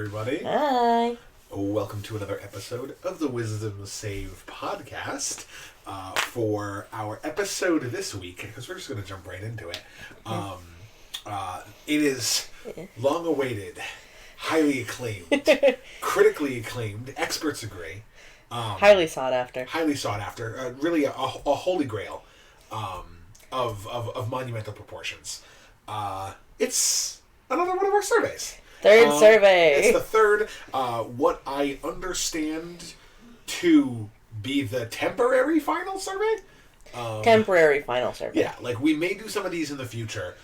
everybody. Hi. Welcome to another episode of the Wisdom Save podcast. For our episode this week, because we're just going to jump right into it. It is long awaited, highly acclaimed, critically acclaimed, experts agree. Highly sought after. Highly sought after. Really a holy grail of monumental proportions. It's another one of our surveys. Third survey. It's the third. What I understand to be the temporary final survey. Temporary final survey. Yeah, like we may do some of these in the future,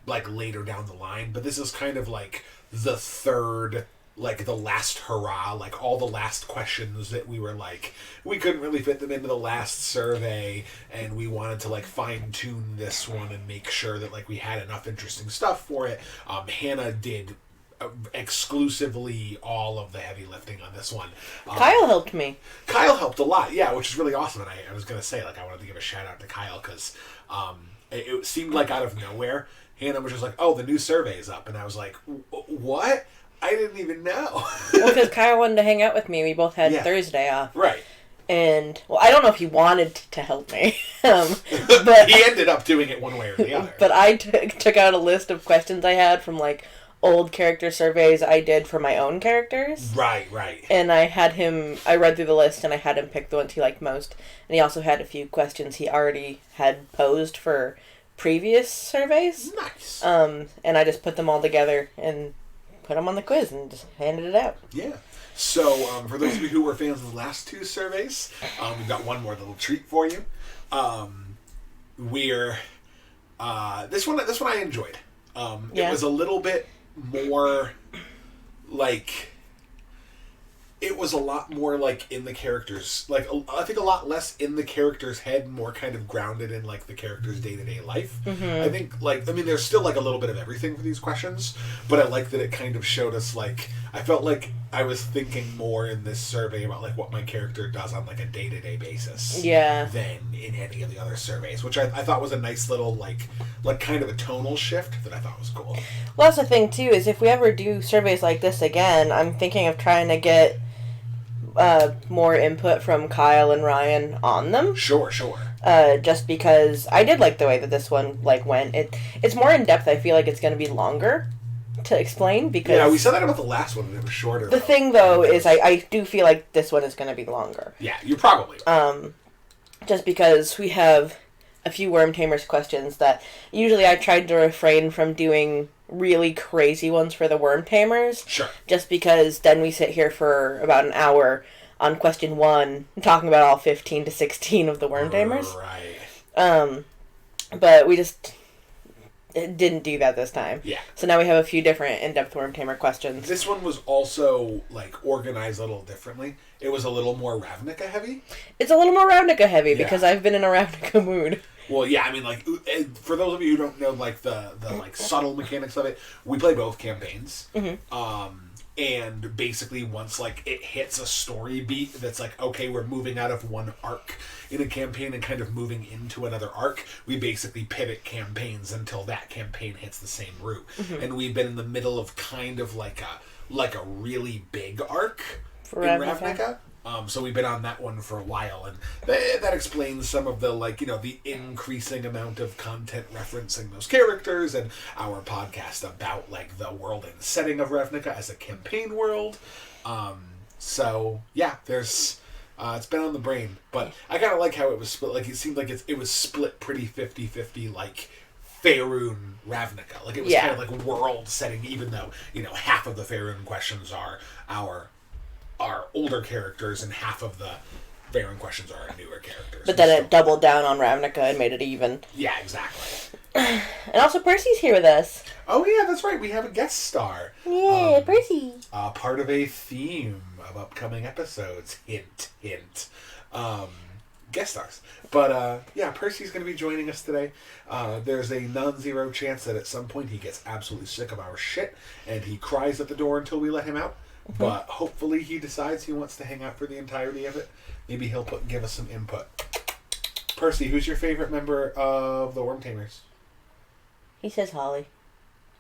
like later down the line. But this is kind of like the third, like the last hurrah, like all the last questions that we were like, we couldn't really fit them into the last survey, and we wanted to like fine tune this one and make sure that like we had enough interesting stuff for it. Hannah did exclusively all of the heavy lifting on this one. Kyle helped me. Kyle helped a lot, yeah, which is really awesome. And I was going to say, like, I wanted to give a shout out to Kyle because it seemed like out of nowhere, Hannah was just like, oh, the new survey is up. And I was like, what? I didn't even know. Well, because Kyle wanted to hang out with me. We both had Thursday off. Right. And, well, I don't know if he wanted to help me. But he ended up doing it one way or the other. But I took out a list of questions I had from, like, old character surveys I did for my own characters. Right. And I read through the list and I had him pick the ones he liked most. And he also had a few questions he already had posed for previous surveys. Nice. And I just put them all together and put them on the quiz and just handed it out. Yeah. So, for those of you who were fans of the last two surveys, we've got one more little treat for you. This one I enjoyed. It was a little bit more like, it was a lot more like in the characters, like I think a lot less in the character's head, more kind of grounded in like the character's day-to-day life. I think like, I mean, there's still like a little bit of everything for these questions, but I like that it kind of showed us like, I felt like I was thinking more in this survey about like what my character does on like a day-to-day basis than in any of the other surveys, which I thought was a nice little like kind of a tonal shift that I thought was cool. Well, that's the thing too, is if we ever do surveys like this again, I'm thinking of trying to get more input from Kyle and Ryan on them. Sure. Just because I did like the way that this one like went. It's more in depth. I feel like it's going to be longer to explain because we said that about the last one and it was shorter. The thing though is I do feel like this one is going to be longer. Yeah, you're probably right. Just because we have a few Worm Tamers questions that usually I tried to refrain from doing really crazy ones for the Worm Tamers. Sure. Just because then we sit here for about an hour on question 1 talking about all 15 to 16 of the Worm Tamers. Right. But we just didn't do that this time. Yeah. So now we have a few different in-depth Worm Tamer questions. This one was also like organized a little differently. It was a little more Ravnica heavy. It's a little more Ravnica heavy because I've been in a Ravnica mood. Well, yeah, I mean, like, for those of you who don't know, like, the like, subtle mechanics of it, we play both campaigns. And basically, once, like, it hits a story beat that's like, okay, we're moving out of one arc in a campaign and kind of moving into another arc, we basically pivot campaigns until that campaign hits the same route. And we've been in the middle of kind of like a really big arc for in Ravnica. So we've been on that one for a while, and that explains some of the, like, you know, the increasing amount of content referencing those characters and our podcast about, like, the world and setting of Ravnica as a campaign world. So, yeah, there's... it's been on the brain, but I kind of like how it was split. Like, it seemed like it was split pretty 50-50, like, Faerun Ravnica. Like, it was kind of like world setting, even though, you know, half of the Faerun questions are our older characters and half of the Faerun questions are our newer characters. But then it doubled down on Ravnica and made it even. Yeah, exactly. And also Percy's here with us. Oh yeah, that's right. We have a guest star. Yeah, Percy. Part of a theme of upcoming episodes. Hint, hint. Guest stars. But yeah, Percy's going to be joining us today. There's a non-zero chance that at some point he gets absolutely sick of our shit and he cries at the door until we let him out. But hopefully he decides he wants to hang out for the entirety of it. Maybe he'll give us some input. Percy, who's your favorite member of the Worm Tamers? He says Holly.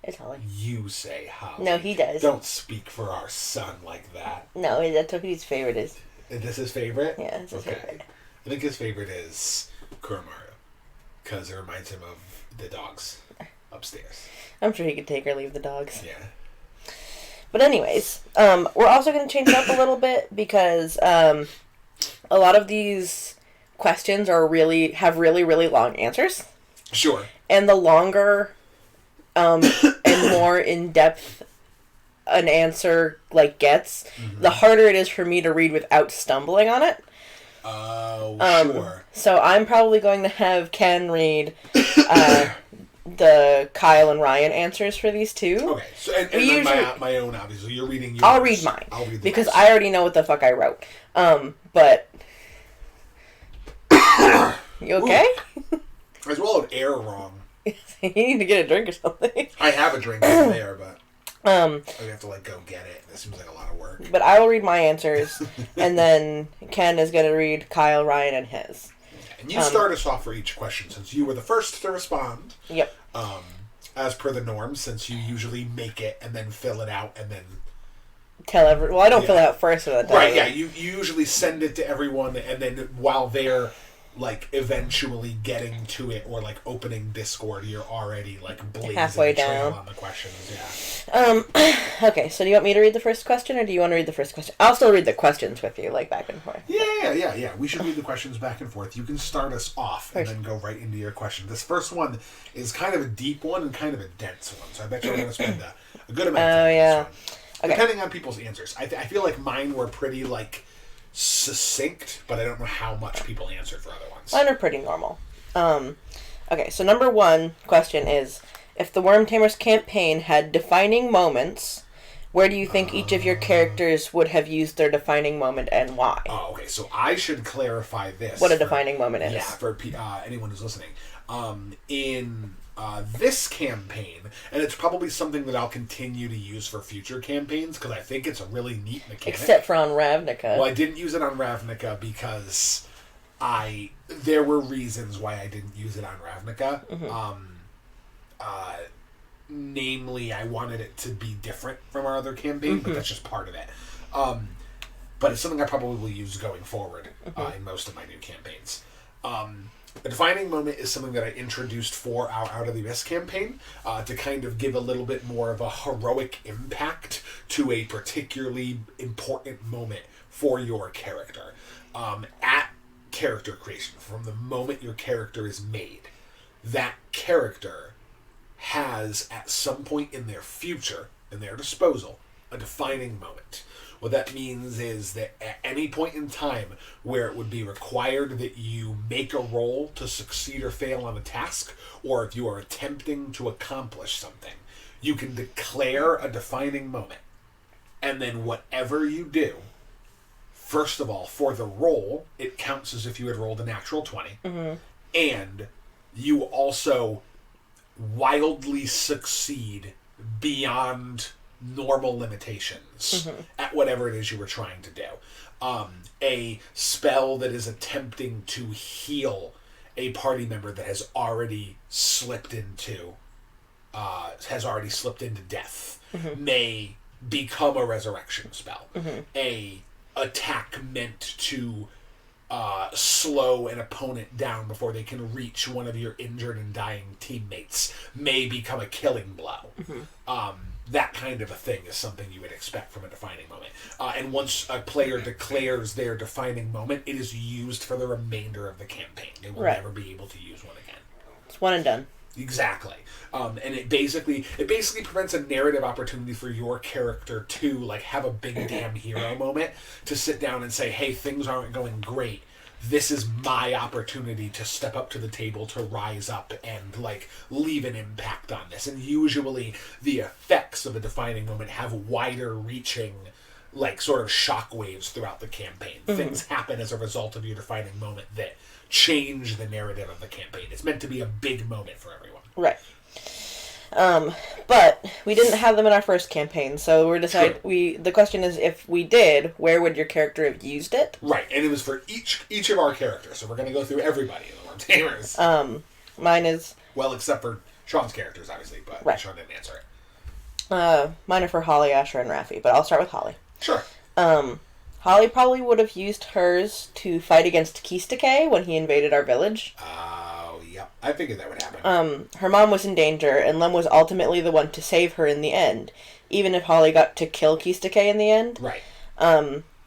It's Holly. You say Holly. No, he does. Don't speak for our son like that. No, that's what his favorite is. Is this his favorite? Yeah, it's his favorite. I think his favorite is Kuromaru. Because it reminds him of the dogs upstairs. I'm sure he could take or leave the dogs. Yeah. But anyways, we're also going to change it up a little bit because a lot of these questions have really, really long answers. Sure. And the longer and more in-depth an answer gets, the harder it is for me to read without stumbling on it. Oh, sure. So I'm probably going to have Ken read the Kyle and Ryan answers for these two. Okay, so and then my own, obviously. You're reading yours. I'll read mine. I'll read the because rest. I already know what the fuck I wrote. But... You okay? I swallowed air wrong. You need to get a drink or something. I have a drink over there, but I have to go get it. That seems like a lot of work. But I will read my answers, and then Ken is going to read Kyle, Ryan, and his. And you start us off for each question, since you were the first to respond. Yep. As per the norm, since you usually make it and then fill it out and then tell everyone. Well, I don't fill it out first. Right, yeah. You usually send it to everyone, and then while they're eventually getting to it or opening Discord, you're already blazing halfway a trail down on the questions. Yeah. Okay, so do you want me to read the first question, or do you want to read the first question? I'll still read the questions with you, back and forth. Yeah. We should read the questions back and forth. You can start us off and then go right into your question. This first one is kind of a deep one and kind of a dense one, so I bet you're going to spend a good amount of time on this one. Okay. Depending on people's answers. I feel like mine were pretty, succinct, but I don't know how much people answered for other ones. Mine are pretty normal. Okay, so number one question is, if the Worm Tamers campaign had defining moments, where do you think each of your characters would have used their defining moment and why? Oh, okay, so I should clarify this. What a defining moment is. Yeah, for anyone who's listening. In this campaign, and it's probably something that I'll continue to use for future campaigns, because I think it's a really neat mechanic. Except for on Ravnica. Well, I didn't use it on Ravnica because there were reasons why I didn't use it on Ravnica. Namely, I wanted it to be different from our other campaign, but that's just part of it. But it's something I probably will use going forward in most of my new campaigns. A defining moment is something that I introduced for our Out of the Abyss campaign to kind of give a little bit more of a heroic impact to a particularly important moment for your character. At character creation, from the moment your character is made, that character has, at some point in their future, in their disposal, a defining moment. What that means is that at any point in time where it would be required that you make a roll to succeed or fail on a task, or if you are attempting to accomplish something, you can declare a defining moment. And then whatever you do, first of all, for the roll, it counts as if you had rolled a natural 20. And you also wildly succeed beyond normal limitations at whatever it is you were trying to do. A spell that is attempting to heal a party member that has already slipped into death may become a resurrection spell. A attack meant to slow an opponent down before they can reach one of your injured and dying teammates may become a killing blow. That kind of a thing is something you would expect from a defining moment. And once a player declares their defining moment, it is used for the remainder of the campaign. They will never be able to use one again. It's one and done. Exactly. And it basically prevents a narrative opportunity for your character to have a big damn hero moment, to sit down and say, hey, things aren't going great. This is my opportunity to step up to the table, to rise up and leave an impact on this. And usually the effects of a defining moment have wider reaching sort of shockwaves throughout the campaign. Things happen as a result of your defining moment that change the narrative of the campaign. It's meant to be a big moment for everyone. Right. But we didn't have them in our first campaign, so the question is, if we did, where would your character have used it? Right, and it was for each of our characters, so we're going to go through everybody in the Worm Tamers. Mine is... Well, except for Sean's characters, obviously, but Sean didn't answer it. Mine are for Holly, Asher, and Raffi, but I'll start with Holly. Sure. Holly probably would have used hers to fight against Kistake when he invaded our village. Oh, yep. I figured that would happen. Her mom was in danger, and Lem was ultimately the one to save her in the end, even if Holly got to kill Kistake in the end. Right.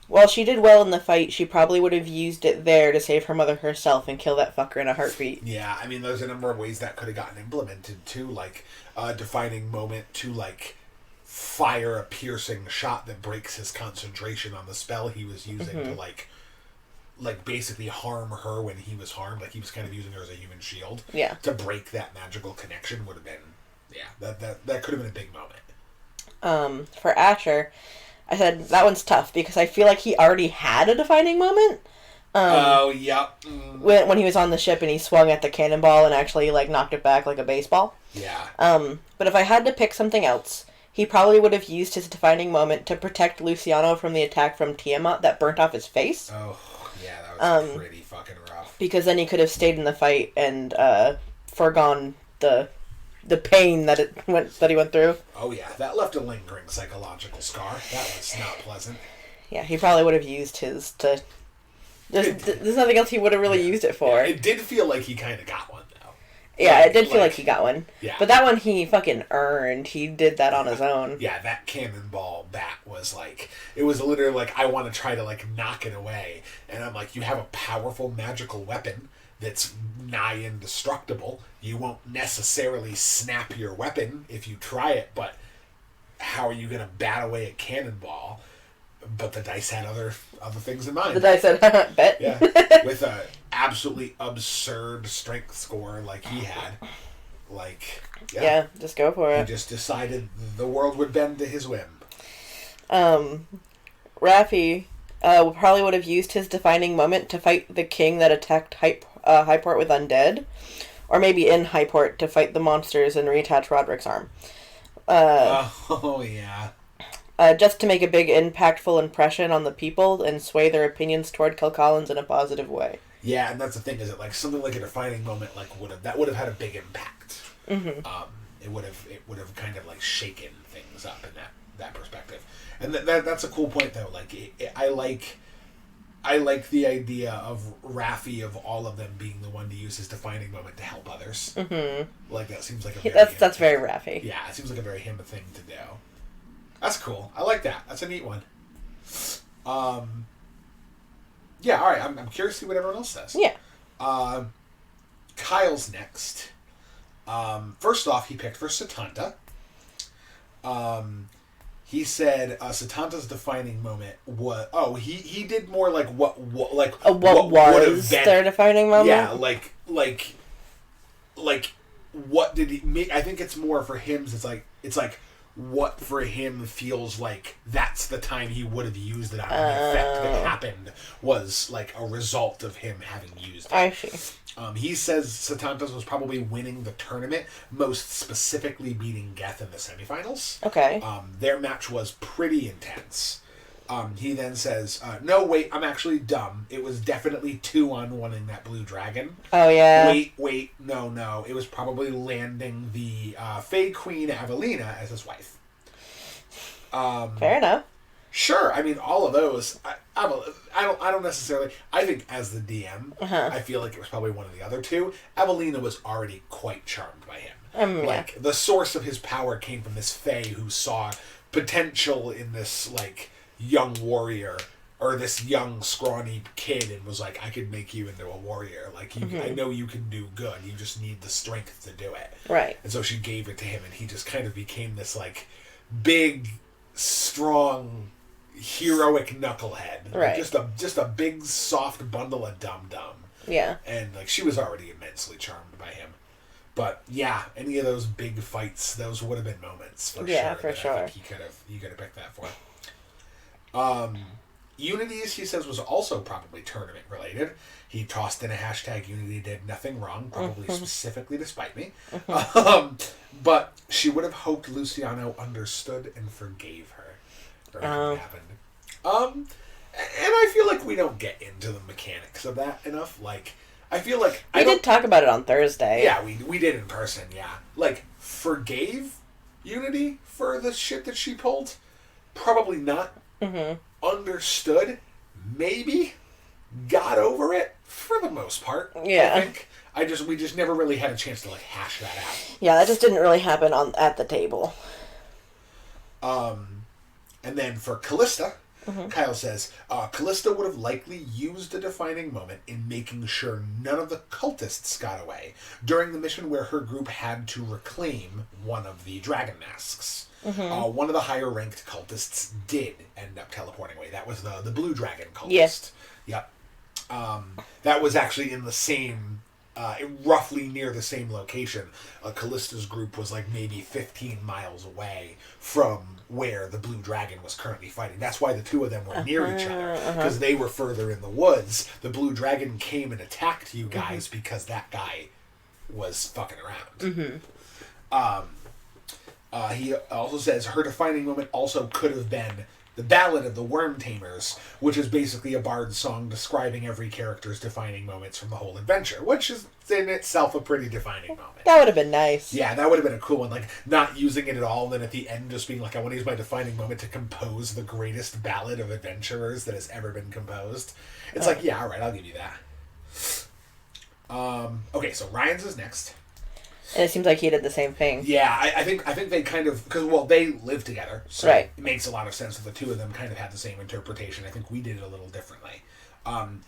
While she did well in the fight, she probably would have used it there to save her mother herself and kill that fucker in a heartbeat. Yeah, I mean, there's a number of ways that could have gotten implemented, too, like a defining moment to, like, fire a piercing shot that breaks his concentration on the spell he was using to, like basically harm her when he was harmed. Like, he was kind of using her as a human shield. Yeah. To break that magical connection would have been, that could have been a big moment. For Asher, I said that one's tough because I feel like he already had a defining moment. Yep. When he was on the ship and he swung at the cannonball and actually, like, knocked it back like a baseball. Yeah. But if I had to pick something else, he probably would have used his defining moment to protect Luciano from the attack from Tiamat that burnt off his face. Oh, yeah, that was pretty fucking rough. Because then he could have stayed in the fight and foregone the pain that he went through. Oh, yeah, that left a lingering psychological scar. That was not pleasant. Yeah, he probably would have used his to... There's nothing else he would have really used it for. Yeah, it did feel like he kind of got one, though. Yeah, it did feel like he got one. Yeah. But that one he fucking earned. He did that on his own. Yeah, that cannonball bat was like... It was literally like, I want to try to, like, knock it away. And I'm like, you have a powerful magical weapon that's nigh indestructible. You won't necessarily snap your weapon if you try it, but how are you going to bat away a cannonball? But the dice had other things in mind. The dice said, bet. Yeah, with a absolutely absurd strength score like he had. Like, yeah, just go for it. He just decided the world would bend to his whim. Raffi probably would have used his defining moment to fight the king that attacked Highport with undead. Or maybe in Highport to fight the monsters and reattach Roderick's arm. Oh, yeah. Just to make a big, impactful impression on the people and sway their opinions toward Kilcollins in a positive way. Yeah, and that's the thing, is it like something like a defining moment like would have had a big impact. Mm-hmm. It would have kind of like shaken things up in that perspective. And that's a cool point though. Like I like the idea of Raffi, of all of them, being the one to use his defining moment to help others. Mm-hmm. Like that seems like a very that's very Raffi. Yeah, it seems like a very him thing to do. That's cool. I like that. That's a neat one. Yeah, alright, I'm curious to see what everyone else says. Yeah. Kyle's next. First off, he picked for Satanta. He said Satanta's defining moment was... Oh, he did more like what was their defining moment? Yeah, like what did he make? I think it's more for him. It's like what for him feels like that's the time he would have used it on. The effect that happened was like a result of him having used it. I see. He says Satanta's was probably winning the tournament, most specifically beating Geth in the semifinals. Okay. Their match was pretty intense. He then says, no, wait, I'm actually dumb. It was definitely 2-on-1ing that blue dragon. Oh, yeah. Wait, no. It was probably landing the Fey Queen Avelina as his wife. Fair enough. Sure, I mean, all of those, I don't necessarily, I think as the DM, I feel like it was probably one of the other two. Avelina was already quite charmed by him. Like, the source of his power came from this Fey who saw potential in this, like, young warrior, or this young, scrawny kid, and was like, I could make you into a warrior. Like, I know you can do good. You just need the strength to do it. Right. And so she gave it to him, and he just kind of became this, like, big, strong, heroic knucklehead. Right. Like, just a big, soft bundle of dum-dum. Yeah. And, like, she was already immensely charmed by him. But, yeah, any of those big fights, those would have been moments, for sure. Yeah, for sure. I think he could have picked that for. Unity's, he says, was also probably tournament related. He tossed in a hashtag Unity did nothing wrong, probably specifically to spite me. But she would have hoped Luciano understood and forgave her for everything that happened. And I feel like we don't get into the mechanics of that enough. Like, I feel like... We did talk about it on Thursday. Yeah, we did in person, yeah. Like, forgave... Unity for the shit that she pulled? Probably not. Understood? Maybe. Got over it for the most part. Yeah. I think. We just never really had a chance to like hash that out. Yeah, that just didn't really happen at the table. And then for Callista, Kyle says, Callista would have likely used a defining moment in making sure none of the cultists got away during the mission where her group had to reclaim one of the dragon masks. One of the higher ranked cultists did end up teleporting away. That was the blue dragon cultist. Yes. Yep. That was actually in the same, roughly near the same location. Callista's group was like maybe 15 miles away from where the blue dragon was currently fighting. That's why the two of them were near each other, because they were further in the woods. The blue dragon came and attacked you guys because that guy was fucking around. He also says her defining moment also could have been the Ballad of the Worm Tamers, which is basically a bard's song describing every character's defining moments from the whole adventure, which is in itself a pretty defining moment. That would have been nice. Yeah, that would have been a cool one. Like, not using it at all, and then at the end just being like, I want to use my defining moment to compose the greatest ballad of adventurers that has ever been composed. It's like, yeah, alright, I'll give you that. Okay, so Ryan's is next. And it seems like he did the same thing. Yeah, I think they kind of, because, well, they live together, so right. It makes a lot of sense that the two of them kind of had the same interpretation. I think we did it a little differently.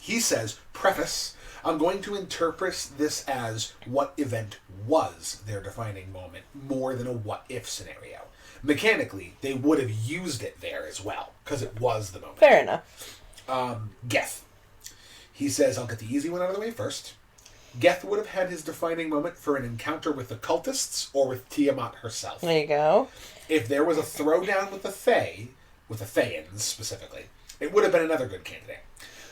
He says, preface, I'm going to interpret this as what event was their defining moment, more than a what-if scenario. Mechanically, they would have used it there as well, because it was the moment. Fair enough. Geth. He says, I'll get the easy one out of the way first. Geth would have had his defining moment for an encounter with the cultists or with Tiamat herself. There you go. If there was a throwdown with the Fae, with the Faeans specifically, it would have been another good candidate.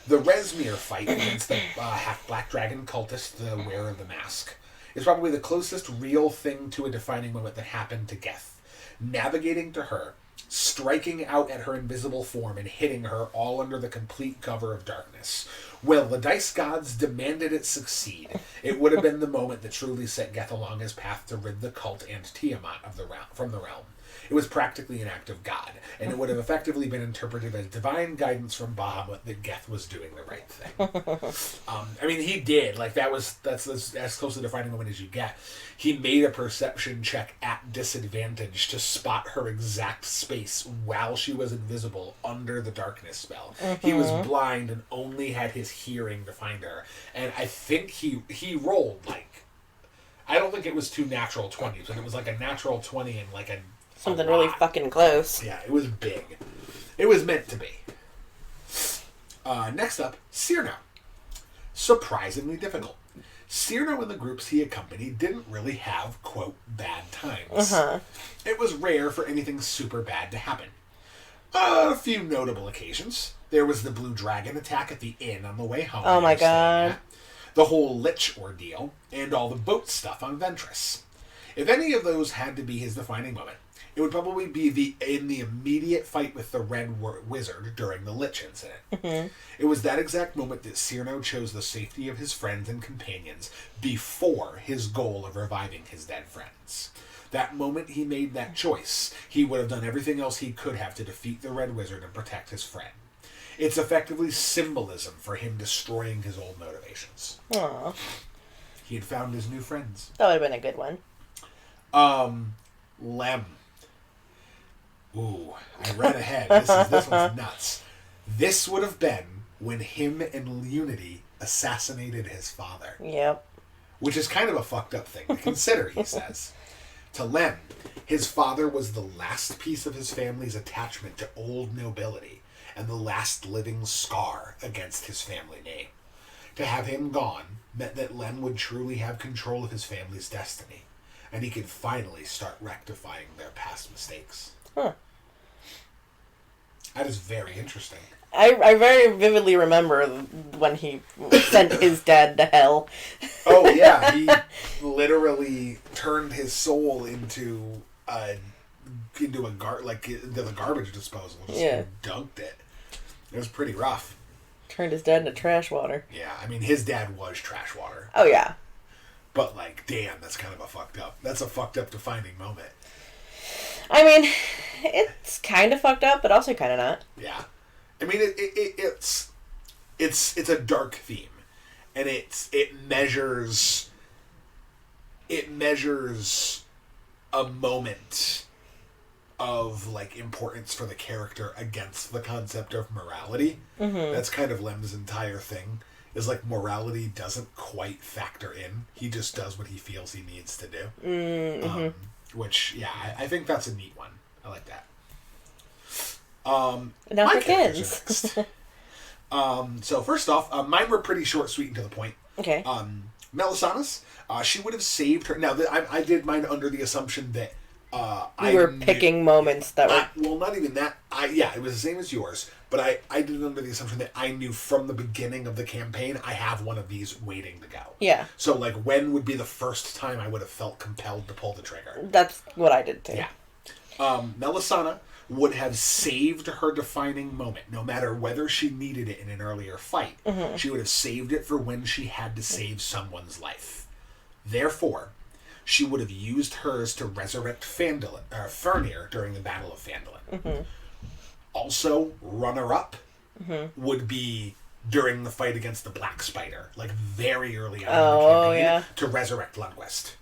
The Resmir fight against the half-black dragon cultist, the wearer of the mask, is probably the closest real thing to a defining moment that happened to Geth. Navigating to her, striking out at her invisible form and hitting her all under the complete cover of darkness. Well, the dice gods demanded it succeed. It would have been the moment that truly set Geth along his path to rid the cult and Tiamat of the realm, from the realm. It was practically an act of God, and it would have effectively been interpreted as divine guidance from Bahamut that Geth was doing the right thing. I mean, he did. Like, that's as close to defining moment as you get. He made a perception check at disadvantage to spot her exact space while she was invisible under the darkness spell. He was blind and only had his hearing to find her. And I think he rolled, like, I don't think it was 2 natural 20s, but it was like a natural 20 and like a something really fucking close. Yeah, it was big. It was meant to be. Next up, Cyrno. Surprisingly difficult. Cyrno and the groups he accompanied didn't really have, quote, bad times. It was rare for anything super bad to happen. A few notable occasions. There was the Blue Dragon attack at the inn on the way home. Oh my god. The whole Lich ordeal, and all the boat stuff on Ventress. If any of those had to be his defining moment, it would probably be in the immediate fight with the Red Wizard during the Lich incident. It was that exact moment that Cyrno chose the safety of his friends and companions before his goal of reviving his dead friends. That moment he made that choice, he would have done everything else he could have to defeat the Red Wizard and protect his friend. It's effectively symbolism for him destroying his old motivations. Aww. He had found his new friends. That would have been a good one. Lem. Ooh, I read ahead. This one's nuts. This would have been when him and Unity assassinated his father. Yep. Which is kind of a fucked up thing to consider, he says. To Lem, his father was the last piece of his family's attachment to old nobility and the last living scar against his family name. To have him gone meant that Lem would truly have control of his family's destiny, and he could finally start rectifying their past mistakes. Huh. That is very interesting. I very vividly remember when he sent his dad to hell. Oh yeah, he literally turned his soul into the garbage disposal. Just dunked it. It was pretty rough. Turned his dad into trash water. Yeah, I mean his dad was trash water. Oh yeah. But like, damn, that's kind of a fucked up. That's a fucked up defining moment. I mean, it's kind of fucked up, but also kind of not. Yeah. I mean, it's a dark theme, and it measures a moment of like importance for the character against the concept of morality. Mm-hmm. That's kind of Lem's entire thing. Is like morality doesn't quite factor in. He just does what he feels he needs to do. Mm-hmm. Which, yeah, I think that's a neat one. I like that. Now for kids. So first off, mine were pretty short, sweet, and to the point. Okay. Melisanas, she would have saved her. Now, I did mine under the assumption that you were picking moments that were... well, not even that. It was the same as yours. But I did it under the assumption that I knew from the beginning of the campaign, I have one of these waiting to go. Yeah. So, like, when would be the first time I would have felt compelled to pull the trigger? That's what I did, too. Yeah. Melisana would have saved her defining moment, no matter whether she needed it in an earlier fight. Mm-hmm. She would have saved it for when she had to save someone's life. Therefore, she would have used hers to resurrect Fernir during the Battle of Phandalin. Mm-hmm. Also, runner-up would be during the fight against the Black Spider, like very early on in the campaign, to resurrect Lundquist.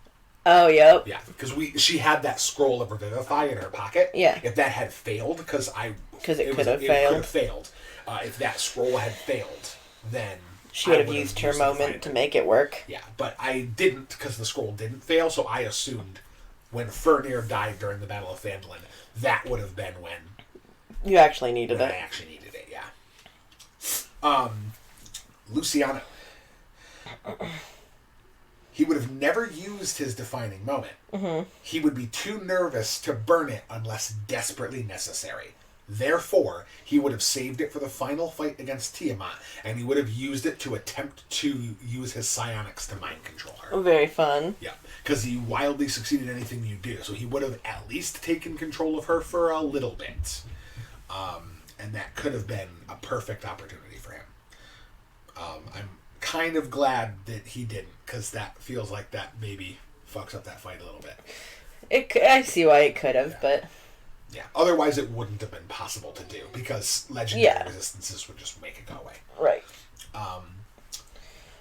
Oh, yep. Yeah, because she had that scroll of Revivify in her pocket. Yeah. If that had failed, it could have failed. If that scroll had failed, then she would have used her moment to make it work. Yeah, but I didn't because the scroll didn't fail, so I assumed when Fernir died during the Battle of Phandalin, that would have been when you actually needed it. I actually needed it, yeah. Luciano. He would have never used his defining moment. Mm-hmm. He would be too nervous to burn it unless desperately necessary. Therefore, he would have saved it for the final fight against Tiamat, and he would have used it to attempt to use his psionics to mind control her. Very fun. Yeah, because he wildly succeeded in anything you do, so he would have at least taken control of her for a little bit. And that could have been a perfect opportunity for him. I'm kind of glad that he didn't, because that feels like that maybe fucks up that fight a little bit. I see why it could have, but... Yeah, otherwise it wouldn't have been possible to do, because legendary resistances would just make it go away. Right.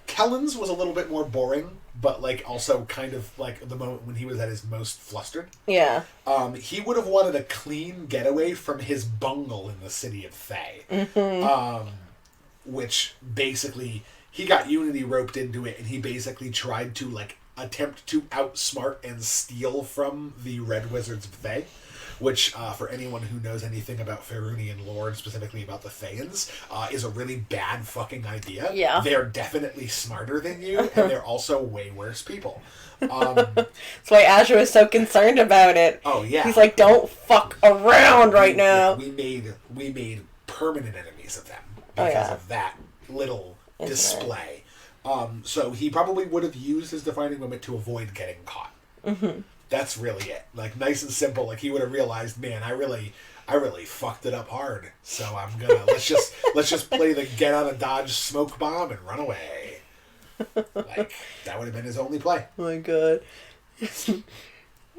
Kellen's was a little bit more boring, but like also kind of like the moment when he was at his most flustered. Yeah. He would have wanted a clean getaway from his bungle in the city of Thay. Mm-hmm. Which basically, he got Unity roped into it, and he basically tried to like attempt to outsmart and steal from the Red Wizards of Thay. Which, for anyone who knows anything about Faerunian lore, and specifically about the Thaens, is a really bad fucking idea. Yeah. They're definitely smarter than you, and they're also way worse people. That's why Azure is so concerned about it. Oh, yeah. He's like, don't fuck around right now. We made permanent enemies of them because of that little display. So he probably would have used his defining moment to avoid getting caught. Mm-hmm. That's really it. Like, nice and simple. Like, he would have realized, man, I really fucked it up hard. So I'm gonna let's just play the get out of dodge smoke bomb and run away. Like, that would have been his only play. Oh my god.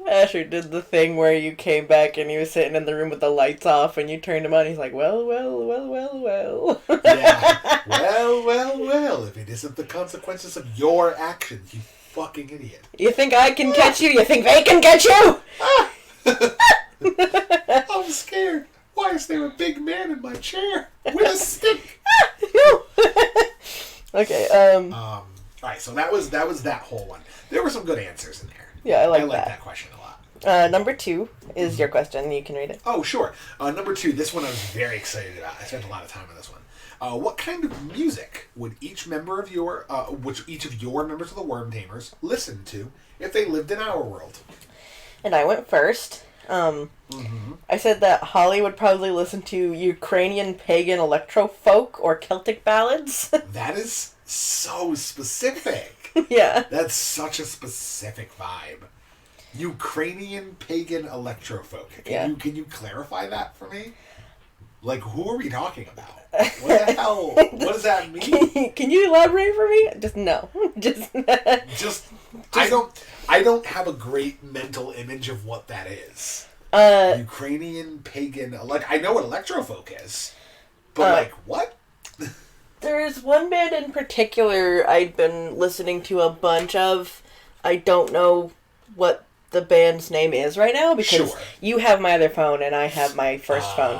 Asher did the thing where you came back and he was sitting in the room with the lights off and you turned him on. He's like, well. Yeah. Well. If it isn't the consequences of your actions, you fucking idiot. You think I can catch you? You think they can catch you? I'm scared. Why is there a big man in my chair with a stick? Okay. Alright, so that was that whole one. There were some good answers in there. Yeah, I like that question a lot. Number 2 is your question. You can read it. Oh, sure. Number 2, this one I was very excited about. I spent a lot of time on this one. What kind of music would each of your members of the Worm Tamers listen to if they lived in our world? And I went first. I said that Holly would probably listen to Ukrainian pagan electro folk or Celtic ballads. That is so specific. Yeah. That's such a specific vibe. Ukrainian pagan electro folk. Can you clarify that for me? Like, who are we talking about? What the hell? What does that mean? Can you elaborate for me? No. I don't have a great mental image of what that is. Ukrainian pagan. Like, I know what electrofolk is, but like, what? There's one band in particular I'd been listening to a bunch of. I don't know what the band's name is right now because you have my other phone and I have my first phone,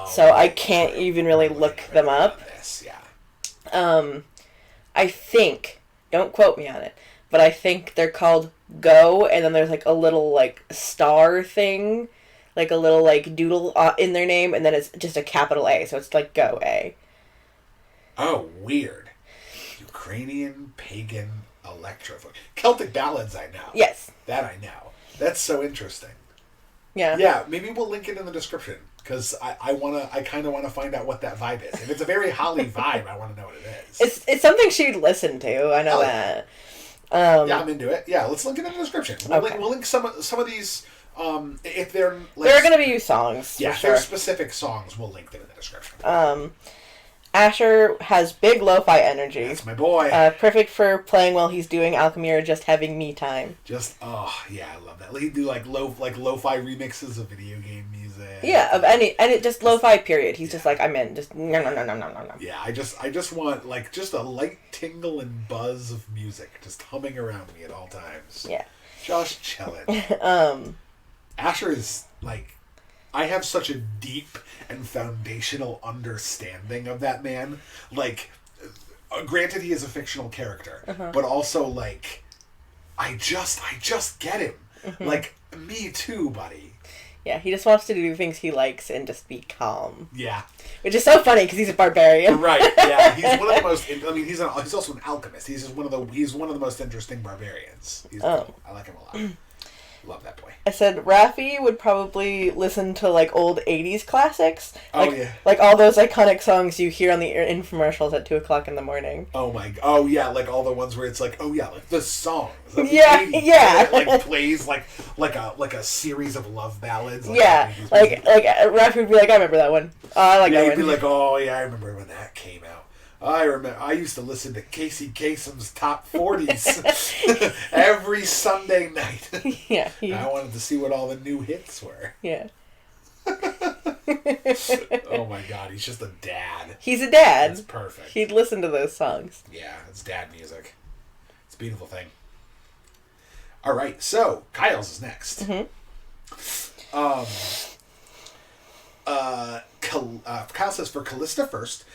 so I can't even really look them up. I think, don't quote me on it, but I think they're called Go, and then there's like a little like star thing, like a little like doodle in their name, and then it's just a capital A, so it's like Go A. Oh, weird. Ukrainian pagan electrofolk. Celtic ballads, I know. Yes. That I know. That's so interesting. Yeah. Yeah, maybe we'll link it in the description, because I kind of want to find out what that vibe is. If it's a very Holly vibe, I want to know what it is. It's something she'd listen to, I know that. Yeah, I'm into it. Yeah, let's link it in the description. We'll link some of these, if they're... Like, there are going to be songs, yeah, for if sure. they're specific songs, we'll link them in the description. Asher has big lo-fi energy. That's my boy. Perfect for playing while he's doing alchemy or just having me time. Oh yeah, I love that. He'd do like lo-fi remixes of video game music. Yeah, of just lo-fi period. He's just like, I'm in. Just no. Yeah, I just want like just a light tingle and buzz of music just humming around me at all times. Yeah. Just chilling. Asher is like, I have such a deep and foundational understanding of that man. Like, granted, he is a fictional character, but also like, I just get him. Like, me too, buddy. Yeah, he just wants to do things he likes and just be calm. Yeah. Which is so funny because he's a barbarian. Right. Yeah. He's one of the most. I mean, he's also an alchemist. He's one of the most interesting barbarians. He's cool. I like him a lot. Love that boy. I said Raffi would probably listen to like old 80s classics. Like, yeah. Like all those iconic songs you hear on the infomercials at 2 o'clock in the morning. Oh yeah, like all the ones where it's like, oh yeah, like the songs. Yeah, yeah. It, like plays like a series of love ballads. Yeah, like Raffi would be like, I remember that one. Oh, I like that one. He'd be like, oh yeah, I remember when that came out. I remember. I used to listen to Casey Kasem's Top 40s every Sunday night. Yeah. I wanted to see what all the new hits were. Yeah. Oh my God, he's just a dad. He's a dad. That's perfect. He'd listen to those songs. Yeah, it's dad music. It's a beautiful thing. All right, so Kyle's is next. Kyle says for Callista first,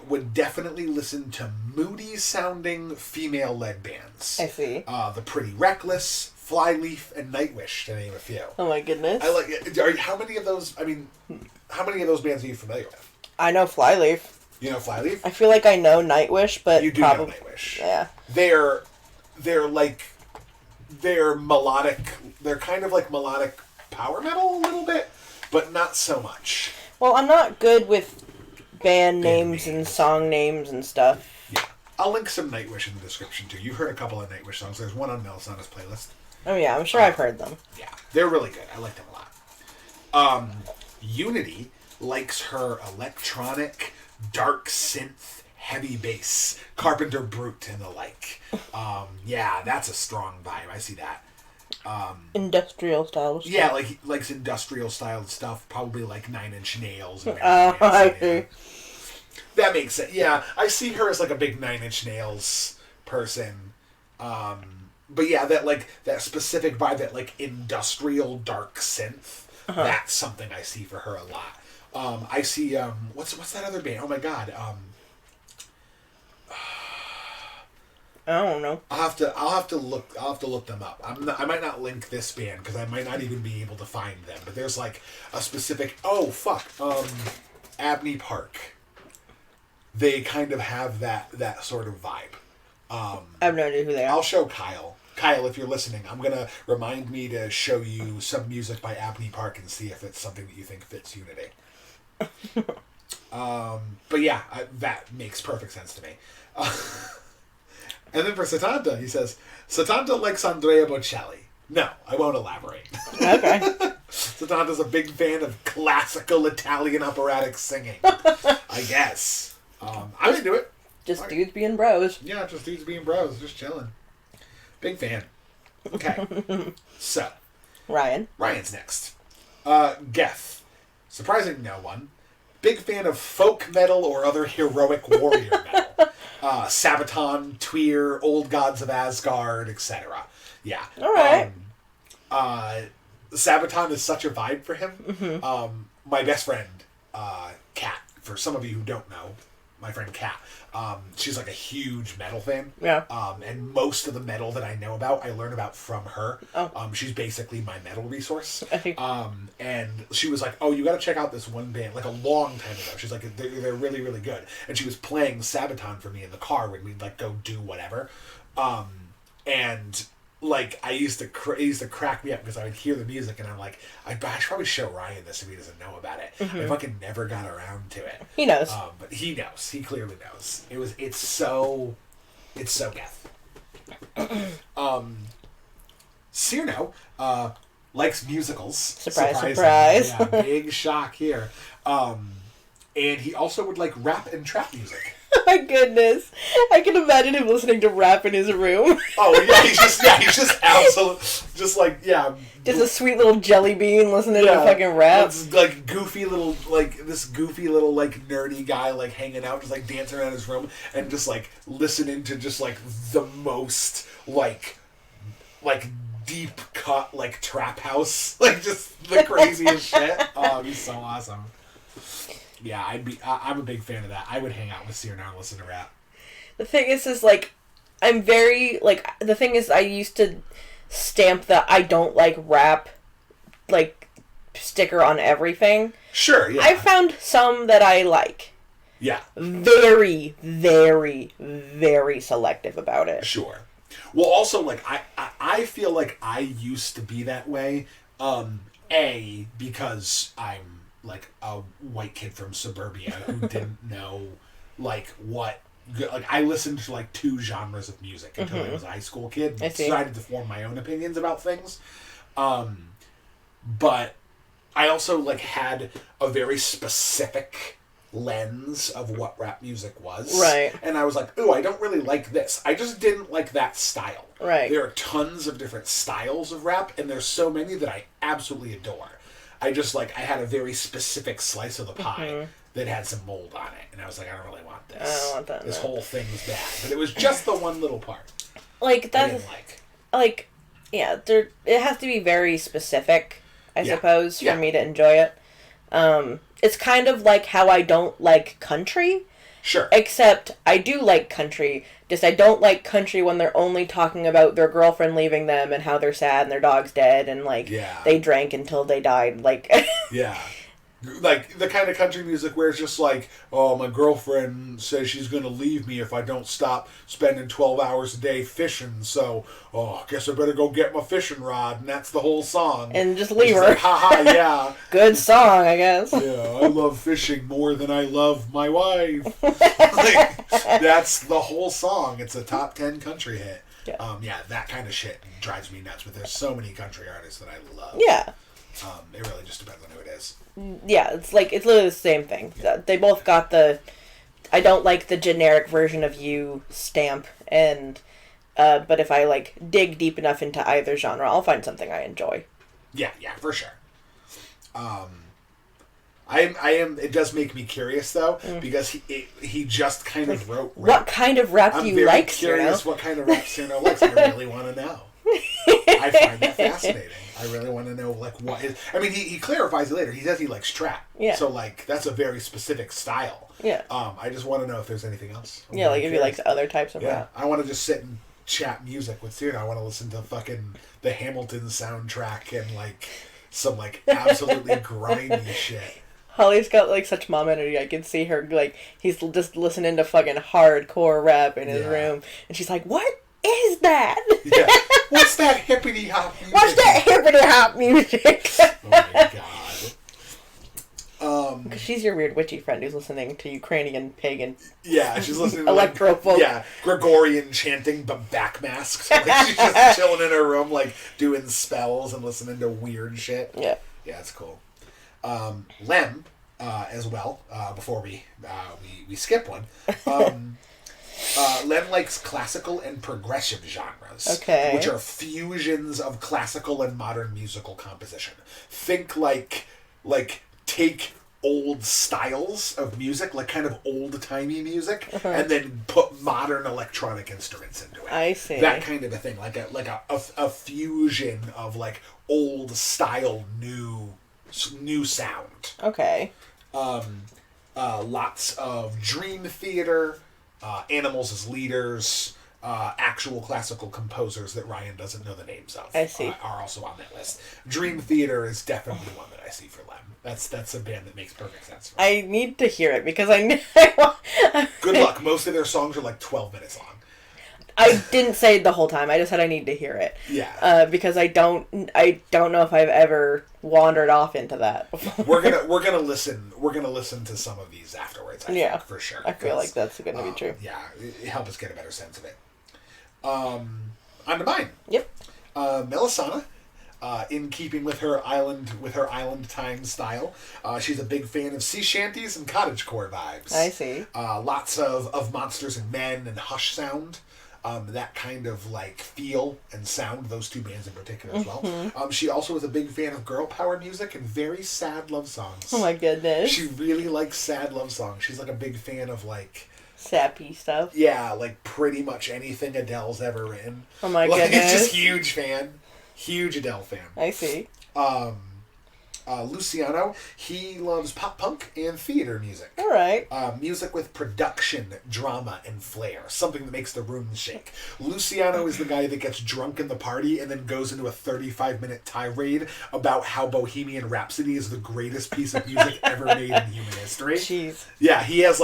would definitely listen to moody-sounding female-led bands. I see. The Pretty Reckless, Flyleaf, and Nightwish, to name a few. Oh my goodness. I like. How many of those? I mean, how many of those bands are you familiar with? I know Flyleaf. You know Flyleaf? I feel like I know Nightwish, but you do know Nightwish. Yeah. They're melodic. They're kind of like melodic power metal a little bit, but not so much. Well, I'm not good with band names and song names and stuff. Yeah. I'll link some Nightwish in the description, too. You've heard a couple of Nightwish songs. There's one on Melisana's playlist. Oh, yeah. I'm sure I've heard them. Yeah. They're really good. I like them a lot. Unity likes her electronic, dark synth, heavy bass, Carpenter Brute, and the like. Yeah, that's a strong vibe. I see that. Industrial style stuff. Yeah, like likes industrial styled stuff, probably like 9 Inch Nails. And I see. That makes sense. Yeah, I see her as like a big 9 Inch Nails person. But yeah, that specific vibe, that like industrial dark synth. That's something I see for her a lot. I see what's that other band? Oh my God. I don't know. I'll have to look them up. I might not link this band because I might not even be able to find them. But there's like a specific. Oh fuck. Abney Park. They kind of have that sort of vibe. I have no idea who they are. I'll show Kyle. Kyle, if you're listening, I'm gonna remind me to show you some music by Abney Park and see if it's something that you think fits Unity. But yeah, that makes perfect sense to me. And then for Satanta, he says, Satanta likes Andrea Bocelli. No, I won't elaborate. Okay. Satanta's a big fan of classical Italian operatic singing. I guess. I'm into it. Just dudes being bros. Yeah, just dudes being bros, just chilling. Big fan. Okay. So. Ryan's next. Geth. Surprising no one. Big fan of folk metal or other heroic warrior metal. Sabaton, Tyr, Old Gods of Asgard, etc. Yeah. All right. Sabaton is such a vibe for him. Mm-hmm. My best friend, Kat, for some of you who don't know, my friend Kat, she's like a huge metal fan. Yeah. And most of the metal that I know about, I learn about from her. Oh. She's basically my metal resource. I think. And she was like, oh, you got to check out this one band, like a long time ago. She's like, they're really, really good. And she was playing Sabaton for me in the car when we'd like go do whatever. And like I used to crack me up because I would hear the music and I'm like, I should probably show Ryan this if he doesn't know about it. Mm-hmm. I fucking never got around to it. He knows. But he knows. He clearly knows. It's so Geth. Cyrano likes musicals. Surprise. Yeah, big shock here. And he also would like rap and trap music. Oh my goodness. I can imagine him listening to rap in his room. Oh yeah, he's just absolute, just like Just a sweet little jelly bean listening to fucking rap. It's like goofy little nerdy guy like hanging out, just like dancing around his room and just like listening to just like the most like deep cut like trap house, like just the craziest shit. Oh, he's so awesome. Yeah, I'm a big fan of that. I would hang out with Cyrano and listen to rap. The thing is like, I'm very, like, the thing is I used to stamp the I don't like rap, like, sticker on everything. Sure, yeah. I found some that I like. Yeah. Very, very, very selective about it. Sure. Well, also, like, I feel like I used to be that way, because I'm like a white kid from suburbia who didn't know like what like I listened to like 2 genres of music until I was a high school kid. I decided to form my own opinions about things. But I also like had a very specific lens of what rap music was. Right. And I was like, ooh, I don't really like this. I just didn't like that style. Right. There are tons of different styles of rap and there's so many that I absolutely adore. I had a very specific slice of the pie that had some mold on it. And I was like, I don't really want this. I don't want that. This whole thing was bad. But it was just the one little part. Like, that's... I didn't like. Like, yeah, it has to be very specific, I suppose, for me to enjoy it. It's kind of like how I don't like country. Sure. Except I do like country. Just I don't like country when they're only talking about their girlfriend leaving them and how they're sad and their dog's dead and like they drank until they died. Like yeah. Like the kind of country music where it's just like, oh, my girlfriend says she's going to leave me if I don't stop spending 12 hours a day fishing. So, I guess I better go get my fishing rod. And that's the whole song. And just leave her. Like, haha, yeah. Good song, I guess. Yeah, I love fishing more than I love my wife. Like, that's the whole song. It's a top 10 country hit. Yeah. That kind of shit drives me nuts. But there's so many country artists that I love. Yeah. It really just depends on who it is. Yeah, it's literally the same thing. Yeah. They both got the I don't like the generic version of you stamp, and but if I like dig deep enough into either genre, I'll find something I enjoy. Yeah, for sure. I am. It does make me curious though, because he just kind of wrote rap. What kind of rap do you like? I'm very curious what kind of rap Cyrano likes. I really want to know. I find that fascinating. I really want to know like what is. I mean, he clarifies it later. He says he likes trap. Yeah. So like that's a very specific style. Yeah. I just want to know if there's anything else. I'm like if he likes other types of rap. I want to just sit and chat music with Cyrano. I want to listen to fucking the Hamilton soundtrack and like some like absolutely grimy shit. Holly's got like such mom energy. I can see her like he's just listening to fucking hardcore rap in his room, and she's like, "What is that? Yeah, what's that hippity hop music? What's that hippity hop music?" Oh my god. Because she's your weird witchy friend who's listening to Ukrainian pagan. Yeah, she's listening to electro folk. Yeah, Gregorian chanting, but backmasked. Like she's just chilling in her room, like doing spells and listening to weird shit. Yeah, it's cool. Lem, as well. Before we skip one, Len likes classical and progressive genres. Okay. Which are fusions of classical and modern musical composition. Think like take old styles of music, like kind of old-timey music, and then put modern electronic instruments into it. I see. That kind of a thing, like a fusion of like old style, new sound. Okay. Lots of dream theater, animals as leaders, actual classical composers that Ryan doesn't know the names of. I see. Are also on that list. Dream theater is definitely one that I see for Lem. That's a band that makes perfect sense for me. I need to hear it because I Good luck. Most of their songs are like 12 minutes long. I didn't say it the whole time. I just said I need to hear it. Yeah. Because I don't know if I've ever wandered off into that before. We're gonna listen to some of these afterwards. I think, for sure. I feel like that's gonna be true. Yeah, help us get a better sense of it. On to mine. Yep. Melisana, in keeping with her island time style, she's a big fan of sea shanties and cottagecore vibes. I see. Lots of monsters and men and hush sound. That kind of like feel and sound, those two bands in particular as well. She also is a big fan of girl power music and very sad love songs. Oh my goodness. She really likes sad love songs. She's like a big fan of like sappy stuff. Yeah, like pretty much anything Adele's ever written. Oh my goodness. It's just huge fan. Huge Adele fan. I see. Luciano, he loves pop punk and theater music. All right. Music with production, drama, and flair. Something that makes the room shake. Luciano is the guy that gets drunk in the party and then goes into a 35-minute tirade about how Bohemian Rhapsody is the greatest piece of music ever made in human history. Jeez. Yeah, he has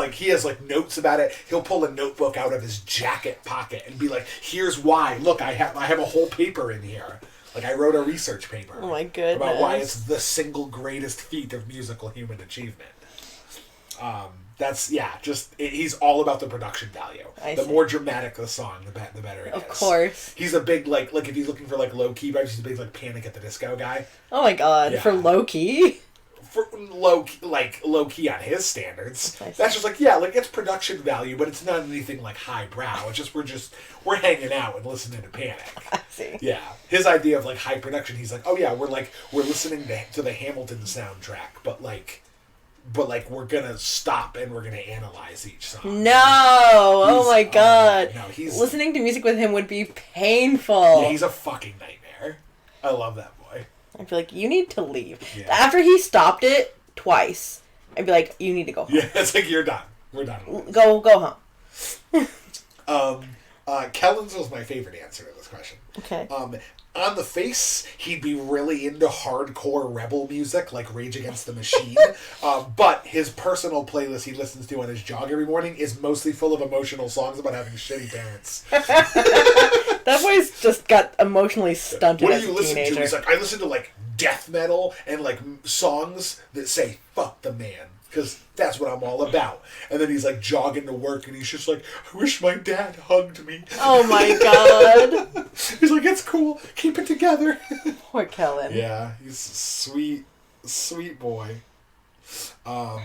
notes about it. He'll pull a notebook out of his jacket pocket and be like, "Here's why. Look, I have a whole paper in here." Like, I wrote a research paper. Oh my goodness. About why it's the single greatest feat of musical human achievement. He's all about the production value. The more dramatic the song, the better it is. Of course. He's a big, like if he's looking for, like, low-key vibes, he's a big, like, Panic at the Disco guy. Oh my god, yeah. For low-key? For low-key on his standards. That's just like, yeah, like, it's production value, but it's not anything, like, highbrow. It's just, we're hanging out and listening to Panic. I see. Yeah. His idea of, like, high production, he's like, oh, yeah, we're listening to the Hamilton soundtrack, but we're gonna stop and we're gonna analyze each song. No! Oh my god. No, listening to music with him would be painful. Yeah, he's a fucking nightmare. I love that boy. I'd be like, you need to leave. Yeah. After he stopped it twice, I'd be like, you need to go home. Yeah, it's like, you're done. We're done. Go home. Kellen's was my favorite answer to this question. Okay. On the face, he'd be really into hardcore rebel music, like Rage Against the Machine. But his personal playlist he listens to on his jog every morning is mostly full of emotional songs about having shitty parents. That boy's just got emotionally stunted as a teenager. What do you listen to? He's like, I listen to, like, death metal and, like, songs that say, fuck the man. Because that's what I'm all about. And then he's, like, jogging to work, and he's just like, I wish my dad hugged me. Oh, my God. He's like, it's cool. Keep it together. Poor Kellen. Yeah, he's a sweet boy. But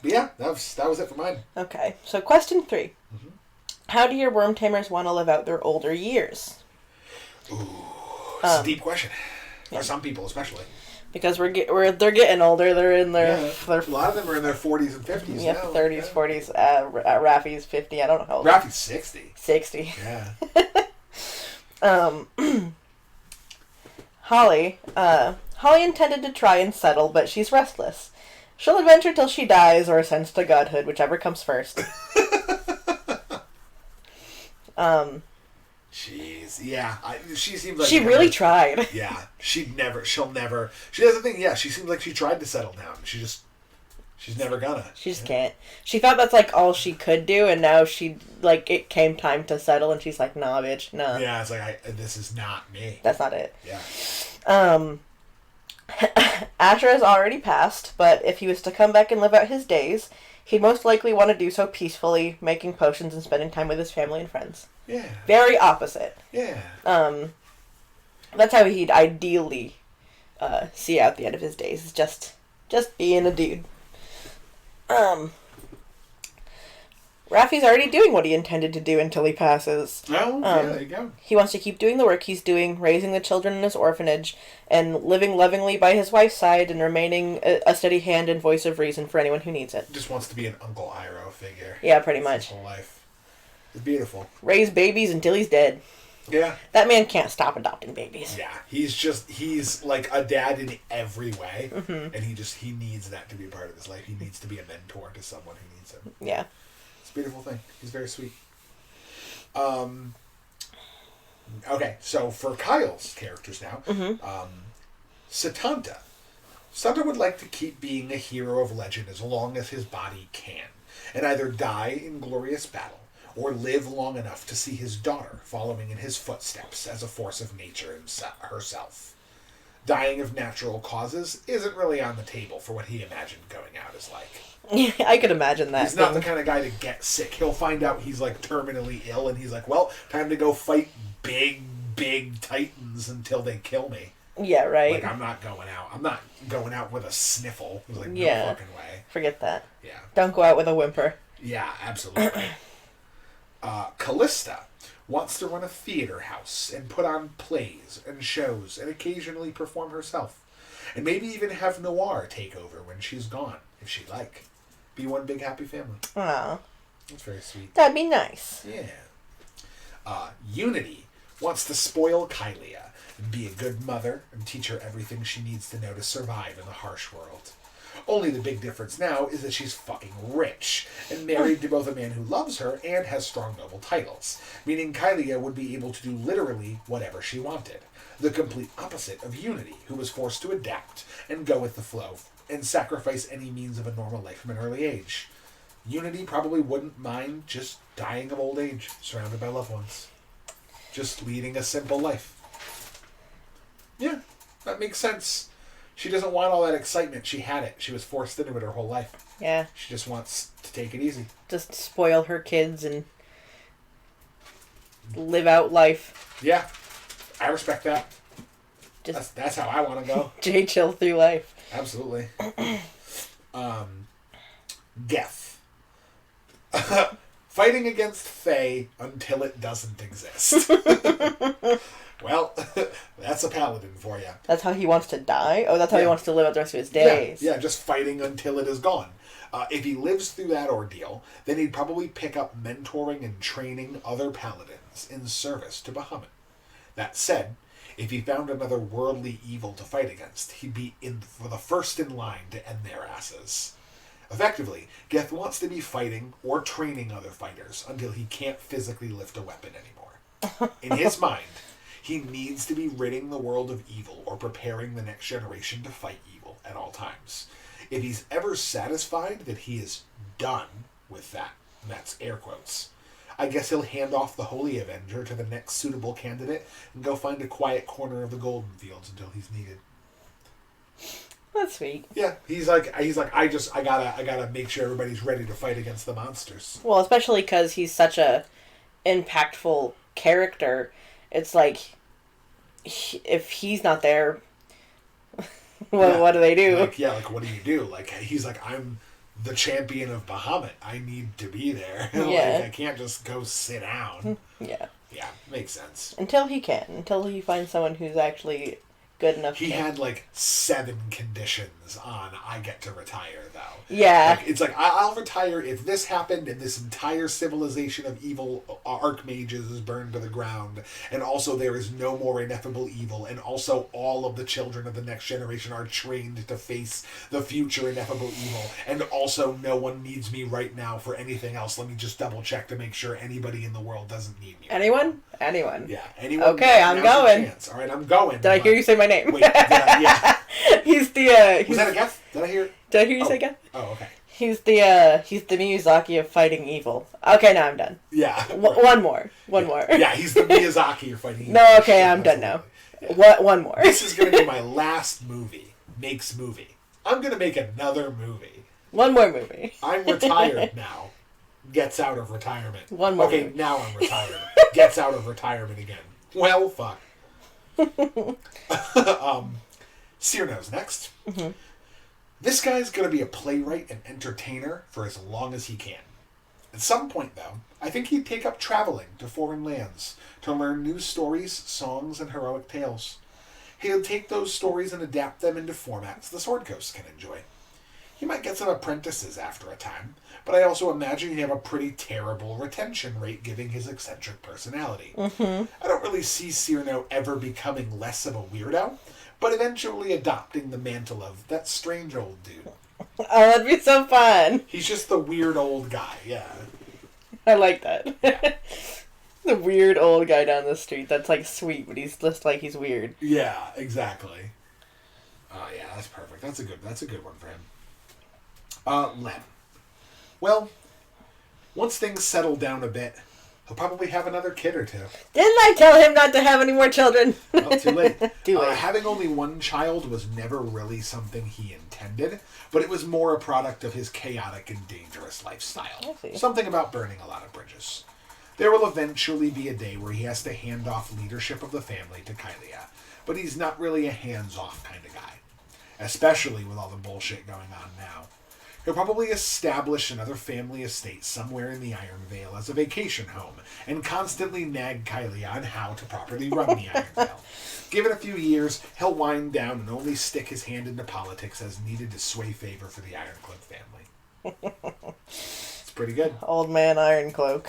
yeah, that was it for mine. Okay, so question 3. Mm-hmm. How do your worm tamers want to live out their older years? Ooh, it's a deep question. For some people, especially. Because they're getting older. They're in their... a lot of them are in their 40s and 50s now. 30s, 40s. Rafi's 50. I don't know how old. Rafi's 60. 60. Yeah. Holly intended to try and settle, but she's restless. She'll adventure till she dies or ascends to godhood, whichever comes first. Jeez, yeah. She seems like... She really tried. Yeah. She'll never... She does the thing, yeah, she seems like she tried to settle down. She's never gonna. She just can't. She thought that's, like, all she could do, and now it came time to settle, and she's like, nah, bitch, no. Yeah, it's like, this is not me. That's not it. Yeah. Asher has already passed, but if he was to come back and live out his days, he'd most likely want to do so peacefully, making potions and spending time with his family and friends. Yeah. Very opposite. Yeah. That's how he'd ideally see out the end of his days, is just being a dude. Raffi's already doing what he intended to do until he passes. Oh, yeah, there you go. He wants to keep doing the work he's doing, raising the children in his orphanage, and living lovingly by his wife's side, and remaining a steady hand and voice of reason for anyone who needs it. Just wants to be an Uncle Iroh figure. Yeah, pretty much. His whole life. It's beautiful. Raise babies until he's dead. Yeah. That man can't stop adopting babies. Yeah, he's like a dad in every way, and he needs that to be a part of his life. He needs to be a mentor to someone who needs him. Yeah. It's a beautiful thing. He's very sweet. Okay, so for Kyle's characters now, Satanta. Satanta would like to keep being a hero of legend as long as his body can, and either die in glorious battle, or live long enough to see his daughter following in his footsteps as a force of nature herself. Dying of natural causes isn't really on the table for what he imagined going out as like. I could imagine that. He's not the kind of guy to get sick. He'll find out he's like terminally ill and he's like, well, time to go fight big titans until they kill me. Yeah, right. Like, I'm not going out. I'm not going out with a sniffle. Like, no fucking way. Forget that. Yeah. Don't go out with a whimper. Yeah, absolutely. Callista wants to run a theater house and put on plays and shows and occasionally perform herself. And maybe even have Noire take over when she's gone, if she'd like. Be one big happy family. Aw. That's very sweet. That'd be nice. Yeah. Unity wants to spoil Caelia and be a good mother and teach her everything she needs to know to survive in the harsh world. Only the big difference now is that she's fucking rich and married to both a man who loves her and has strong noble titles, meaning Caelia would be able to do literally whatever she wanted. The complete opposite of Unity, who was forced to adapt and go with the flow and sacrifice any means of a normal life from an early age. Unity probably wouldn't mind just dying of old age, surrounded by loved ones. Just leading a simple life. Yeah, that makes sense. She doesn't want all that excitement. She had it. She was forced into it her whole life. Yeah. She just wants to take it easy. Just spoil her kids and live out life. Yeah. I respect that. That's how I want to go. Chill through life. Absolutely. Geth. Fighting against Fae until it doesn't exist. Well, that's a paladin for you. That's how he wants to die? Oh, that's how he wants to live out the rest of his days. Yeah, just fighting until it is gone. If he lives through that ordeal, then he'd probably pick up mentoring and training other paladins in service to Bahamut. That said, if he found another worldly evil to fight against, he'd be for the first in line to end their asses. Effectively, Geth wants to be fighting or training other fighters until he can't physically lift a weapon anymore. In his mind, he needs to be ridding the world of evil or preparing the next generation to fight evil at all times. If he's ever satisfied that he is done with that, and that's air quotes, I guess he'll hand off the Holy Avenger to the next suitable candidate and go find a quiet corner of the Golden Fields until he's needed. That's sweet. Yeah, he's like I gotta make sure everybody's ready to fight against the monsters. Well, especially because he's such a impactful character. It's like, if he's not there, what do they do? Like what do you do? Like, he's like, I'm the champion of Bahamut. I need to be there. Yeah. Like, I can't just go sit down. Yeah. Yeah, makes sense. Until he finds someone who's actually good enough He had like 7 conditions on I get to retire, though. Yeah. Like, it's like, I'll retire if this happened and this entire civilization of evil archmages is burned to the ground, and also there is no more ineffable evil, and also all of the children of the next generation are trained to face the future ineffable evil, and also no one needs me right now for anything else. Let me just double check to make sure anybody in the world doesn't need me. Anyone? Yeah, anyone. Okay, I'm going. All right, I'm going. Did I hear you say my name? Wait, yeah. He's the Was that a guess? Did I hear? Did I hear you say guess? Oh, okay. He's the Miyazaki of fighting evil. Okay, now I'm done. Yeah. One more. Yeah, he's the Miyazaki you're fighting evil. No, okay, I'm done now. Yeah. One more. This is going to be my last movie. I'm going to make another movie. One more movie. I'm retired now. Gets out of retirement. One more Okay, movie. now I'm retired. Gets out of retirement again. Well, fuck. Cyrano's next. This guy's going to be a playwright and entertainer for as long as he can. At some point, though, I think he'd take up traveling to foreign lands to learn new stories, songs, and heroic tales. He'll take those stories and adapt them into formats the Sword Coast can enjoy. He might get some apprentices after a time, but I also imagine he'd have a pretty terrible retention rate given his eccentric personality. I don't really see Cyrano ever becoming less of a weirdo, but eventually adopting the mantle of that strange old dude. Oh, that'd be so fun. He's just the weird old guy, yeah. I like that. The weird old guy down the street that's like sweet, but he's just like he's weird. Yeah, exactly. Oh yeah, that's perfect. That's a good one for him. Lem. Well, once things settle down a bit, he'll probably have another kid or two. Didn't I tell him not to have any more children? Well, too late. Too late. Having only one child was never really something he intended, but it was more a product of his chaotic and dangerous lifestyle. Something about burning a lot of bridges. There will eventually be a day where he has to hand off leadership of the family to Caelia, but he's not really a hands-off kind of guy, especially with all the bullshit going on now. He'll probably establish another family estate somewhere in the Iron Vale as a vacation home, and constantly nag Caelia on how to properly run the Iron Vale. Give it a few years, he'll wind down and only stick his hand into politics as needed to sway favor for the Ironcloak family. It's pretty good. Old man Ironcloak.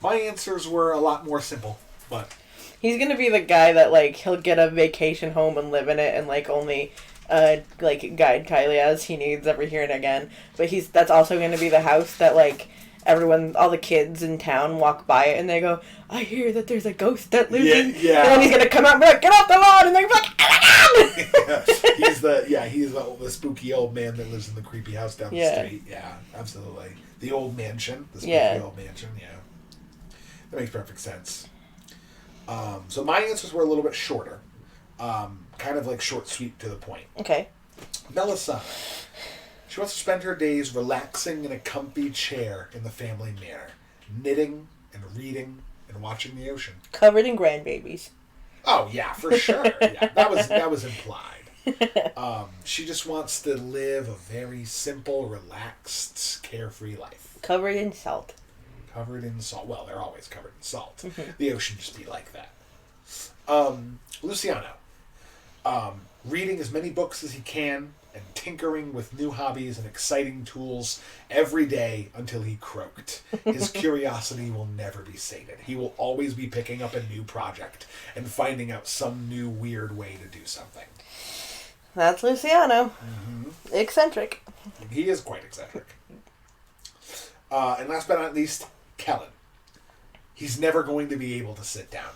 My answers were a lot more simple, but... He's gonna be the guy that, like, he'll get a vacation home and live in it and, like, only... guide Caelia as he needs every here and again. But that's also going to be the house that, like, all the kids in town walk by it and they go, I hear that there's a ghost that lives in... Yeah. And then he's going to come out and be like, get off the lawn! And they're like, oh my God! He's the spooky old man that lives in the creepy house down the street. Yeah, absolutely. The old mansion. The spooky old mansion, yeah. That makes perfect sense. So my answers were a little bit shorter. Kind of like short, sweet, to the point. Okay. Melisana. She wants to spend her days relaxing in a comfy chair in the family manor, knitting and reading and watching the ocean. Covered in grandbabies. Oh yeah, for sure. Yeah, that was implied. She just wants to live a very simple, relaxed, carefree life. Covered in salt. Covered in salt. Well, they're always covered in salt. The ocean just be like that. Luciano. Reading as many books as he can and tinkering with new hobbies and exciting tools every day until he croaked. His curiosity will never be sated. He will always be picking up a new project and finding out some new weird way to do something. That's Luciano. Eccentric. He is quite eccentric. And last but not least, Kellen. He's never going to be able to sit down.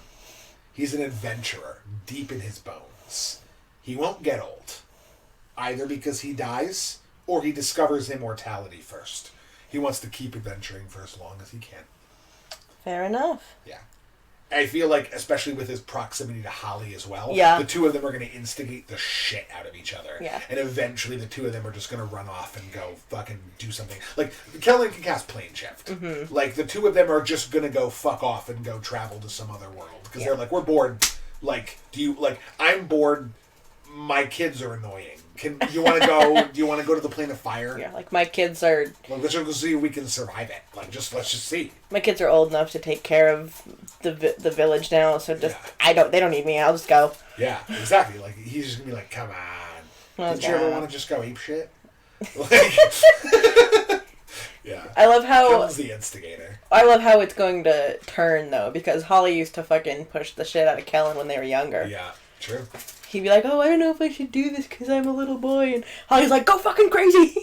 He's an adventurer, deep in his bones. He won't get old, either because he dies or he discovers immortality first. He wants to keep adventuring for as long as he can. Fair enough. Yeah. I feel like, especially with his proximity to Holly as well, the two of them are going to instigate the shit out of each other. Yeah. And eventually the two of them are just going to run off and go fucking do something. Like, Kellen can cast Plane Shift. Like, the two of them are just going to go fuck off and go travel to some other world. Because they're like, we're bored. Like, I'm bored. My kids are annoying. Do you want to go to the plane of fire? Yeah, like my kids are... Well, let's just go see if we can survive it. Like, let's just see. My kids are old enough to take care of the village now, so they don't need me. I'll just go. Yeah, exactly. Like, he's just gonna be like, come on. Did you ever want to just go ape shit? Like, yeah. I love how... Kellen's the instigator. I love how it's going to turn, though, because Holly used to fucking push the shit out of Kellen when they were younger. Yeah, true. He'd be like, oh, I don't know if I should do this because I'm a little boy. And Holly's like, go fucking crazy.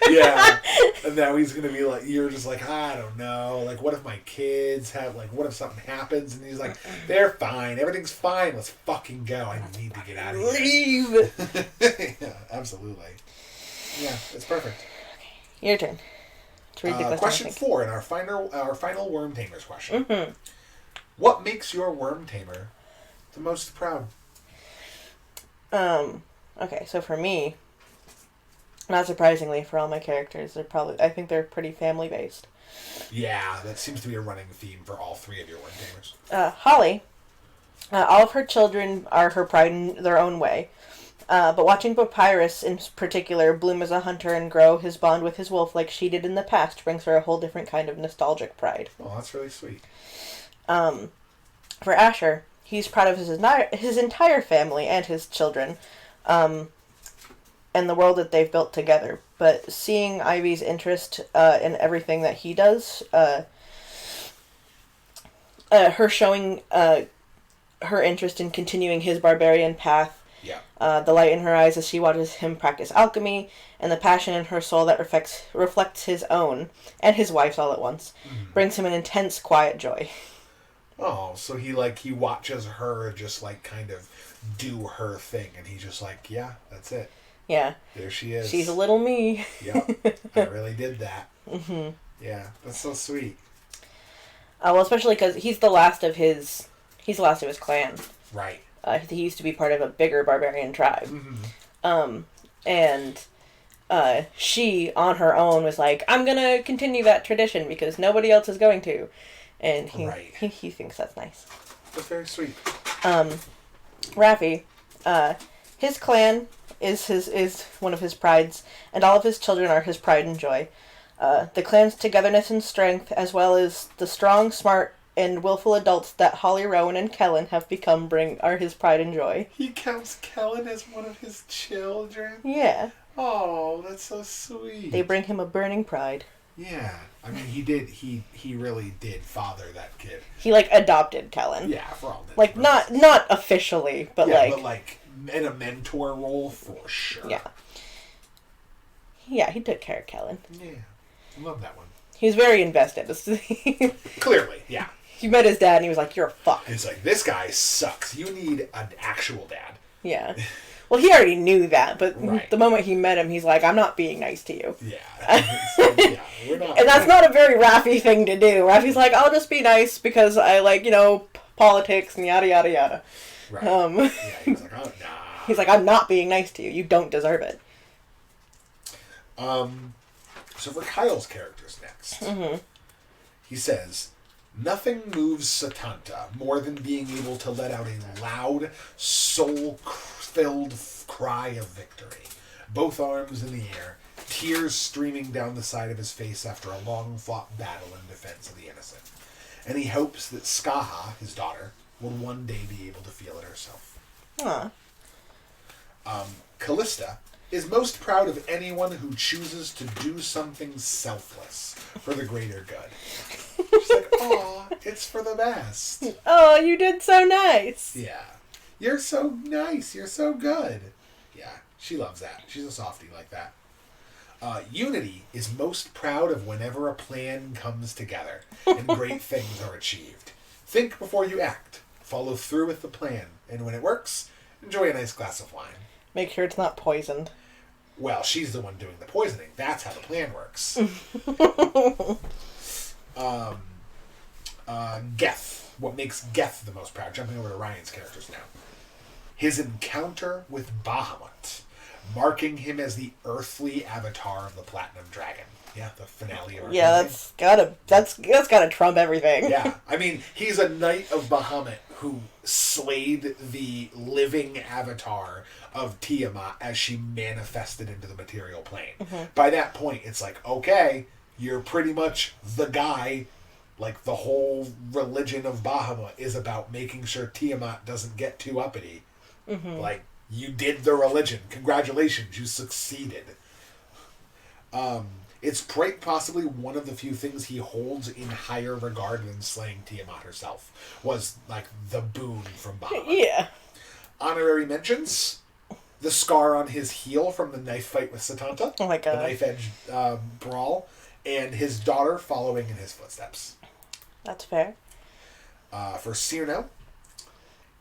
Yeah. And now he's going to be like, you're just like, I don't know. Like, what if my kids have, like, what if something happens? And he's like, they're fine. Everything's fine. Let's fucking go. I need to get out of here. Leave. Yeah, absolutely. Yeah, it's perfect. Okay, your turn to read the question 4 in our final Worm Tamers question. What makes your Worm Tamer the most proud? Okay, so for me, not surprisingly, for all my characters, I think they're pretty family-based. Yeah, that seems to be a running theme for all 3 of your Worm Tamers. Holly, all of her children are her pride in their own way. But watching Papyrus in particular bloom as a hunter and grow his bond with his wolf like she did in the past brings her a whole different kind of nostalgic pride. Oh, that's really sweet. For Asher, he's proud of his entire family and his children, and the world that they've built together. But seeing Ivy's interest in everything that he does, her showing her interest in continuing his barbarian path, the light in her eyes as she watches him practice alchemy, and the passion in her soul that reflects his own and his wife's all at once, brings him an intense, quiet joy. Oh, so he watches her just kind of do her thing, and he's just yeah, that's it. Yeah. There she is. She's a little me. Yep, I really did that. Yeah, that's so sweet. Well, especially because he's the last of his clan. Right. He used to be part of a bigger barbarian tribe. And she, on her own, was like, I'm going to continue that tradition because nobody else is going to. And he thinks that's nice. That's very sweet. Raffi, his clan is one of his prides, and all of his children are his pride and joy. The clan's togetherness and strength, as well as the strong, smart, and willful adults that Holly, Rowan, and Kellen have become are his pride and joy. He counts Kellen as one of his children? Yeah. Oh, that's so sweet. They bring him a burning pride. Yeah. I mean, he really did father that kid. He, adopted Kellen. Yeah, for all that. Not officially, but but in a mentor role, for sure. Yeah. Yeah, he took care of Kellen. Yeah. I love that one. He was very invested. Clearly, yeah. He met his dad and he was like, you're a fuck. He's like, this guy sucks. You need an actual dad. Yeah. Well, he already knew that, but right. The moment he met him, he's like, I'm not being nice to you. Yeah. We're not. And that's not a very Raffi thing to do. Raffi's like, I'll just be nice because I politics and yada, yada, yada. Right. Yeah, he's like, oh, nah. He's like, I'm not being nice to you. You don't deserve it. So for Kyle's characters next, he says, nothing moves Satanta more than being able to let out a loud, soul-filled cry of victory. Both arms in the air, tears streaming down the side of his face after a long-fought battle in defense of the innocent. And he hopes that Skaha, his daughter, will one day be able to feel it herself. Callista is most proud of anyone who chooses to do something selfless for the greater good. She's like, aw, it's for the best. Oh, you did so nice. Yeah. You're so nice. You're so good. Yeah, she loves that. She's a softie like that. Unity is most proud of whenever a plan comes together and great things are achieved. Think before you act. Follow through with the plan. And when it works, enjoy a nice glass of wine. Make sure it's not poisoned. Well, she's the one doing the poisoning. That's how the plan works. Geth. What makes Geth the most proud? Jumping over to Ryan's characters now. His encounter with Bahamut, marking him as the earthly avatar of the Platinum Dragon. Yeah, the finale of our campaign. that's gotta trump everything. Yeah, I mean, he's a knight of Bahamut who slayed the living avatar of Tiamat as she manifested into the material plane. By that point, it's like, okay, you're pretty much the guy. Like, the whole religion of Bahamut is about making sure Tiamat doesn't get too uppity. Like, you did the religion. Congratulations, you succeeded. It's quite possibly one of the few things he holds in higher regard than slaying Tiamat herself. Was, the boon from Bahamut. Yeah. Honorary mentions. The scar on his heel from the knife fight with Satanta. Oh my god. The knife edge brawl. And his daughter following in his footsteps. That's fair. For Cyrno,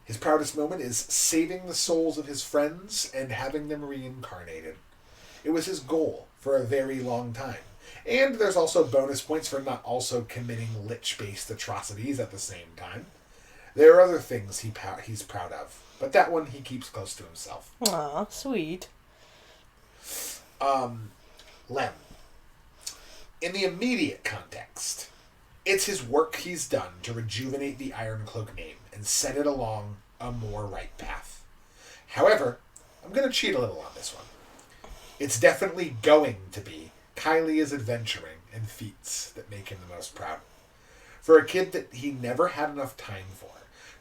his proudest moment is saving the souls of his friends and having them reincarnated. It was his goal for a very long time. And there's also bonus points for not also committing lich-based atrocities at the same time. There are other things he's proud of, but that one he keeps close to himself. Aw, sweet. Lem. In the immediate context, it's his work he's done to rejuvenate the Iron Cloak name and set it along a more right path. However, I'm going to cheat a little on this one. It's definitely going to be Caelia's adventuring and feats that make him the most proud. For a kid that he never had enough time for,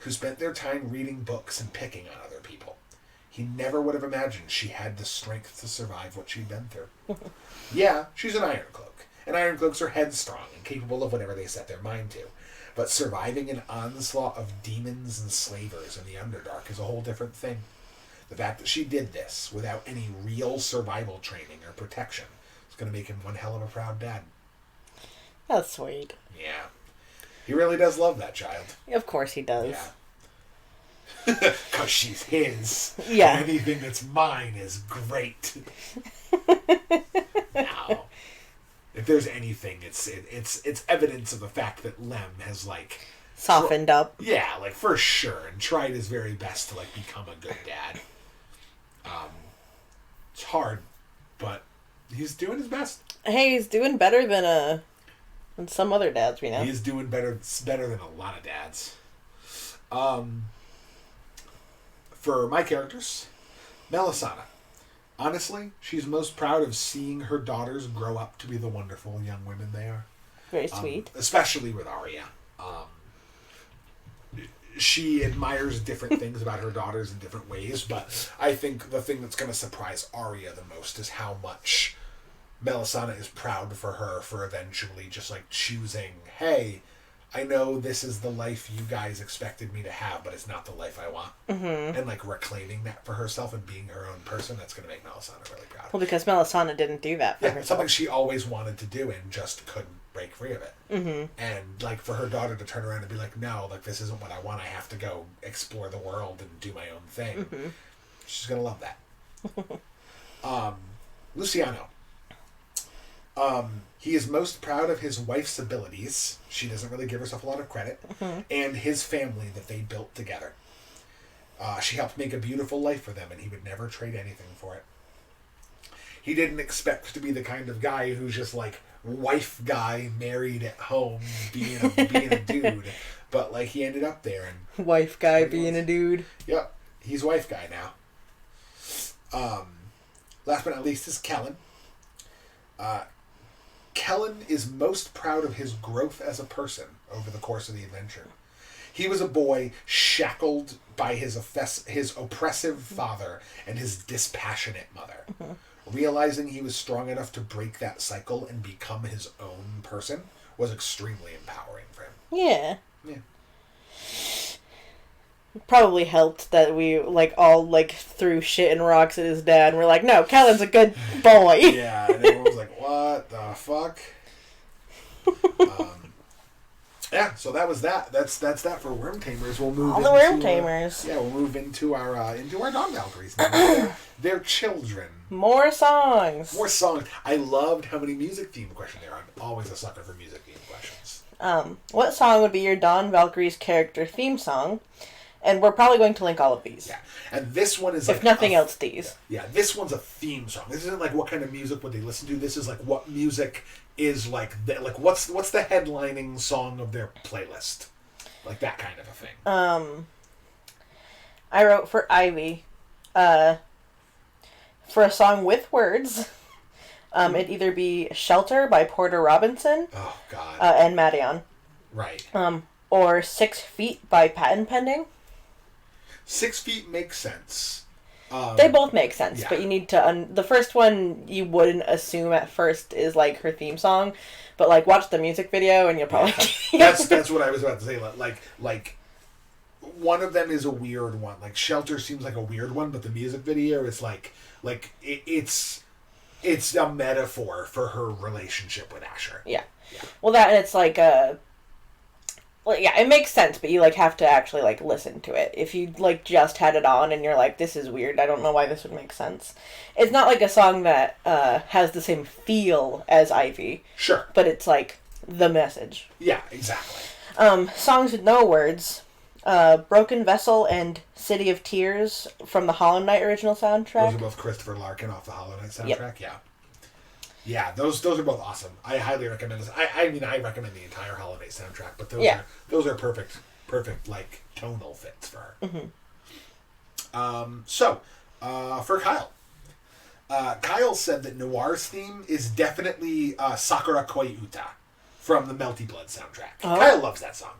who spent their time reading books and picking on other people, he never would have imagined she had the strength to survive what she'd been through. Yeah, she's an Iron Cloak, and Iron Cloaks are headstrong and capable of whatever they set their mind to. But surviving an onslaught of demons and slavers in the Underdark is a whole different thing. The fact that she did this without any real survival training or protection is going to make him one hell of a proud dad. That's sweet. Yeah. He really does love that child. Of course he does. Yeah. Because she's his. Yeah. And anything that's mine is great. Now, if there's anything, it's evidence of the fact that Lem has, like... Softened up. Yeah, like, for sure. And tried his very best to, like, become a good dad. It's hard, but he's doing his best. Hey, he's doing better than some other dads we know. He's doing better than a lot of dads. For my characters, Melisana. Honestly, she's most proud of seeing her daughters grow up to be the wonderful young women they are. Very sweet. Especially with Aria. She admires different things about her daughters in different ways, but I think the thing that's going to surprise Aria the most is how much Melisana is proud for her for eventually just, like, choosing, hey, I know this is the life you guys expected me to have, but it's not the life I want. Mm-hmm. And, like, reclaiming that for herself and being her own person, that's going to make Melisana really proud. Well, because Melisana didn't do that for herself. Something she always wanted to do and just couldn't break free of it. Mm-hmm. And, like, for her daughter to turn around and be like, no, like, this isn't what I want. I have to go explore the world and do my own thing. Mm-hmm. She's going to love that. Luciano. He is most proud of his wife's abilities. She doesn't really give herself a lot of credit. Mm-hmm. And his family that they built together. She helped make a beautiful life for them, and he would never trade anything for it. He didn't expect to be the kind of guy who's just like wife guy, married at home, being a dude. But like he ended up there and wife guy being a dude. Yep, he's wife guy now. Last but not least is Kellen. Kellen is most proud of his growth as a person over the course of the adventure. He was a boy shackled by his oppressive father and his dispassionate mother. Mm-hmm. Realizing he was strong enough to break that cycle and become his own person was extremely empowering for him. Yeah. Yeah. Probably helped that we all threw shit and rocks at his dad and we're like, no, Kellen's a good boy. Yeah, and everyone was like, what the fuck? Yeah, so that was that. That's that for Worm Tamers. We'll move all the Worm Tamers. We'll move into our dog Valkyries. They're children. More songs. I loved how many music theme questions there are. I'm always a sucker for music theme questions. What song would be your Dawn Valkyrie's character theme song? And we're probably going to link all of these. Yeah, and this one is if nothing else, these. Yeah, this one's a theme song. This isn't like what kind of music would they listen to. This is like what music is like what's the headlining song of their playlist, like that kind of a thing. I wrote for Ivy, for a song with words. It'd either be "Shelter" by Porter Robinson. Oh God. And Madeon. Right. Or 6 Feet by Patent Pending. 6 Feet makes sense. They both make sense, yeah. But you need to... the first one, you wouldn't assume at first is, her theme song. But, watch the music video and you'll probably... Yeah. That's what I was about to say. Like, one of them is a weird one. Like, Shelter seems like a weird one, but the music video is, it's a metaphor for her relationship with Asher. Yeah. Well, that, and it's yeah, it makes sense, but you, have to actually, listen to it. If you, just had it on and you're like, this is weird, I don't know why this would make sense. It's not, a song that, has the same feel as Ivy. Sure. But it's, the message. Yeah, exactly. Songs with no words. Broken Vessel and City of Tears from the Hollow Knight original soundtrack. Those are both Christopher Larkin off the Hollow Knight soundtrack, yep. Yeah. Yeah, those are both awesome. I highly recommend this. I recommend the entire Hollow Knight soundtrack, but those are perfect tonal fits for her. Mm-hmm. So, For Kyle. Kyle said that Noire's theme is definitely Sakura Koi Uta from the Melty Blood soundtrack. Oh. Kyle loves that song.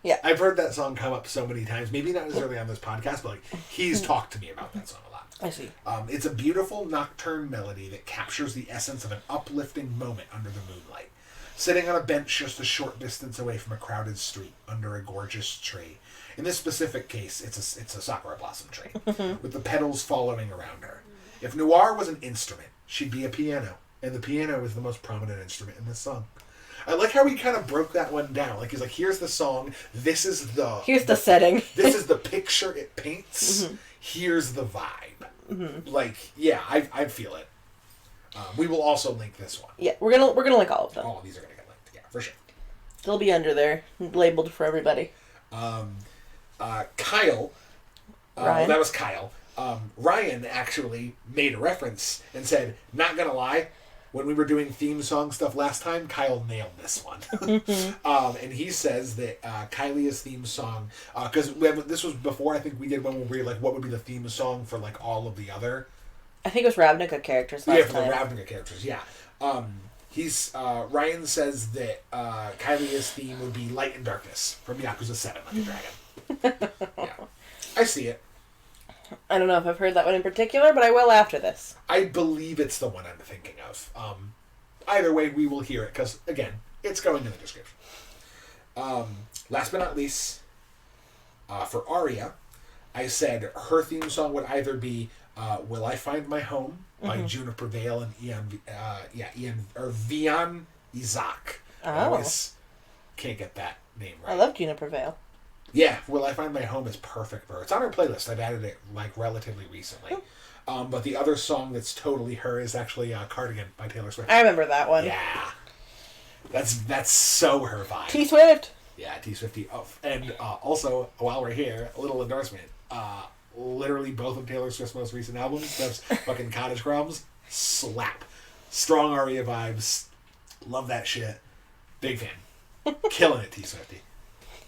Yeah. I've heard that song come up so many times. Maybe not necessarily on this podcast, but like he's talked to me about that song a lot. I see. It's a beautiful nocturne melody that captures the essence of an uplifting moment under the moonlight. Sitting on a bench just a short distance away from a crowded street under a gorgeous tree. In this specific case, it's a sakura blossom tree with the petals following around her. If Noire was an instrument, she'd be a piano, and the piano is the most prominent instrument in this song. I like how he kind of broke that one down. Like, he's like, here's the song, here's the setting. This is the picture it paints, here's the vibe. Mm-hmm. Like, yeah, I feel it. We will also link this one. Yeah, we're gonna link all of them. All of these are gonna get linked, yeah, for sure. They'll be under there, labeled for everybody. Kyle, well, that was Kyle. Ryan actually made a reference and said, not gonna lie, when we were doing theme song stuff last time, Kyle nailed this one. And he says that Caelia's theme song, because this was before I think we did one where we were like, what would be the theme song for like all of the other... I think it was Ravnica characters last time. Yeah, for the Ravnica characters, yeah. Ryan says that Caelia's theme would be Light and Darkness from Yakuza 7, like a dragon. Yeah. I see it. I don't know if I've heard that one in particular, but I will after this. I believe it's the one I'm thinking of. Either way, we will hear it, because, again, it's going in the description. Last but not least, for Aria, I said her theme song would either be Will I Find My Home by Juniper Vale and Vian Isaac. Oh. I always can't get that name right. I love Juniper Vale. Yeah, Will I Find My Home is perfect for her. It's on her playlist. I've added it like relatively recently. But the other song that's totally her is actually Cardigan by Taylor Swift. I remember that one. Yeah. That's so her vibe. T-Swift. Yeah, T-Swifty. Oh, and also, while we're here, a little endorsement. Literally both of Taylor Swift's most recent albums, those fucking Cottage Crumbs, slap. Strong Aria vibes. Love that shit. Big fan. Killing it, T-Swifty.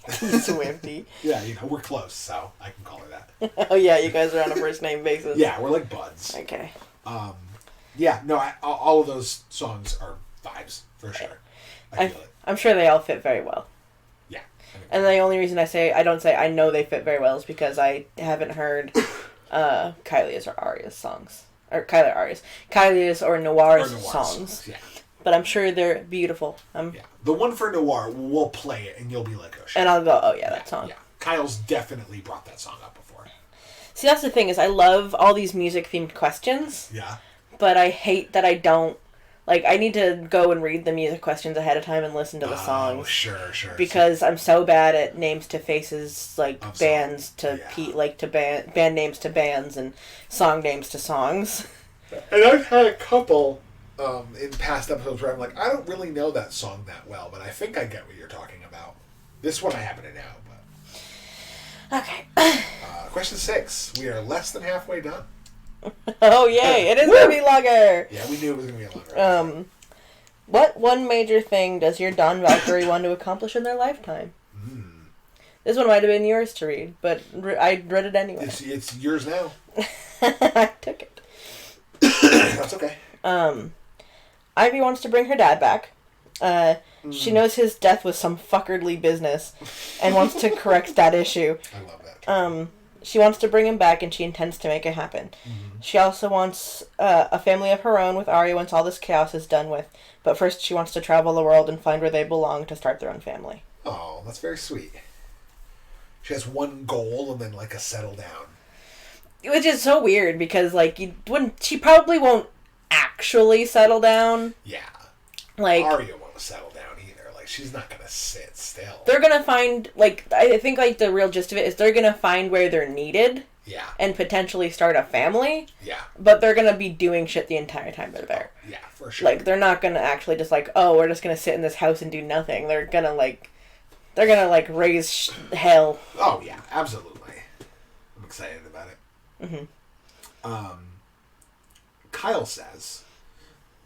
Swifty. Yeah, we're close, so I can call her that. Oh yeah, you guys are on a first name basis. Yeah, we're like buds. Okay. Yeah, no, all of those songs are vibes, for sure. I feel it. I'm sure they all fit very well. Yeah. And the only reason I don't say I know they fit very well is because I haven't heard Caelia's or Aria's songs. Or Caelia's or Noire's songs. Yeah. But I'm sure they're beautiful. Yeah. The one for Noire, we'll play it and you'll be like, oh shit. And I'll go, oh yeah, that song. Yeah. Kyle's definitely brought that song up before. See, that's the thing, is I love all these music-themed questions. Yeah. But I hate that I don't... Like, I need to go and read the music questions ahead of time and listen to the songs. Oh, sure. Because I'm so bad at names to faces, like bands to band names to bands and song names to songs. And I've had a couple in past episodes where I'm like, I don't really know that song that well, but I think I get what you're talking about. This one I happen to know, but... Okay. Question 6. We are less than halfway done. Oh, yay. It is going to be longer. Yeah, we knew it was going to be longer. What one major thing does your Dawn Valkyrie want to accomplish in their lifetime? This one might have been yours to read, but I read it anyway. It's yours now. I took it. That's okay. Ivy wants to bring her dad back. She knows his death was some fuckerdly business and wants to correct that issue. I love that. She wants to bring him back, and she intends to make it happen. Mm-hmm. She also wants a family of her own with Aria once all this chaos is done with. But first, she wants to travel the world and find where they belong to start their own family. Oh, that's very sweet. She has one goal and then, like, a settle down. Which is so weird, because, like, she probably won't actually settle down. Yeah. Like, Aria won't settle down either. Like, she's not gonna sit still. They're gonna find, like, I think, like, the real gist of it is they're gonna find where they're needed. Yeah. And potentially start a family. Yeah. But they're gonna be doing shit the entire time they're there. Yeah, for sure. Like, they're not gonna actually just, like, oh, we're just gonna sit in this house and do nothing. They're gonna raise hell. Oh, yeah, absolutely. I'm excited about it. Mm-hmm. Kyle says,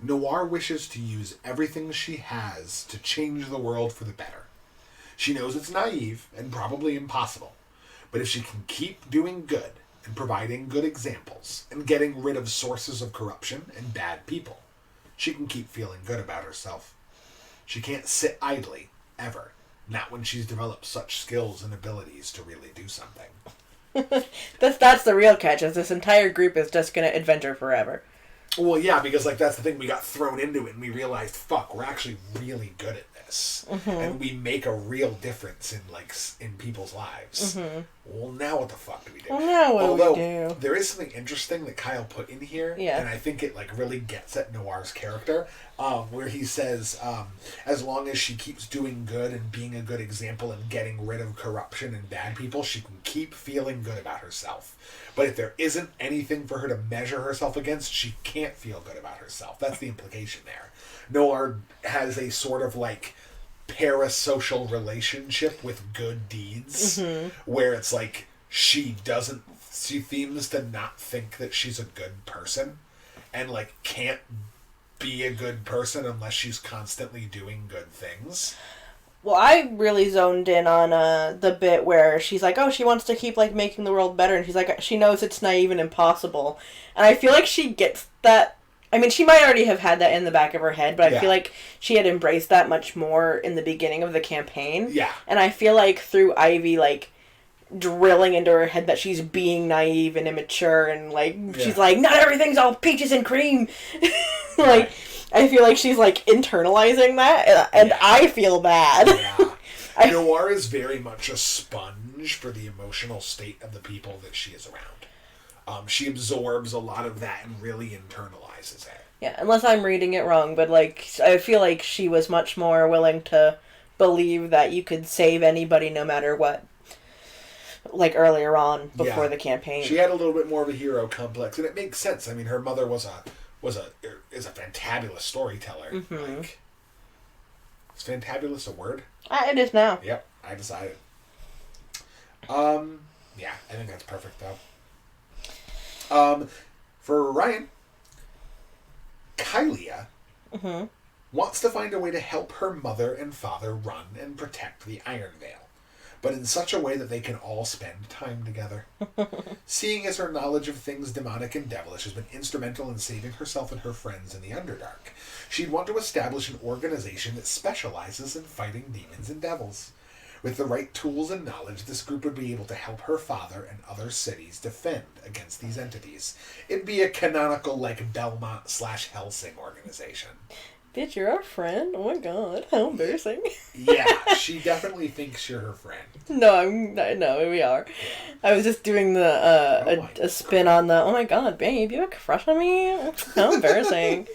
Noire wishes to use everything she has to change the world for the better. She knows it's naive and probably impossible, but if she can keep doing good and providing good examples and getting rid of sources of corruption and bad people. She can keep feeling good about herself. She can't sit idly, ever. Not when she's developed such skills and abilities to really do something. That's the real catch, is this entire group is just going to adventure forever. Well, yeah, because that's the thing, we got thrown into it and we realized, fuck, we're actually really good at this. Mm-hmm. And we make a real difference in people's lives. Mm-hmm. Well, now what the fuck do we do? Well, now what do we do? There is something interesting that Kyle put in here, and I think it really gets at Noire's character, where he says, as long as she keeps doing good and being a good example and getting rid of corruption and bad people, she can keep feeling good about herself. But if there isn't anything for her to measure herself against, she can't feel good about herself. That's the implication there. Noire has a sort of parasocial relationship with good deeds, where it's she seems to not think that she's a good person, and can't be a good person unless she's constantly doing good things. Well, I really zoned in on the bit where she's she wants to keep making the world better, and she's she knows it's naive and impossible, and I feel she gets that. I mean, she might already have had that in the back of her head, but I feel she had embraced that much more in the beginning of the campaign. Yeah. And I feel through Ivy, drilling into her head that she's being naive and immature, and, she's not everything's all peaches and cream. Right. I feel she's, internalizing that, and I feel bad. Yeah. Noire is very much a sponge for the emotional state of the people that she is around. She absorbs a lot of that and really internalizes it. Yeah, unless I'm reading it wrong, but, I feel she was much more willing to believe that you could save anybody no matter what, earlier on, before the campaign. She had a little bit more of a hero complex, and it makes sense. I mean, her mother is a fantabulous storyteller. Mm-hmm. Is fantabulous a word? It is now. Yep, I decided. Yeah, I think that's perfect, though. For Ryan, Caelia wants to find a way to help her mother and father run and protect the Iron Veil, but in such a way that they can all spend time together. Seeing as her knowledge of things demonic and devilish has been instrumental in saving herself and her friends in the Underdark, she'd want to establish an organization that specializes in fighting demons and devils. With the right tools and knowledge, this group would be able to help her father and other cities defend against these entities. It'd be a canonical, Belmont/Helsing organization. Bitch, you're our friend? Oh my god, how embarrassing. Yeah, she definitely thinks you're her friend. No, we are. I was just doing the a spin on the, oh my god, babe, you have a crush on me? How embarrassing.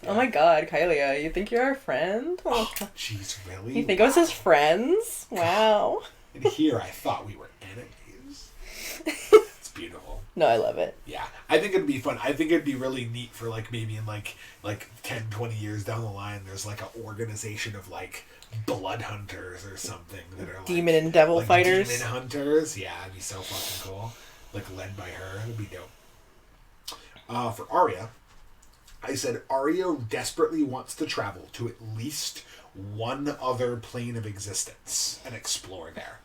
Oh my god, Caelia, you think you're our friend? Oh, jeez, really? You think I was his friends? Wow. And here I thought we were enemies. It's beautiful. No, I love it. Yeah, I think it'd be fun. I think it'd be really neat for maybe in 10, 20 years down the line, there's an organization of blood hunters or something that are demon and devil fighters. Demon hunters, yeah, it'd be so fucking cool. Led by her, it'd be dope. For Aria, I said Aria desperately wants to travel to at least one other plane of existence and explore there.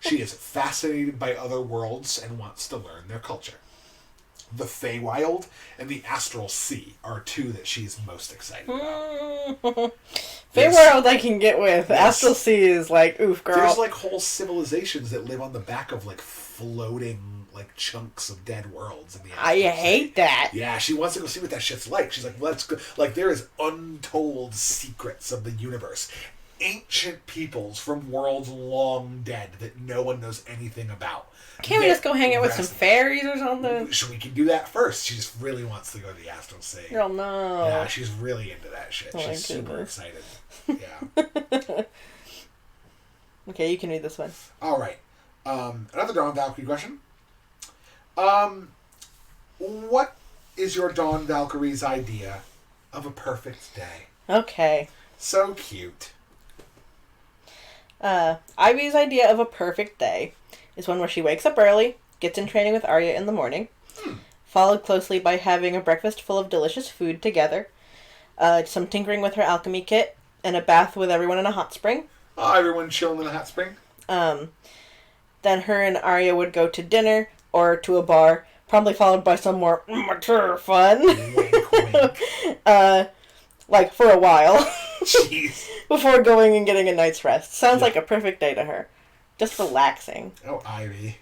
She is fascinated by other worlds and wants to learn their culture. The Feywild and the Astral Sea are two that she's most excited about. Feywild I can get with. Yes. Astral Sea is oof, girl. There's whole civilizations that live on the back of floating chunks of dead worlds in the Astral Sea. I hate that. Yeah, she wants to go see what that shit's like. She's let's go. There is untold secrets of the universe. Ancient peoples from worlds long dead that no one knows anything about. Can't we just go hang out with some fairies or something? We can do that first. She just really wants to go to the Astral Sea. Oh no. Yeah, she's really into that shit. She's super excited. Yeah. Okay, you can read this one. All right. Another Dawn Valkyrie question. What is your Dawn Valkyrie's idea of a perfect day? Okay. So cute. Ivy's idea of a perfect day is one where she wakes up early, gets in training with Aria in the morning, followed closely by having a breakfast full of delicious food together, some tinkering with her alchemy kit, and a bath with everyone in a hot spring. Oh, everyone chilling in a hot spring. Then her and Aria would go to dinner, or to a bar, promptly followed by some more mature fun. Wink, wink. Like, for a while. Jeez. Before going and getting a night's rest. Sounds like a perfect day to her. Just relaxing. Oh, Ivy.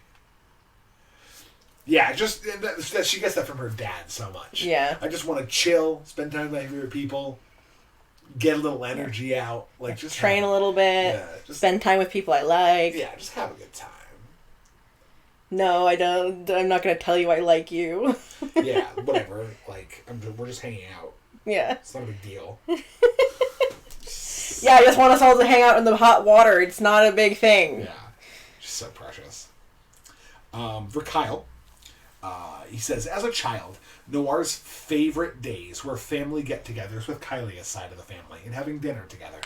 Yeah, just that she gets that from her dad so much. Yeah. I just want to chill, spend time with my favorite people, get a little energy out, like just train a little bit, spend time with people I like. Yeah, just have a good time. No, I don't. I'm not gonna tell you I like you. Yeah, whatever. Like we're just hanging out. Yeah. It's not a big deal. Yeah, I just want us all to hang out in the hot water. It's not a big thing. Yeah, just so precious. For Kyle. He says, as a child, Noire's favorite days were family get-togethers with Caelia's side of the family and having dinner together.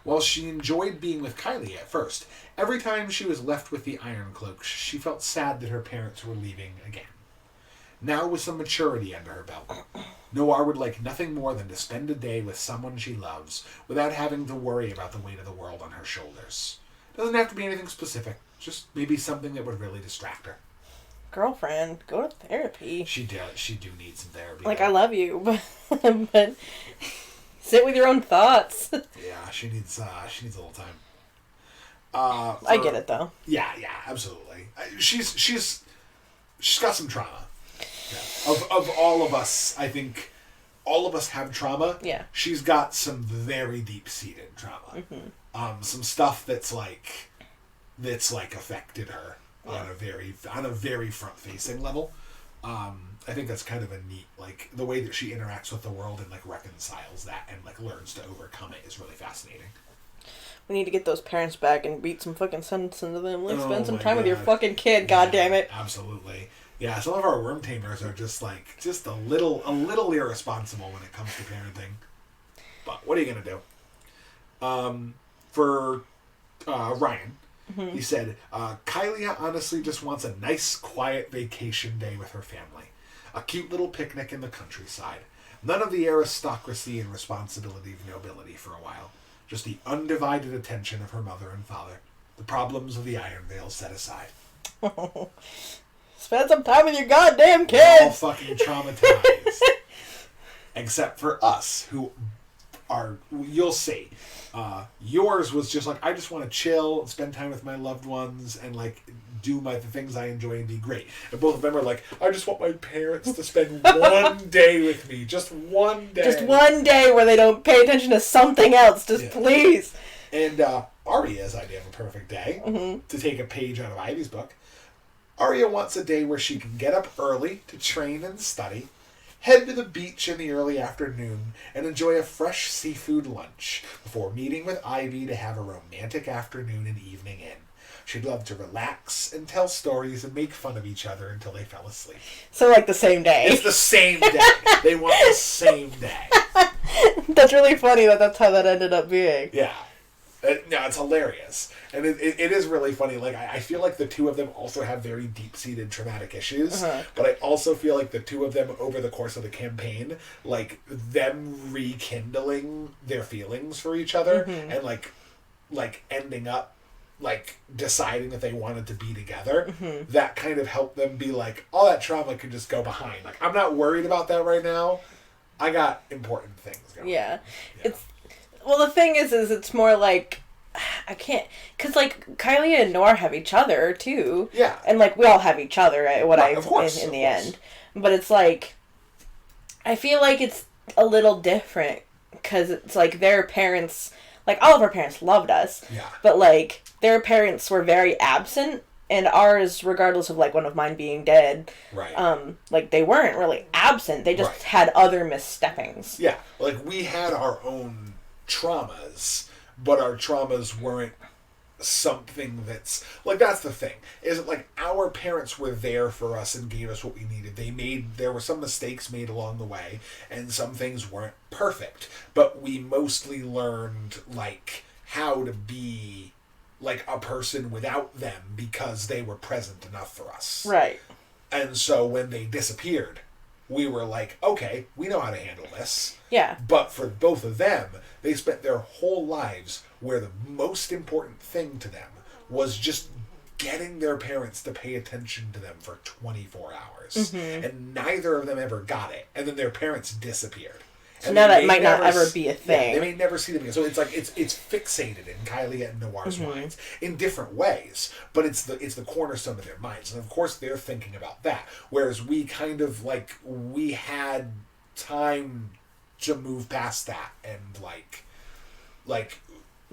While she enjoyed being with Caelia at first, every time she was left with the Iron Cloaks, she felt sad that her parents were leaving again. Now, with some maturity under her belt, Noire would like nothing more than to spend a day with someone she loves without having to worry about the weight of the world on her shoulders. Doesn't have to be anything specific, just maybe something that would really distract her. Girlfriend, go to therapy. She do need some therapy. Like, I love you, but sit with your own thoughts. Yeah, she needs a little time. I get it though. Yeah, absolutely. She's got some trauma. Yeah. Of all of us, I think all of us have trauma. Yeah. She's got some very deep-seated trauma. Mm-hmm. Some stuff that's affected her. Yeah. on a very front facing level. I think that's kind of a neat, like, the way that she interacts with the world and like reconciles that and like learns to overcome it is really fascinating. We need to get those parents back and beat some fucking sense into them. Like, spend some time with your fucking kid, goddammit. Absolutely. Yeah, some of our worm tamers are just a little irresponsible when it comes to parenting. But what are you gonna do? For Ryan, he said, Caelia honestly just wants a nice, quiet vacation day with her family. A cute little picnic in the countryside. None of the aristocracy and responsibility of nobility for a while. Just the undivided attention of her mother and father. The problems of the Iron Veil set aside. Spend some time with your goddamn kids! We're all fucking traumatized. Except for us, who are, you'll see. Yours was just like, I just want to chill, spend time with my loved ones, and like do the things I enjoy and be great. And both of them are like, I just want my parents to spend one day with me. Just one day. Just one day where they don't pay attention to something else. Just please. And Aria's idea of a perfect day, to take a page out of Ivy's book. Aria wants a day where she can get up early to train and study, head to the beach in the early afternoon, and enjoy a fresh seafood lunch before meeting with Ivy to have a romantic afternoon and evening in. She'd love to relax and tell stories and make fun of each other until they fell asleep. So, like, the same day. It's the same day. They want the same day. That's really funny that that's how that ended up being. Yeah. No, it's hilarious. And it is really funny. Like, I feel like the two of them also have very deep-seated traumatic issues. But I also feel like the two of them, over the course of the campaign, like, them rekindling their feelings for each other and, like ending up, like, deciding that they wanted to be together, that kind of helped them be like, all that trauma could just go behind. Like, I'm not worried about that right now. I got important things going. Yeah. Well, the thing is it's more like, I can't, because, like, Caelia and Noire have each other, too. Yeah. And, like, we all have each other, in the end. But it's, like, I feel like it's a little different, because it's, like, their parents, like, all of our parents loved us. Yeah. But, like, their parents were very absent, and ours, regardless of, like, one of mine being dead, like, they weren't really absent. They just had other missteppings. Yeah. Like, we had our own traumas, but our traumas weren't something that's like, that's the thing, is it like our parents were there for us and gave us what we needed. There were some mistakes made along the way and some things weren't perfect, but we mostly learned like how to be like a person without them because they were present enough for us. Right. And so when they disappeared, we were like, okay, we know how to handle this. Yeah. But for both of them, they spent their whole lives where the most important thing to them was just getting their parents to pay attention to them for 24 hours. And neither of them ever got it. And then their parents disappeared. So now that might not ever be a thing. Yeah, they may never see them again. So it's like it's fixated in Caelia and Noire's minds in different ways, but it's the cornerstone of their minds. And of course they're thinking about that. Whereas we kind of we had time to move past that and like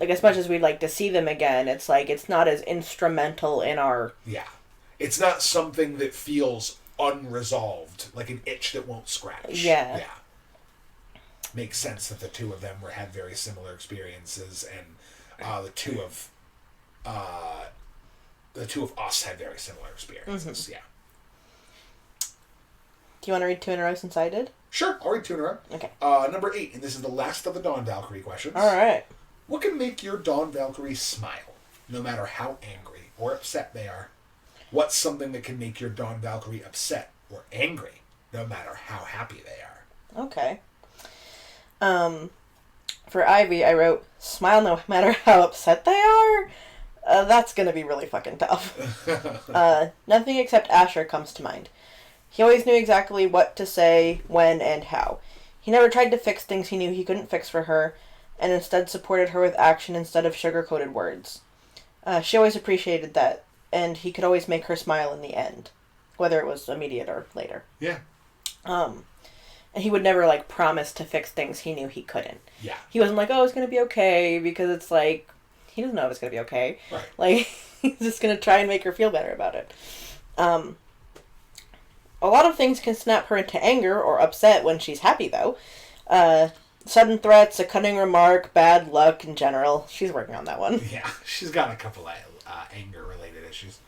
as much as we'd like to see them again, it's like it's not as instrumental in our... Yeah. It's not something that feels unresolved, like an itch that won't scratch. Yeah. Yeah. Makes sense that the two of them had very similar experiences, and the two of us had very similar experiences. Yeah. Do you want to read 2 in a row since I did? Sure, I'll read 2 in a row. Okay. Number 8, and this is the last of the Dawn Valkyrie questions. All right. What can make your Dawn Valkyrie smile, no matter how angry or upset they are? What's something that can make your Dawn Valkyrie upset or angry, no matter how happy they are? Okay. For Ivy, I wrote, smile no matter how upset they are? That's gonna be really fucking tough. Nothing except Asher comes to mind. He always knew exactly what to say, when, and how. He never tried to fix things he knew he couldn't fix for her, and instead supported her with action instead of sugar-coated words. She always appreciated that, and he could always make her smile in the end, whether it was immediate or later. Yeah. And he would never, promise to fix things he knew he couldn't. Yeah. He wasn't like, oh, it's going to be okay, because it's he doesn't know if it's going to be okay. Right. He's just going to try and make her feel better about it. A lot of things can snap her into anger or upset when she's happy, though. Sudden threats, a cunning remark, bad luck in general. She's working on that one. Yeah, she's got a couple of anger-related issues.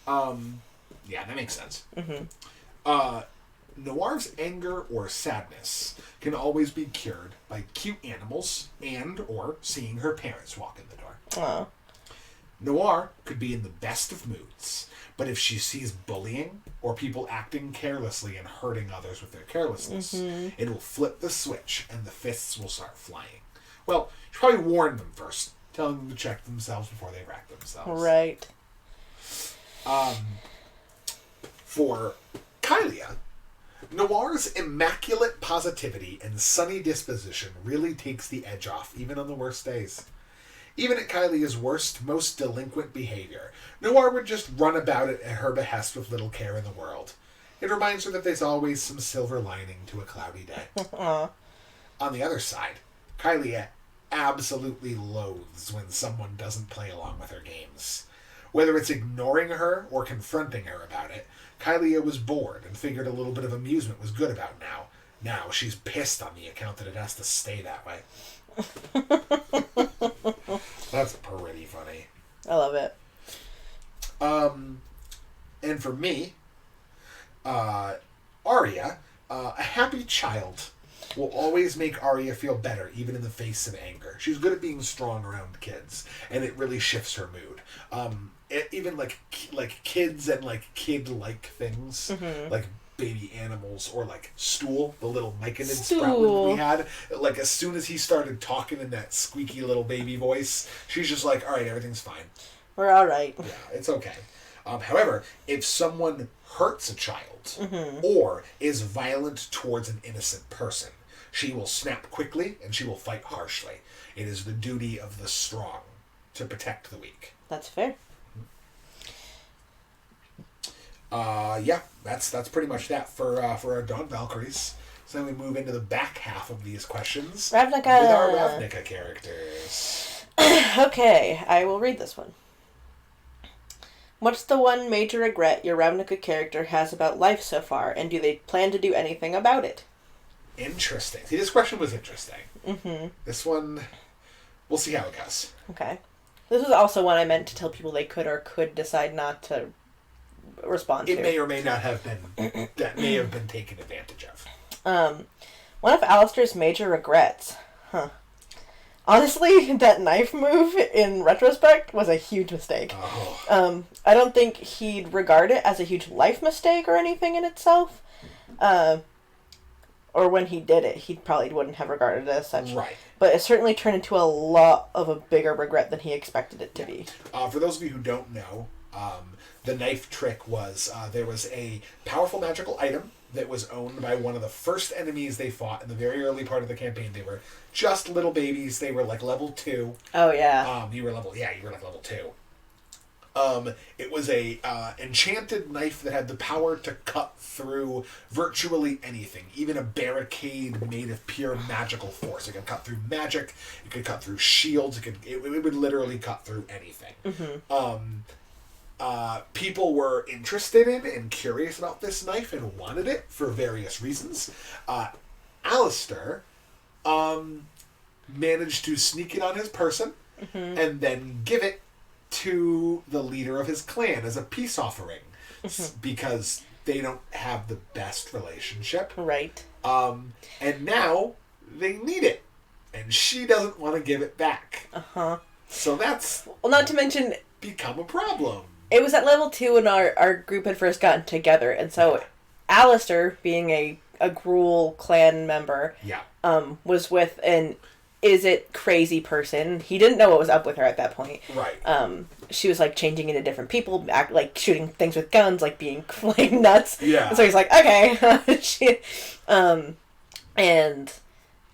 Yeah, that makes sense. Noire's anger or sadness can always be cured by cute animals and or seeing her parents walk in the door. Aww. Noire could be in the best of moods, but if she sees bullying or people acting carelessly and hurting others with their carelessness, it will flip the switch and the fists will start flying. Well, you probably warn them first, telling them to check themselves before they wreck themselves. Right. For Caelia, Noire's immaculate positivity and sunny disposition really takes the edge off, even on the worst days. Even at Caelia's worst, most delinquent behavior, Noire would just run about it at her behest with little care in the world. It reminds her that there's always some silver lining to a cloudy day. On the other side, Caelia absolutely loathes when someone doesn't play along with her games. Whether it's ignoring her or confronting her about it, Caelia was bored and figured a little bit of amusement was good about now. Now she's pissed on the account that it has to stay that way. That's pretty funny. I love it. And for me, Aria, a happy child will always make Aria feel better, even in the face of anger. She's good at being strong around kids, and it really shifts her mood. Even like kids and kid-like things, like baby animals or Stool, the little Myconid sproutling we had. As soon as he started talking in that squeaky little baby voice, she's just like, all right, everything's fine. We're all right. Yeah, it's okay. However, if someone hurts a child or is violent towards an innocent person, she will snap quickly and she will fight harshly. It is the duty of the strong to protect the weak. That's fair. Yeah, that's pretty much that for our Dawn Valkyries. So then we move into the back half of these questions Ravnica. with our Ravnica characters. Okay, I will read this one. What's the one major regret your Ravnica character has about life so far, and do they plan to do anything about it? Interesting. See, this question was interesting. This one, we'll see how it goes. Okay. This was also one I meant to tell people they could or could decide not to respond to. It may or may not have been, that may have been taken advantage of. One of Alistair's major regrets. Honestly, that knife move, in retrospect, was a huge mistake. Oh. I don't think he'd regard it as a huge life mistake or anything in itself. Or when he did it, he probably wouldn't have regarded it as such. Right. But it certainly turned into a lot of a bigger regret than he expected it to be. For those of you who don't know, The knife trick was there was a powerful magical item that was owned by one of the first enemies they fought in the very early part of the campaign. They were just little babies. They were like level 2. Oh, yeah. You were like level 2. It was a enchanted knife that had the power to cut through virtually anything, even a barricade made of pure magical force. It could cut through magic. It could cut through shields. It would literally cut through anything. People were interested in and curious about this knife and wanted it for various reasons. Alistair managed to sneak it on his person and then give it to the leader of his clan as a peace offering because they don't have the best relationship. Right. And now they need it. And she doesn't want to give it back. So that's... Well, not to mention... become a problem. It was at level 2 when our group had first gotten together, and so Alistair, being a Gruul clan member, was with an crazy person. He didn't know what was up with her at that point. Right. She was like changing into different people, like shooting things with guns, like being like nuts. Yeah. And so he's like, okay.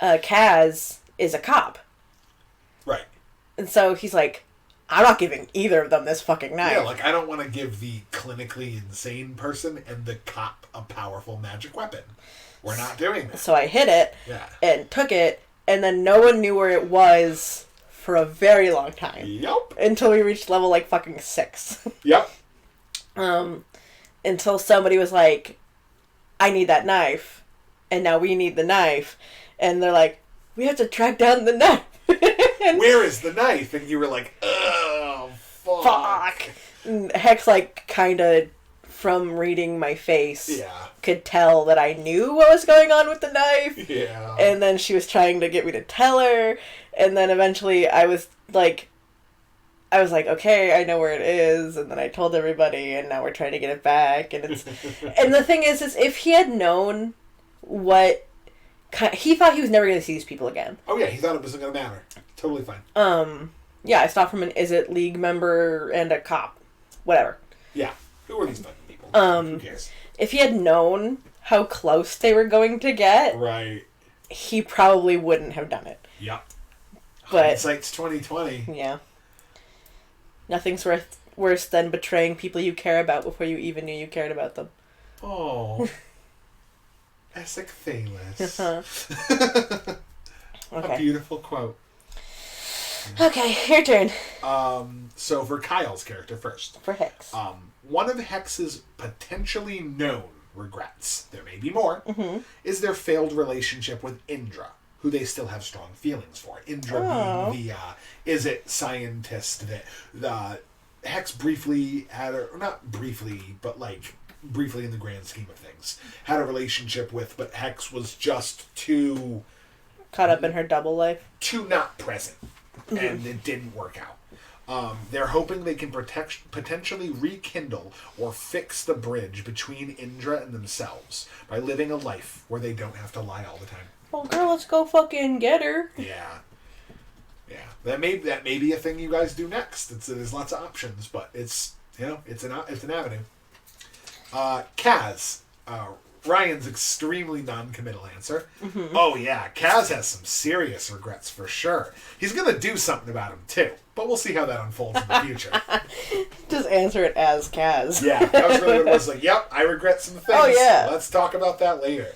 Kaz is a cop. Right. And so he's like, I'm not giving either of them this fucking knife. Yeah, like, I don't want to give the clinically insane person and the cop a powerful magic weapon. We're not doing that. So I hid it and took it, and then no one knew where it was for a very long time. Yep. Until we reached level, like, fucking 6. Yep. Until somebody was like, I need that knife, and now we need the knife. And they're like, we have to track down the knife. Where is the knife? And you were like, oh, fuck. And Hex, like, kind of, from reading my face, could tell that I knew what was going on with the knife. Yeah. And then she was trying to get me to tell her. And then eventually I was like, okay, I know where it is. And then I told everybody, and now we're trying to get it back. And it's, and the thing is if he had known what... He thought he was never going to see these people again. Oh, yeah, he thought it wasn't going to matter. Totally fine. Yeah, I stopped from an Is-It League member and a cop. Whatever. Yeah. Who are these fucking people? Who cares? If he had known how close they were going to get... Right. He probably wouldn't have done it. Yep. But... Hindsight's 20/20. Yeah. Nothing's worse than betraying people you care about before you even knew you cared about them. Oh... Essek Thalis. Okay. A beautiful quote. Okay, your turn. So for Kyle's character first. For Hex. One of Hex's potentially known regrets, there may be more, is their failed relationship with Indra, who they still have strong feelings for. Indra being the Is-It scientist that Hex briefly had, or not briefly, but like... briefly in the grand scheme of things, had a relationship with, but Hex was just too... caught up in her double life? Too not present. And it didn't work out. They're hoping they can potentially rekindle or fix the bridge between Indra and themselves by living a life where they don't have to lie all the time. Well, girl, let's go fucking get her. Yeah. Yeah. That may be a thing you guys do next. There's lots of options, but it's an avenue. Kaz. Ryan's extremely non-committal answer. Oh yeah, Kaz has some serious regrets for sure. He's gonna do something about him too, but we'll see how that unfolds in the future. Just answer it as Kaz. Yeah, that was really what it was like. Yep, I regret some things. Oh yeah. Let's talk about that later.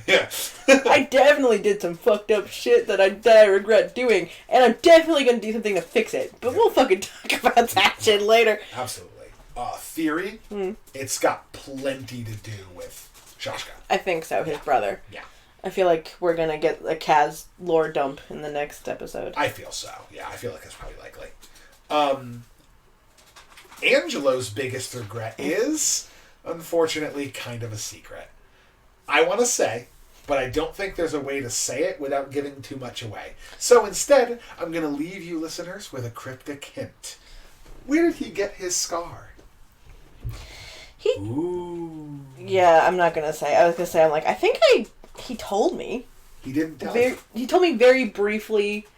Yeah. I definitely did some fucked up shit that I regret doing, and I'm definitely gonna do something to fix it. But we'll fucking talk about that shit later. Absolutely. Theory, it's got plenty to do with Shashka. I think so, his brother. Yeah. I feel like we're gonna get a Kaz lore dump in the next episode. I feel so. Yeah, I feel like that's probably likely. Angelo's biggest regret is, unfortunately, kind of a secret. I want to say, but I don't think there's a way to say it without giving too much away. So instead, I'm going to leave you listeners with a cryptic hint. Where did he get his scar? Ooh. Yeah, I'm not gonna say. I was gonna say, I think he told me. He didn't tell you. He told me very briefly,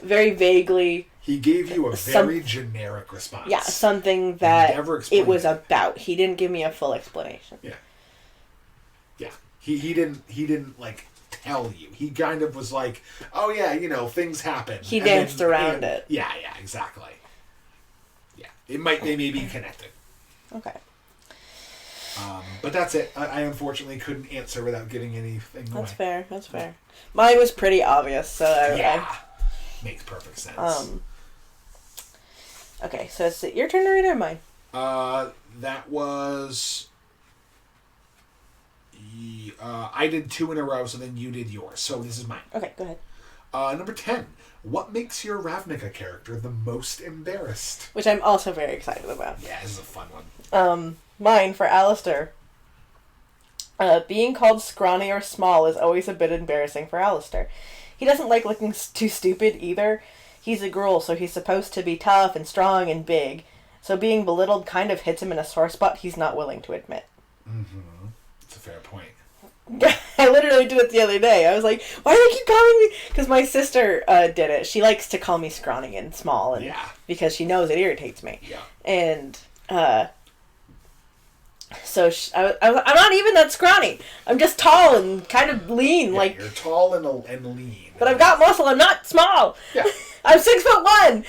very vaguely. He gave you a very generic response. Yeah, something that it was it. about. He didn't give me a full explanation. Yeah. Yeah. He didn't like tell you. He kind of was like, oh yeah, you know, things happen. He danced around it. Yeah, exactly. Yeah. They may be connected. Okay. But that's it. I unfortunately couldn't answer without giving anything away. That's fair. Mine was pretty obvious, so makes perfect sense. Okay, so it's your turn to read or mine? That was... I did 2 in a row, so then you did yours. So this is mine. Okay, go ahead. Number 10. What makes your Ravnica character the most embarrassed? Which I'm also very excited about. Yeah, this is a fun one. Mine, for Alistair. Being called scrawny or small is always a bit embarrassing for Alistair. He doesn't like looking too stupid either. He's a Gruul, so he's supposed to be tough and strong and big. So being belittled kind of hits him in a sore spot he's not willing to admit. Mm-hmm. That's a fair point. I literally did it the other day. I was like, why do they keep calling me? Because my sister did it. She likes to call me scrawny and small. And because she knows it irritates me. Yeah. And so I'm not even that scrawny. I'm just tall and kind of lean. Yeah, like you're tall and lean. But I've got muscle. I'm not small. Yeah. I'm 6'1".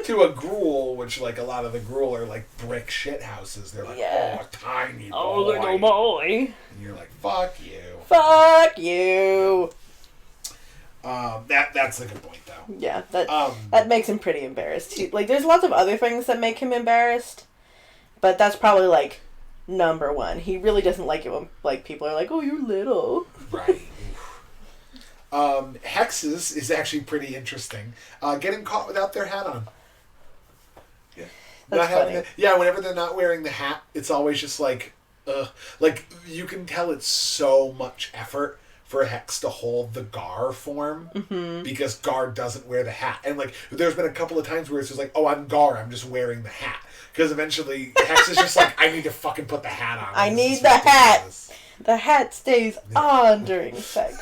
To a Gruul, which like a lot of the Gruul are like brick shit houses. They're like, oh, tiny boy. Oh, little boy. And you're like, fuck you. Fuck you. That's a good point though. Yeah, that makes him pretty embarrassed. Like, there's lots of other things that make him embarrassed, but that's probably like number one. He really doesn't like it when like people are like, "Oh, you're little." Right. Hexes is actually pretty interesting. Getting caught without their hat on. Yeah. That's funny. Whenever they're not wearing the hat, it's always just like, ugh. Like, you can tell it's so much effort for a Hex to hold the Gar form because Gar doesn't wear the hat. And, like, there's been a couple of times where it's just like, oh, I'm Gar, I'm just wearing the hat. Because eventually, Hex is just like, I need to fucking put the hat on. I need the hat. The hat stays on during sex.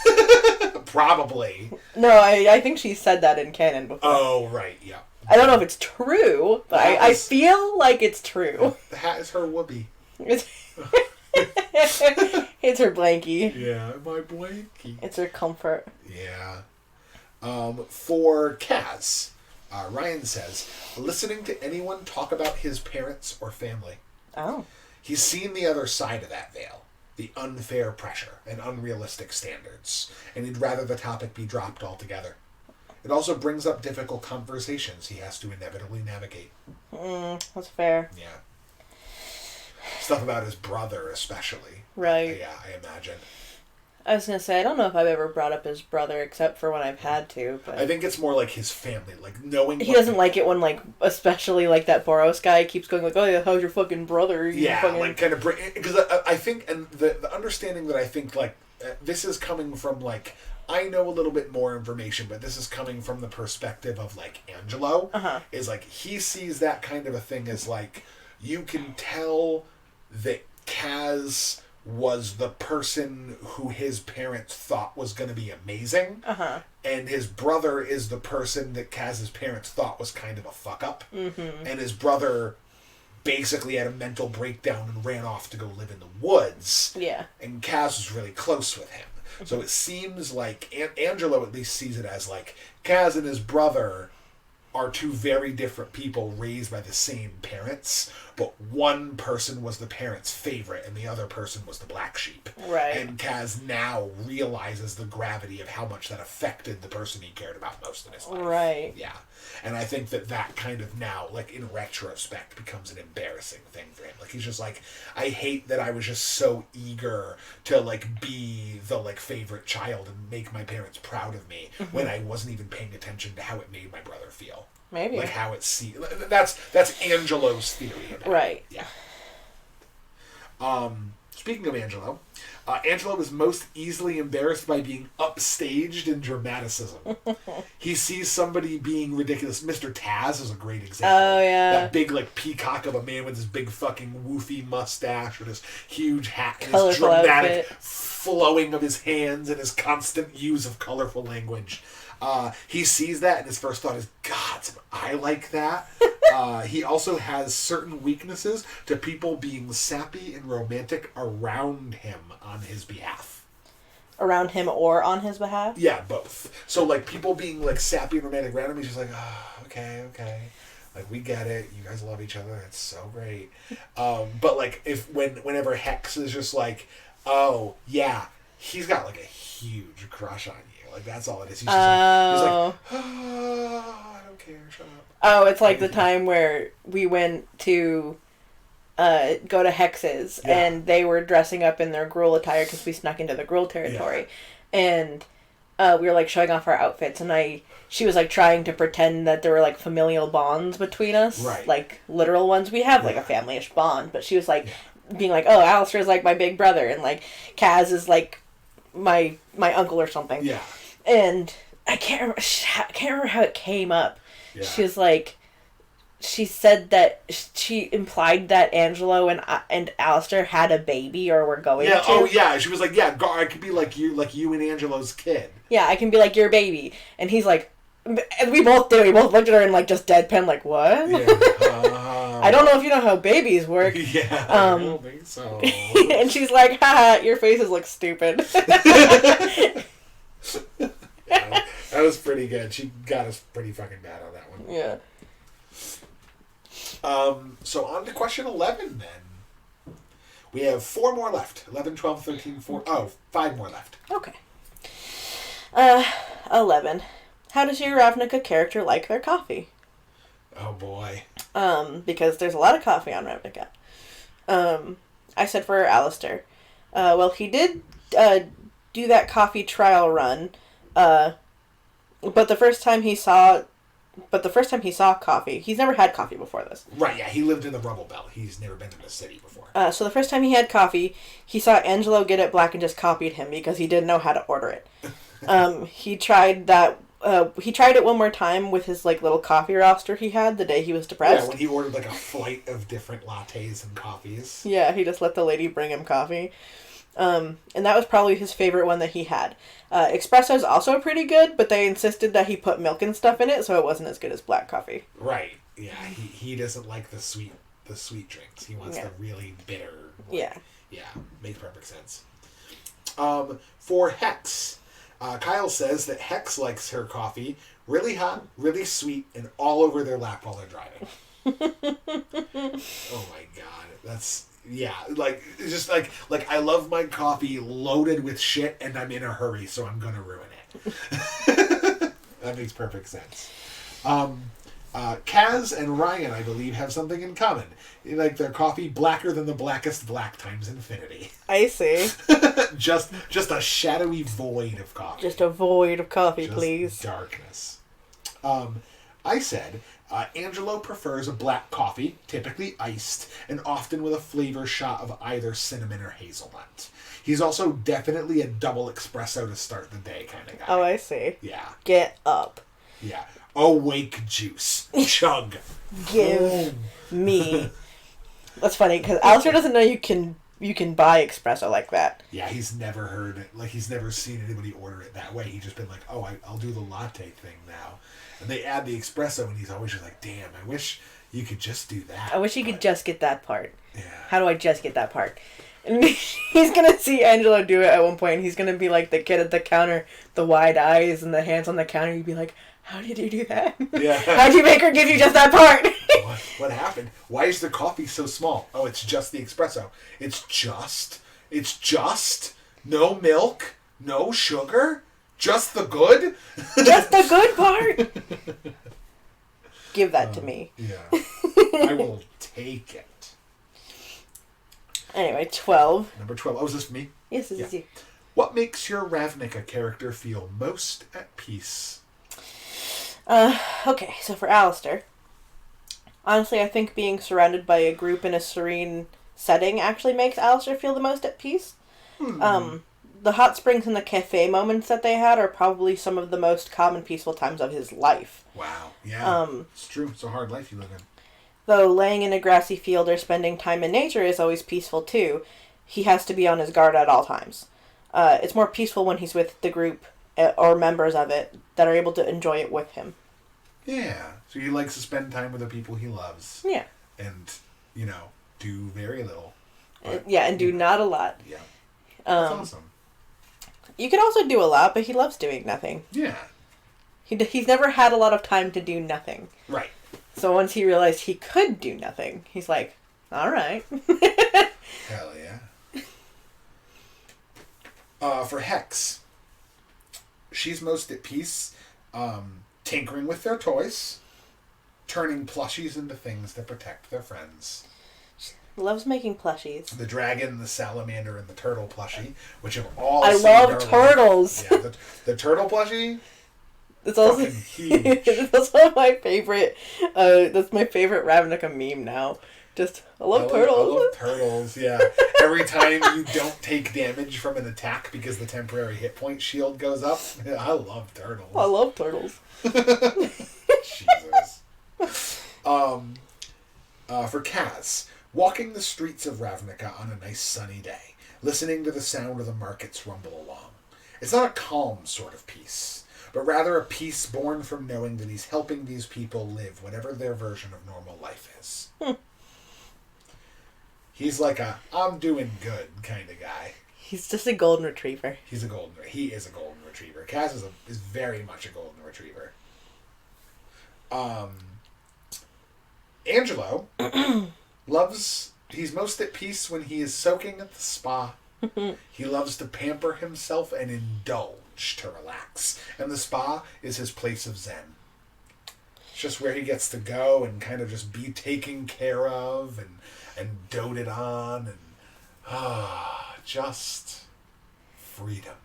Probably. No, I think she said that in canon before. Oh, right, yeah. I don't know if it's true, but I feel like it's true. The hat is her whoopee. It's her blankie. Yeah, my blankie. It's her comfort. Yeah. For Kaz, Ryan says, listening to anyone talk about his parents or family. Oh. He's seen the other side of that veil. The unfair pressure and unrealistic standards. And he'd rather the topic be dropped altogether. It also brings up difficult conversations he has to inevitably navigate. That's fair. Yeah. Stuff about his brother, especially. Right. Yeah, I imagine. I was going to say, I don't know if I've ever brought up his brother except for when I've had to. But I think it's more like his family, like knowing... He doesn't like it when, like, especially, like, that Boros guy keeps going, like, oh, yeah, how's your fucking brother? Like, kind of bring... Because I think, and the understanding that I think, like, this is coming from, like... I know a little bit more information, but this is coming from the perspective of, like, Angelo. Is, like, he sees that kind of a thing as, like, you can tell that Kaz was the person who his parents thought was going to be amazing. And his brother is the person that Kaz's parents thought was kind of a fuck-up. And his brother basically had a mental breakdown and ran off to go live in the woods. Yeah. And Kaz was really close with him. So it seems like Angelo at least sees it as like Kaz and his brother are two very different people raised by the same parents, but one person was the parent's favorite and the other person was the black sheep. Right. And Kaz now realizes the gravity of how much that affected the person he cared about most in his life. Right. Yeah. And I think that kind of now, like, in retrospect, becomes an embarrassing thing for him. Like, he's just like, I hate that I was just so eager to, like, be the, like, favorite child and make my parents proud of me when I wasn't even paying attention to how it made my brother feel. Maybe. Like, how it's that's Angelo's theory about right. it. Yeah. Speaking of Angelo, Angelo is most easily embarrassed by being upstaged in dramaticism. He sees somebody being ridiculous. Mr. Taz is a great example. Oh, yeah. That big, like, peacock of a man with his big fucking woofy mustache and his huge hat and colorful his dramatic outfit. flowing of his hands and his constant use of colorful language. He sees that and his first thought is, God, awesome. I like that. He also has certain weaknesses to people being sappy and romantic around him on his behalf. Around him or on his behalf? Yeah, both. So, like, people being, like, sappy and romantic around him, he's just like, oh, okay. Like, we get it. You guys love each other. It's so great. But, like, whenever Hex is just like, oh, yeah, he's got, like, a huge crush on you. Like, that's all it is. He's just like, oh, I don't care. Shut up. Oh, it's like the time where we went to go to Hex's, and they were dressing up in their Gruul attire because we snuck into the Gruul territory. Yeah. And we were, like, showing off our outfits, and she was, like, trying to pretend that there were, like, familial bonds between us. Right. Like, literal ones. We have, like, a family-ish bond, but she was, like, being like, oh, Alistair's, like, my big brother, and, like, Kaz is, like, my uncle or something. Yeah. And I can't remember how it came up. Yeah. She was like, she said that she implied that Angelo and Alistair had a baby or were going to. Oh yeah. She was like, yeah, I could be like you and Angelo's kid. Yeah, I can be like your baby. And he's like, and we both did. We both looked at her and like just deadpan, like, what? Yeah. I don't know if you know how babies work. Yeah, I don't think so. And she's like, haha, your faces look stupid. Yeah, that was pretty good. She got us pretty fucking bad on that one. Yeah. So on to question 11 then. We have 4 more left. 11, 12, 13, 14. Oh, 5 more left. Okay. 11. How does your Ravnica character like their coffee? Oh boy. Because there's a lot of coffee on Ravnica. I said for Alistair. Well, he did do that coffee trial run. But the first time he saw coffee, he's never had coffee before this. Right, yeah, he lived in the Rubble Belt. He's never been in the city before. So the first time he had coffee, he saw Angelo get it black and just copied him because he didn't know how to order it. He tried that. He tried it one more time with his like little coffee roster he had the day he was depressed. Yeah, when he ordered like a flight of different lattes and coffees. Yeah, he just let the lady bring him coffee. And that was probably his favorite one that he had. Espresso's also pretty good, but they insisted that he put milk and stuff in it, so it wasn't as good as black coffee. Right. Yeah. He doesn't like the sweet drinks. He wants the really bitter. Like, yeah. Makes perfect sense. For Hex, Kyle says that Hex likes her coffee really hot, really sweet, and all over their lap while they're driving. Oh my god, that's. Yeah, like, it's just like I love my coffee loaded with shit and I'm in a hurry, so I'm gonna ruin it. That makes perfect sense. Kaz and Ryan, I believe, have something in common. They like their coffee blacker than the blackest black times infinity. I see. just a shadowy void of coffee. Just a void of coffee, just please. Darkness. I said... Angelo prefers a black coffee, typically iced, and often with a flavor shot of either cinnamon or hazelnut. He's also definitely a double espresso to start the day kind of guy. Oh, I see. Yeah. Get up. Yeah. Awake juice. Chug. Give me. That's funny, because Alistair doesn't know you can buy espresso like that. Yeah, he's never heard it. Like, he's never seen anybody order it that way. He's just been like, oh, I'll do the latte thing now. And they add the espresso, and he's always just like, damn, I wish you could just do that. I wish you could just get that part. Yeah. How do I just get that part? And he's going to see Angelo do it at one point, and he's going to be like the kid at the counter, the wide eyes and the hands on the counter. You'd be like, how did you do that? Yeah. How'd you make her give you just that part? What happened? Why is the coffee so small? Oh, it's just the espresso. It's just no milk, no sugar. Just the good? Just the good part? Give that to me. Yeah. I will take it. Anyway, 12. Number 12. Oh, is this for me? Yes, this is you. What makes your Ravnica character feel most at peace? Okay, so for Alistair, honestly, I think being surrounded by a group in a serene setting actually makes Alistair feel the most at peace. The hot springs and the cafe moments that they had are probably some of the most calm and peaceful times of his life. Wow. Yeah. It's true. It's a hard life you live in. Though laying in a grassy field or spending time in nature is always peaceful too, he has to be on his guard at all times. It's more peaceful when he's with the group or members of it that are able to enjoy it with him. Yeah. So he likes to spend time with the people he loves. Yeah. And, do very little. But, and do not a lot. Yeah. That's awesome. You can also do a lot, but he loves doing nothing. Yeah. He's never had a lot of time to do nothing. Right. So once he realized he could do nothing, he's like, all right. Hell yeah. For Hex, she's most at peace, tinkering with their toys, turning plushies into things to protect their friends. Loves making plushies. The dragon, the salamander, and the turtle plushie, which have all I love turtles. Yeah, the turtle plushie. It's also huge. It's also my favorite. That's my favorite Ravnica meme now. Just I love turtles. I love turtles. Yeah. Every time you don't take damage from an attack because the temporary hit point shield goes up, I love turtles. I love turtles. Jesus. For Kaz, walking the streets of Ravnica on a nice sunny day, listening to the sound of the markets rumble along. It's not a calm sort of peace, but rather a peace born from knowing that he's helping these people live whatever their version of normal life is. He's like a I'm doing good kind of guy. He's just a golden retriever. He is a golden retriever. Kaz is very much a golden retriever. Angelo he's most at peace when he is soaking at the spa. He loves to pamper himself and indulge to relax. And the spa is his place of zen. It's just where he gets to go and kind of just be taken care of and doted on and just freedom.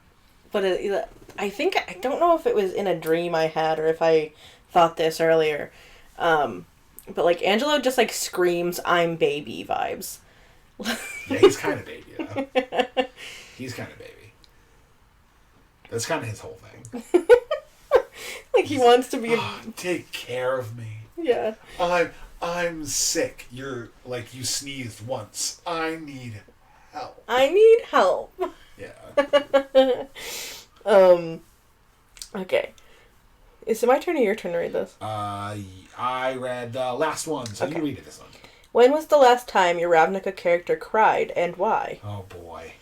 But I don't know if it was in a dream I had or if I thought this earlier. But like Angelo just like screams "I'm baby" vibes. Yeah, he's kind of baby though. He's kind of baby. That's kind of his whole thing. Like he wants to be. Take care of me. Yeah. I'm sick. You're like you sneezed once. I need help. Yeah. Yeah. Okay. Is it my turn or your turn to read this? I read the last one, so okay. You read it this one. When was the last time your Ravnica character cried, and why? Oh, boy.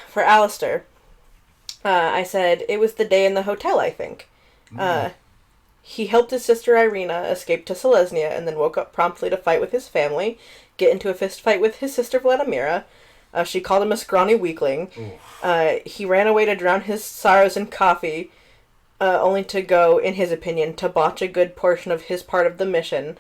For Alistair, I said, it was the day in the hotel, I think. He helped his sister Irina escape to Selesnya, and then woke up promptly to fight with his family, get into a fist fight with his sister Vladimira. She called him a scrawny weakling. He ran away to drown his sorrows in coffee, only to go, in his opinion, to botch a good portion of his part of the mission,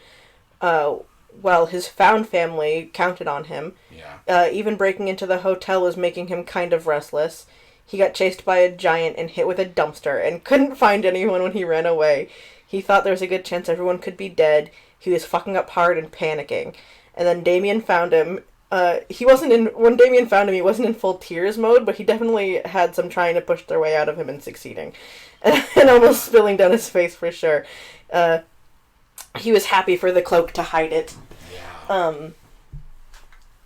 while his found family counted on him. Yeah. Even breaking into the hotel was making him kind of restless. He got chased by a giant and hit with a dumpster, and couldn't find anyone when he ran away. He thought there was a good chance everyone could be dead. He was fucking up hard and panicking. And then Damien found him. When Damien found him, he wasn't in full tears mode, but he definitely had some trying to push their way out of him and succeeding. And almost spilling down his face for sure. He was happy for the cloak to hide it. Yeah.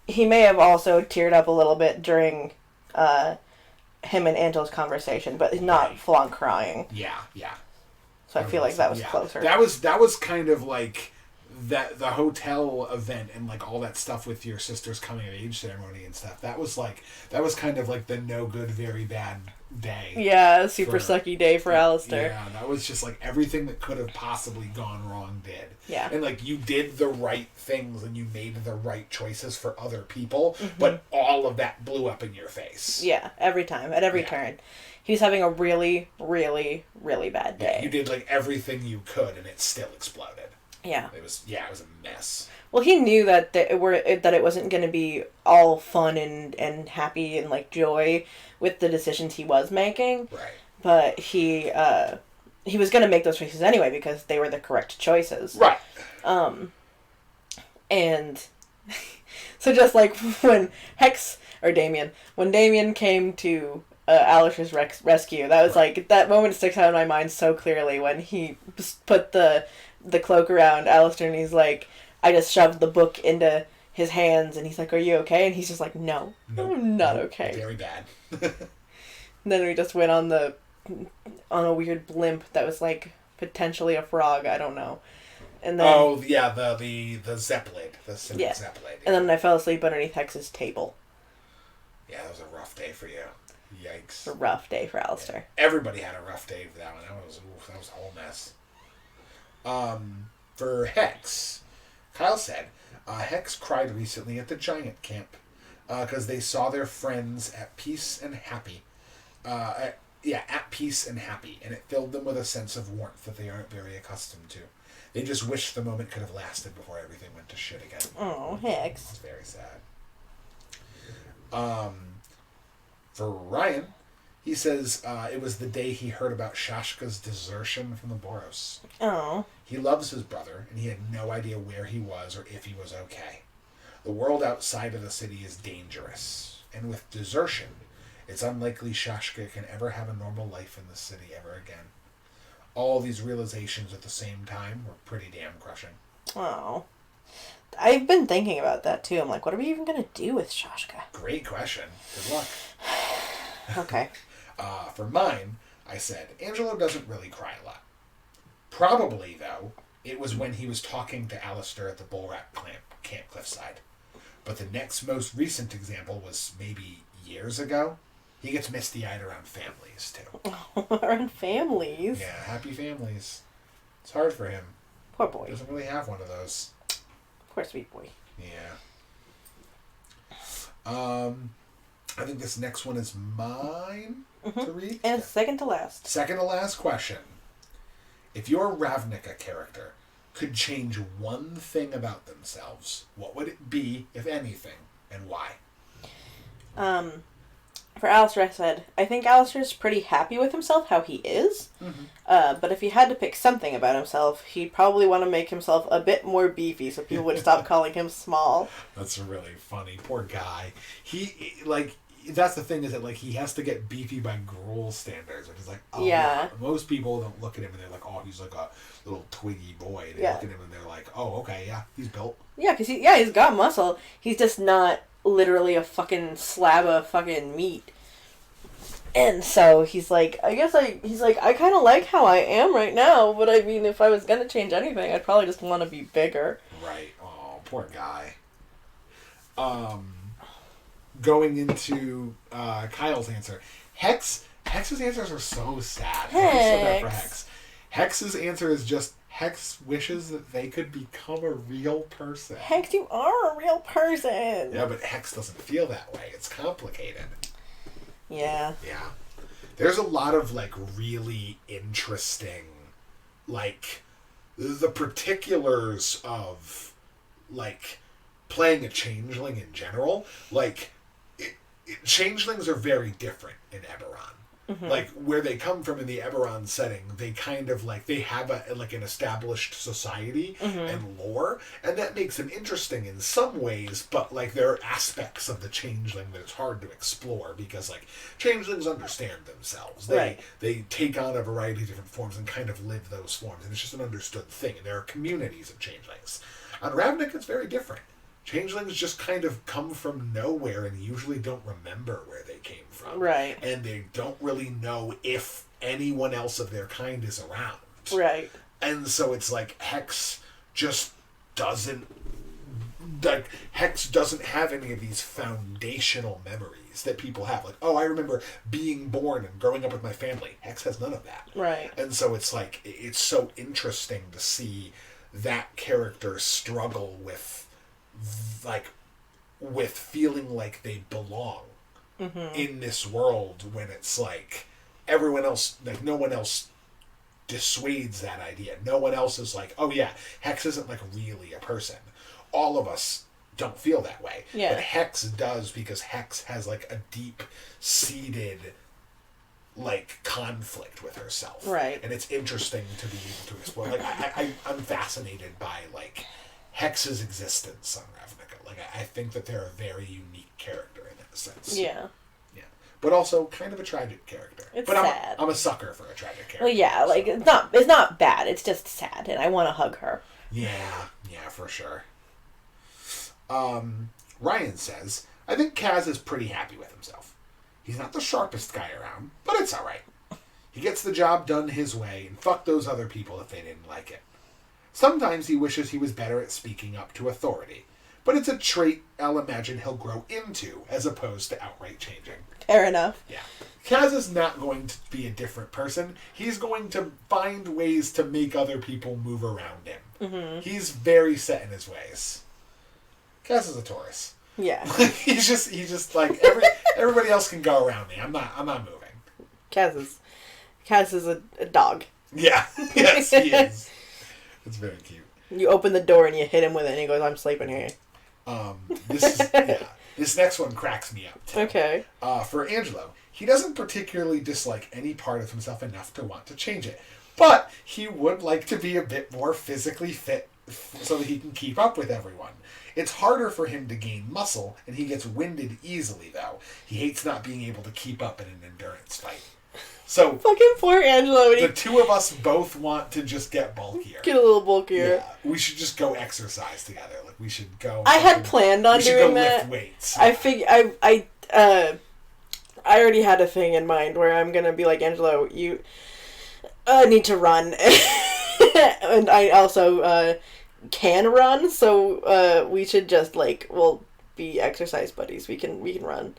He may have also teared up a little bit during him and Angel's conversation, but not full on crying. Yeah. So I feel like that was closer. That was kind of like the hotel event and like all that stuff with your sister's coming of age ceremony and stuff. That was kind of like the no good, very bad day. Yeah, super sucky day for Alistair. Yeah, that was just like everything that could have possibly gone wrong did. Yeah. And like you did the right things and you made the right choices for other people, but all of that blew up in your face. Yeah, every time, at every turn. He was having a really, really, really bad day. Yeah, you did like everything you could and it still exploded. Yeah. It was a mess. Well, he knew that it wasn't going to be all fun and happy and like joy with the decisions he was making. Right. But he was going to make those choices anyway because they were the correct choices. Right. And so just like when Damien came to Alistair's rescue, that was like, that moment sticks out in my mind so clearly when he put the cloak around Alistair and he's like, I just shoved the book into his hands and he's like, are you okay? And he's just like, no, I'm not okay. Very bad. And then we just went on a weird blimp that was like potentially a frog. I don't know. And then, oh yeah, the Zeppelin, the Cynic Zeppelin. And then I fell asleep underneath Hex's table. Yeah, that was a rough day for you. Yikes. A rough day for Alistair. Yeah. Everybody had a rough day for that one. That was a whole mess. For Hex, Kyle said, Hex cried recently at the giant camp because they saw their friends at peace and happy. At peace and happy, and it filled them with a sense of warmth that they aren't very accustomed to. They just wish the moment could have lasted before everything went to shit again. Oh, Hex. It's very sad. For Ryan, he says it was the day he heard about Shashka's desertion from the Boros. Oh. He loves his brother, and he had no idea where he was or if he was okay. The world outside of the city is dangerous, and with desertion, it's unlikely Shashka can ever have a normal life in the city ever again. All these realizations at the same time were pretty damn crushing. Oh. I've been thinking about that too. I'm like, what are we even going to do with Shashka? Great question. Good luck. Okay. For mine, I said, Angelo doesn't really cry a lot. Probably, though, it was when he was talking to Alistair at the Bullrat Camp Cliffside. But the next most recent example was maybe years ago. He gets misty-eyed around families, too. Around families? Yeah, happy families. It's hard for him. Poor boy. He doesn't really have one of those. Poor sweet boy. Yeah. I think this next one is mine to read. And it's second to last. Second to last question. If your Ravnica character could change one thing about themselves, what would it be, if anything, and why? For Alistair, I said, I think Alistair's pretty happy with himself, how he is. Mm-hmm. But if he had to pick something about himself, he'd probably want to make himself a bit more beefy so people would stop calling him small. That's really funny. Poor guy. He, like, that's the thing is that, like, he has to get beefy by Gruul standards, which is like, oh, yeah. Most people don't look at him and they're like, oh, he's like a little twiggy boy. They look at him and they're like, oh, okay, yeah, he's built. Yeah, because he's got muscle. He's just not literally a fucking slab of fucking meat. And so he's like, I kind of like how I am right now, but I mean, if I was going to change anything, I'd probably just want to be bigger. Right. Oh, poor guy. Going into Kyle's answer, Hex's answers are so sad. Hex. I feel bad for Hex. Hex's answer is just Hex wishes that they could become a real person. Hex, you are a real person. Yeah, but Hex doesn't feel that way. It's complicated. Yeah. Yeah. There's a lot of, like, really interesting, like, the particulars of, like, playing a changeling in general. Like, changelings are very different in Eberron. Mm-hmm. Like, where they come from in the Eberron setting, they kind of, like, they have an established society and lore, and that makes them interesting in some ways, but, like, there are aspects of the changeling that it's hard to explore, because, like, changelings understand themselves. They take on a variety of different forms and kind of live those forms, and it's just an understood thing, and there are communities of changelings. On Ravnica, it's very different. Changelings just kind of come from nowhere and usually don't remember where they came from. Right. And they don't really know if anyone else of their kind is around. Right. And so it's like Hex just doesn't... Like, Hex doesn't have any of these foundational memories that people have. Like, oh, I remember being born and growing up with my family. Hex has none of that. Right. And so it's like, it's so interesting to see that character struggle with feeling like they belong in this world, when it's like everyone else, like no one else dissuades that idea. No one else is like, oh yeah, Hex isn't like really a person. All of us don't feel that way. Yeah. But Hex does, because Hex has like a deep seated like conflict with herself. Right. And it's interesting to be able to explore. Like I'm fascinated by like Hex's existence on Ravnica. Like, I think that they're a very unique character in that sense. Yeah. Yeah. But also kind of a tragic character. It's but sad. I'm a sucker for a tragic character. Well, yeah, like, so. it's not bad. It's just sad, and I want to hug her. Yeah, for sure. Ryan says, I think Kaz is pretty happy with himself. He's not the sharpest guy around, but it's alright. He gets the job done his way, and fuck those other people if they didn't like it. Sometimes he wishes he was better at speaking up to authority, but it's a trait I'll imagine he'll grow into, as opposed to outright changing. Fair enough. Yeah. Kaz is not going to be a different person. He's going to find ways to make other people move around him. Mm-hmm. He's very set in his ways. Kaz is a Taurus. Yeah. he's just like everybody else can go around me. I'm not moving. Kaz is a dog. Yeah. Yes, he is. It's very cute. You open the door and you hit him with it, and he goes, "I'm sleeping here." This next one cracks me up too. Okay. For Angelo, he doesn't particularly dislike any part of himself enough to want to change it, but he would like to be a bit more physically fit so that he can keep up with everyone. It's harder for him to gain muscle, and he gets winded easily, though. He hates not being able to keep up in an endurance fight. So, fucking poor Angelo. The two of us both want to just get bulkier. Get a little bulkier. Yeah, we should just go exercise together. Like, we should go... I had planned on doing that. We should go lift weights. I already had a thing in mind where I'm gonna be like, Angelo, you need to run. And I also can run, so we should just, like, we'll be exercise buddies. We can run.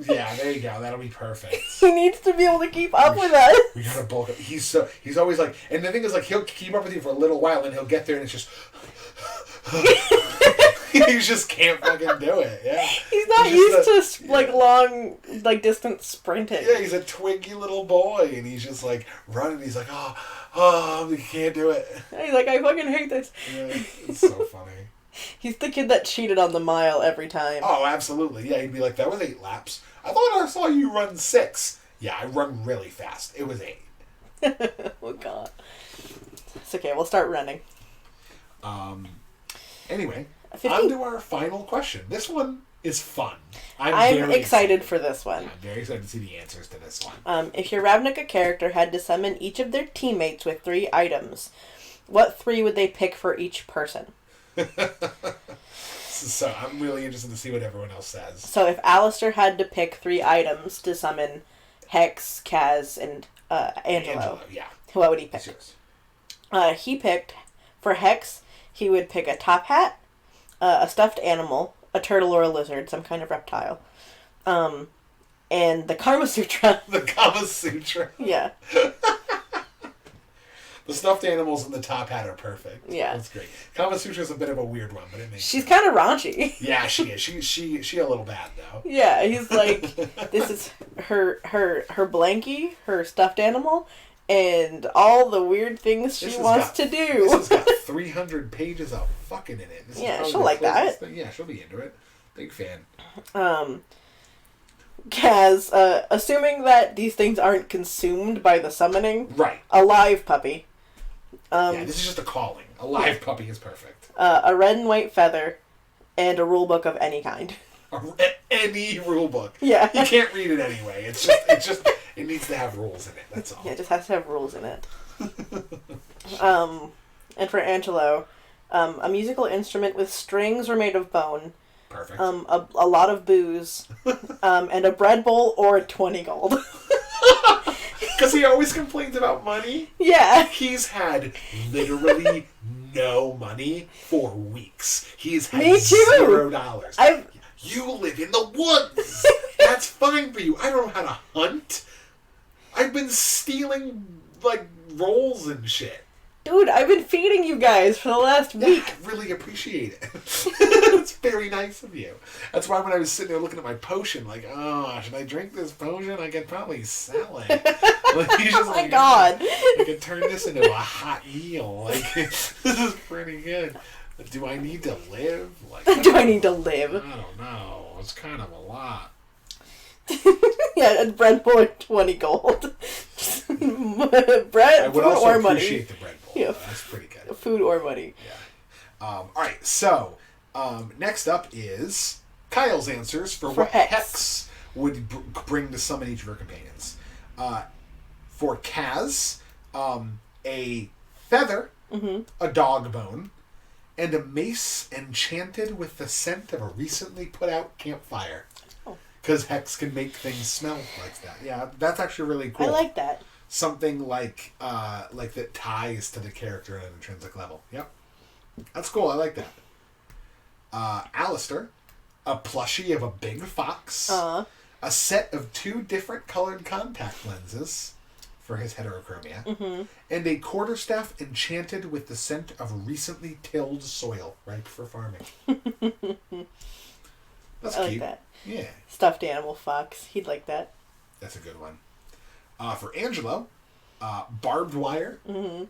Yeah, there you go. That'll be perfect. He needs to be able to keep up with us. We gotta bulk up. He's always like, and the thing is, like, he'll keep up with you for a little while, and he'll get there, and it's just, he just can't fucking do it. Yeah, he's not used to like long, like distance sprinting. Yeah, he's a twiggy little boy, and he's just like running. He's like, oh, he can't do it. He's like, I fucking hate this. Yeah, it's so funny. He's the kid that cheated on the mile every time. Oh, absolutely. Yeah, he'd be like, that was 8 laps. I thought I saw you run 6. Yeah, I run really fast. It was 8. Oh, God. It's okay. We'll start running. Anyway, on to our final question. This one is fun. I'm very excited for this one. Yeah, I'm very excited to see the answers to this one. If your Ravnica character had to summon each of their teammates with 3 items, what 3 would they pick for each person? So I'm really interested to see what everyone else says. So if Alistair had to pick 3 items to summon Hex, Kaz, and Angelo, yeah. What would he pick? He picked, for Hex, he would pick a top hat, a stuffed animal, a turtle or a lizard, some kind of reptile, and the Kama Sutra. The Kama Sutra. Yeah. The stuffed animals and the top hat are perfect. Yeah. That's great. Kama Sutra's a bit of a weird one, but it makes She's kind of raunchy. Yeah, she is. She a little bad, though. Yeah, he's like, this is her blankie, her stuffed animal, and all the weird things she wants to do. This has got 300 pages of fucking in it. Yeah, she'll like that. Yeah, she'll be into it. Big fan. Kaz, assuming that these things aren't consumed by the summoning. Right. A live puppy. Yeah, this is just a calling. A live puppy is perfect. A red and white feather, and a rule book of any kind. Any rule book. Yeah. You can't read it anyway. It's just it needs to have rules in it. That's all. Yeah, it just has to have rules in it. And for Angelo, a musical instrument with strings or made of bone. Perfect. A lot of booze, and a bread bowl or 20 gold. Because he always complains about money. Yeah. He's had literally no money for weeks. He's had Me too. $0. You live in the woods. That's fine for you. I don't know how to hunt. I've been stealing, like, rolls and shit. Dude, I've been feeding you guys for the last week. I really appreciate it. It's very nice of you. That's why when I was sitting there looking at my potion, like, oh, should I drink this potion? I could probably sell it. Like, Oh my God. I could turn this into a hot meal. Like, this is pretty good. Do I need to live? Like, Do I need to live? I don't know. It's kind of a lot. Yeah, and bread bowl or 20 gold. Bread, I would food also or money. appreciate the bread bowl. Yeah. That's pretty good. Food or money. Yeah. All right. So next up is Kyle's answers for what Hex. Hex would bring to summon each of her companions. For Kaz, a feather, a dog bone, and a mace enchanted with the scent of a recently put out campfire. Because Hex can make things smell like that. Yeah, that's actually really cool. I like that. Something like that ties to the character at an intrinsic level. Yep. That's cool. I like that. Alistair, a plushie of a big fox, a set of 2 different colored contact lenses for his heterochromia, and a quarterstaff enchanted with the scent of recently tilled soil, ripe for farming. That's I cute. like that. Yeah. Stuffed animal fox. He'd like that. That's a good one. For Angelo, barbed wire,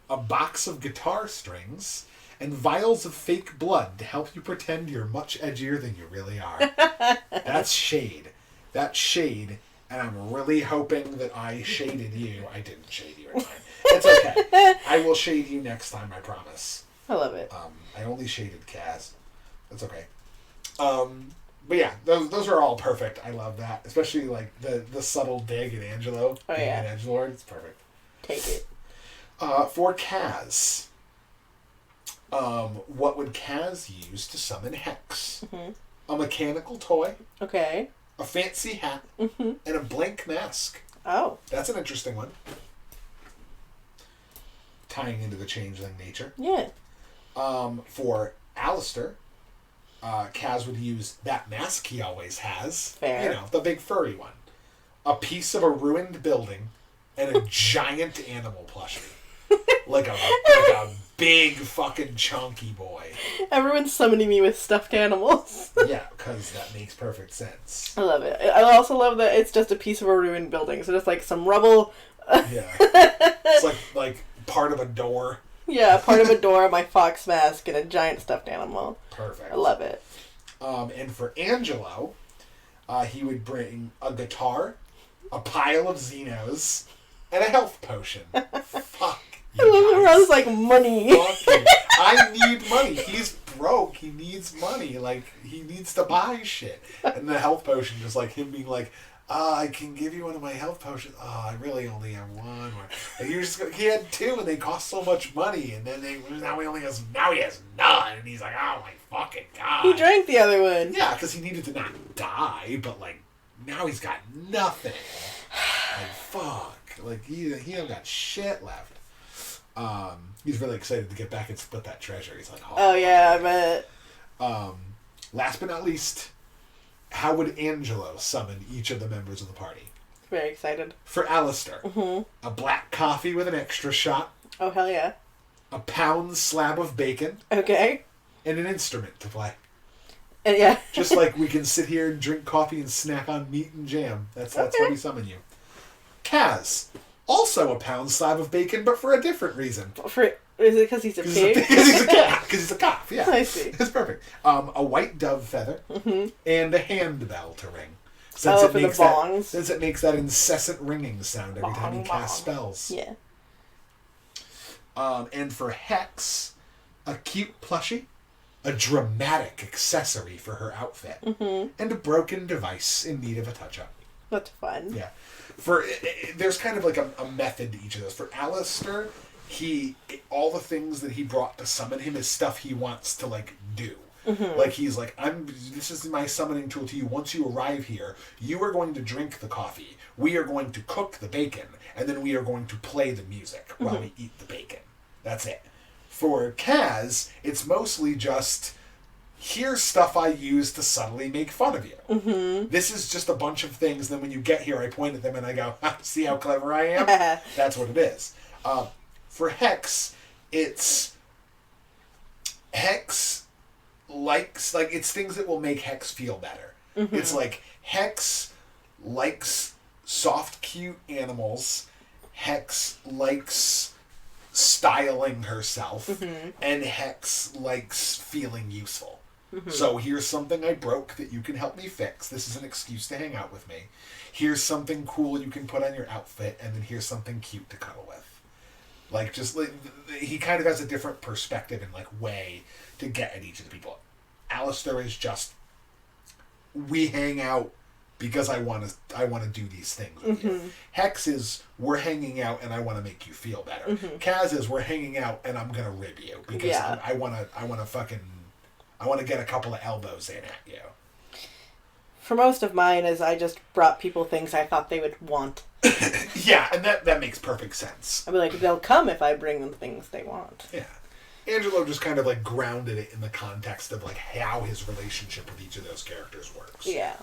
a box of guitar strings, and vials of fake blood to help you pretend you're much edgier than you really are. That's shade. That's shade, and I'm really hoping that I shaded you. I didn't shade you in time. It's okay. I will shade you next time, I promise. I love it. I only shaded Kaz. That's okay. But yeah, those are all perfect. I love that. Especially like the subtle dig at Angelo. Oh, yeah. At Angelord. It's perfect. Take it. For Kaz, what would Kaz use to summon Hex? A mechanical toy, Okay. a fancy hat, and a blank mask. Oh. That's an interesting one. Tying into the changeling nature. Yeah. For Alistair, Kaz would use that mask he always has. Fair. You know, the big furry one. A piece of a ruined building, and a giant animal plushie. Like a big fucking chunky boy. Everyone's summoning me with stuffed animals. Yeah, because that makes perfect sense. I love it. I also love that it's just a piece of a ruined building. So just like some rubble. Yeah. It's like part of a door. Yeah, part of a door, my fox mask, and a giant stuffed animal. Perfect. I love it. And for Angelo, he would bring a guitar, a pile of Xenos, and a health potion. Fuck. I love it. Runs like money. I need money. He's broke. He needs money. Like, he needs to buy shit. And the health potion, just like him being like, I can give you one of my health potions. I really only have one. And he had 2, and they cost so much money. And then now he has none. And he's like, oh my fucking god. He drank the other one. Yeah, because he needed to not die, but like now he's got nothing. Like fuck. Like he ain't got shit left. He's really excited to get back and split that treasure. He's like, oh yeah, I bet. Last but not least, how would Angelo summon each of the members of the party? Very excited. For Alistair, a black coffee with an extra shot. Oh hell yeah. A pound slab of bacon. Okay. And an instrument to play. Yeah. Just like we can sit here and drink coffee and snack on meat and jam. That's Okay. how we summon you. Kaz, also a pound slab of bacon, but for a different reason. Is it because he's a pig? Because he's a cat. Because he's a cop. Yeah. I see. It's perfect. A white dove feather and a handbell to ring. For the bongs. Since it makes that incessant ringing sound every time he casts spells. Yeah. And for Hex, a cute plushie, a dramatic accessory for her outfit, and a broken device in need of a touch-up. That's fun. Yeah. There's kind of like a method to each of those. For Alistair, all the things that he brought to summon him is stuff he wants to like do. Like he's like, this is my summoning tool to you. Once you arrive here, you are going to drink the coffee. We are going to cook the bacon, and then we are going to play the music while we eat the bacon. That's it. For Kaz, it's mostly just, here's stuff I use to subtly make fun of you. This is just a bunch of things. Then when you get here, I point at them and I go, see how clever I am? That's what it is. For Hex, it's things that will make Hex feel better. It's like Hex likes soft, cute animals. Hex likes styling herself. And Hex likes feeling useful. So here's something I broke that you can help me fix. This is an excuse to hang out with me. Here's something cool you can put on your outfit, and then here's something cute to cuddle with. Like, just like, he kind of has a different perspective and like way to get at each of the people. Alistair is just, we hang out because I want to do these things with you. Hex is, we're hanging out and I want to make you feel better. Kaz is, we're hanging out and I'm gonna rib you because I want to get a couple of elbows in at you. for most of mine is I just brought people things I thought they would want. Yeah, and that makes perfect sense. I'd be like, they'll come if I bring them things they want. Yeah. Angelo just kind of like grounded it in the context of like how his relationship with each of those characters works. Yeah.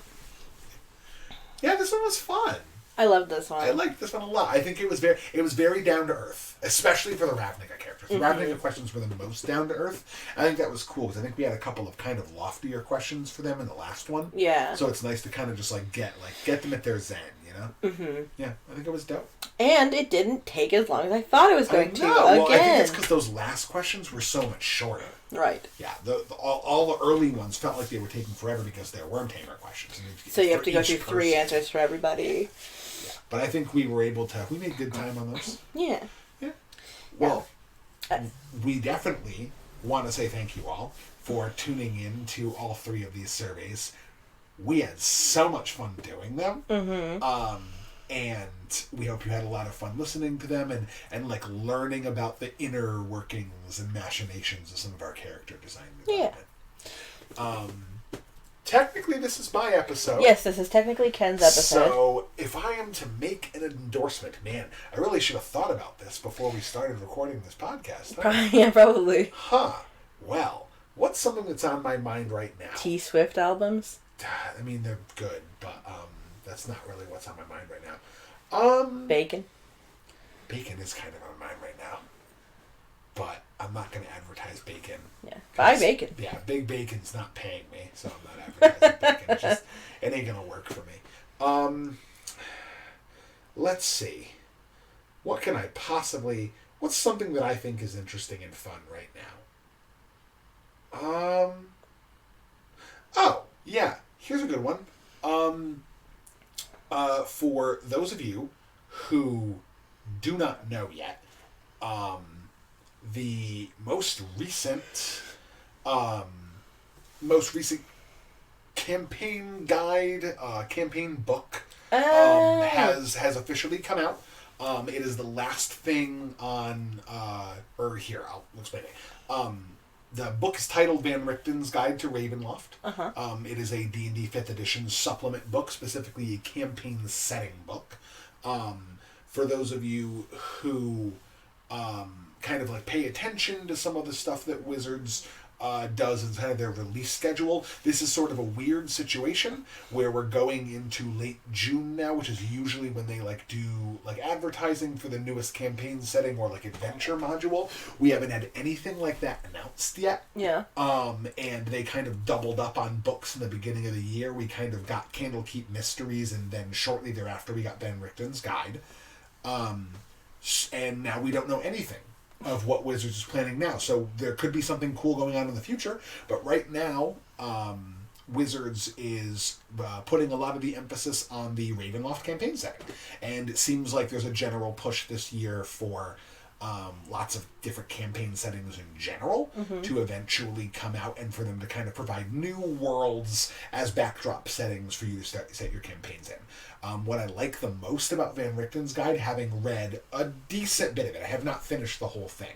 Yeah, this one was fun. I loved this one. I liked this one a lot. I think it was very down to earth, especially for the Ravnica characters. The Ravnica questions were the most down to earth. I think that was cool because I think we had a couple of kind of loftier questions for them in the last one. Yeah. So it's nice to kind of just like get them at their zen, you know? Mm-hmm. Yeah, I think it was dope. And it didn't take as long as I thought it was going to. Well, again. I think it's because those last questions were so much shorter. Right. Yeah, all the early ones felt like they were taking forever because they're Worm Tamer questions. So you have to go through 3 answers for everybody. Yeah, but I think we were able to. We made good time on those. Yeah. Yeah. Well, we definitely want to say thank you all for tuning in to all 3 of these surveys. We had so much fun doing them. Mm-hmm. And we hope you had a lot of fun listening to them and like learning about the inner workings and machinations of some of our character design development. Yeah. Technically, this is my episode. Yes, this is technically Ken's episode. So, if I am to make an endorsement, man, I really should have thought about this before we started recording this podcast. Huh? Yeah, probably. Huh. Well, what's something that's on my mind right now? T-Swift albums? I mean, they're good, but that's not really what's on my mind right now. Bacon? Bacon is kind of on my mind right now. But I'm not going to advertise bacon. Yeah. Buy bacon. Yeah, Big Bacon's not paying me, so I'm not advertising bacon. It ain't going to work for me. Let's see. What can I possibly... What's something that I think is interesting and fun right now? Oh, yeah. Here's a good one. For those of you who do not know yet, the most recent campaign guide, campaign book, has officially come out. It is the last thing on, here, I'll explain it. The book is titled Van Richten's Guide to Ravenloft. Uh-huh. It is a D&D 5th edition supplement book, specifically a campaign setting book. For those of you who kind of like pay attention to some of the stuff that Wizards does in kind of their release schedule, this is sort of a weird situation where we're going into late June now, which is usually when they like do like advertising for the newest campaign setting or like adventure module. We haven't had anything like that announced yet. Yeah. And they kind of doubled up on books in the beginning of the year. We kind of got Candlekeep Mysteries, and then shortly thereafter we got Van Richten's Guide. And now we don't know anything of what Wizards is planning now. So there could be something cool going on in the future, but right now, Wizards is putting a lot of the emphasis on the Ravenloft campaign setting. And it seems like there's a general push this year for lots of different campaign settings in general to eventually come out and for them to kind of provide new worlds as backdrop settings for you to set your campaigns in. What I like the most about Van Richten's Guide, having read a decent bit of it, I have not finished the whole thing,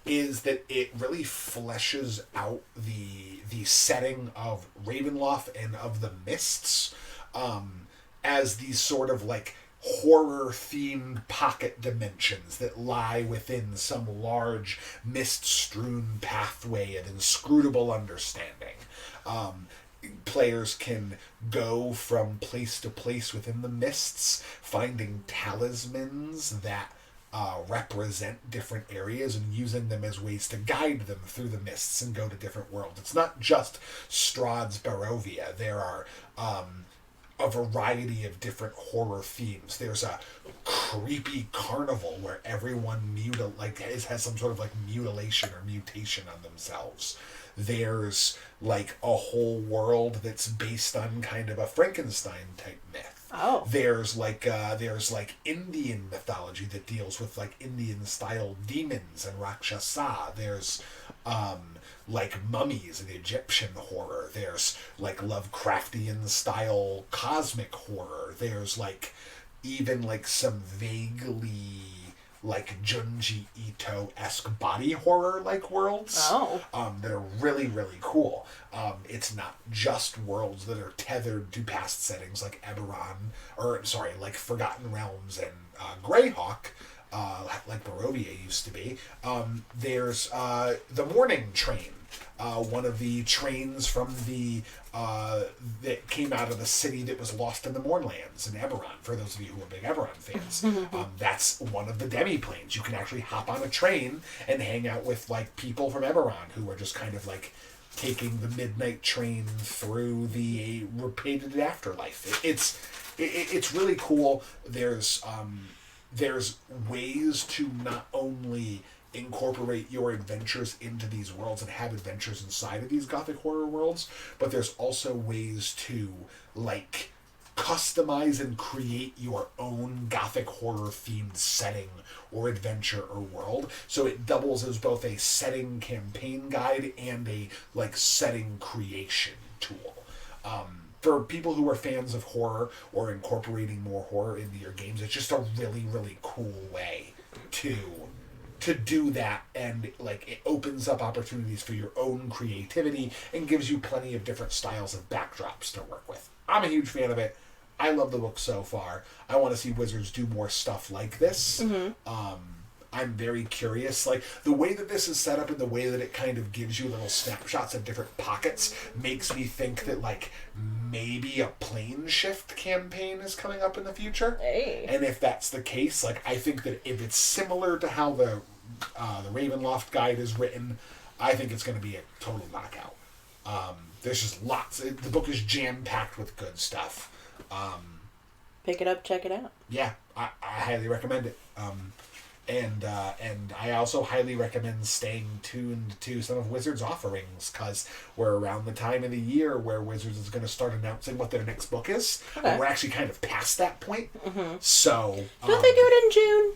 is that it really fleshes out the setting of Ravenloft and of the Mists as these sort of like horror-themed pocket dimensions that lie within some large mist-strewn pathway of inscrutable understanding. Players can go from place to place within the mists, finding talismans that represent different areas and using them as ways to guide them through the mists and go to different worlds. It's not just Strahd's Barovia. There are a variety of different horror themes. There's a creepy carnival where everyone has some sort of like mutilation or mutation on themselves. There's like a whole world that's based on kind of a Frankenstein type myth. Oh. There's Indian mythology that deals with like Indian style demons and Rakshasa. There's like mummies and Egyptian horror. There's like Lovecraftian style cosmic horror. There's like even like some vaguely like Junji Ito-esque body horror-like worlds. Oh. That are really, really cool. It's not just worlds that are tethered to past settings like like Forgotten Realms and Greyhawk, like Barovia used to be. There's the Morning Train, one of the trains from the that came out of the city that was lost in the Mournlands in Eberron. For those of you who are big Eberron fans, that's one of the demi-planes. You can actually hop on a train and hang out with like people from Eberron who are just kind of like taking the midnight train through the repeated afterlife. It's really cool. There's ways to not only incorporate your adventures into these worlds and have adventures inside of these gothic horror worlds, but there's also ways to like customize and create your own gothic horror themed setting or adventure or world. So it doubles as both a setting campaign guide and a like setting creation tool. For people who are fans of horror or incorporating more horror into your games, it's just a really, really cool way to do that, and like it opens up opportunities for your own creativity and gives you plenty of different styles of backdrops to work with. I'm a huge fan of it. I love the book so far. I want to see Wizards do more stuff like this. I'm very curious. Like, the way that this is set up and the way that it kind of gives you little snapshots of different pockets makes me think that, like, maybe a plane shift campaign is coming up in the future. Hey. And if that's the case, like, I think that if it's similar to how the Ravenloft guide is written, I think it's going to be a total knockout. There's just lots. The book is jam-packed with good stuff. Pick it up, check it out. Yeah, I highly recommend it. And I also highly recommend staying tuned to some of Wizards' offerings, because we're around the time of the year where Wizards is going to start announcing what their next book is. Okay. And we're actually kind of past that point. So Don't they do it in June?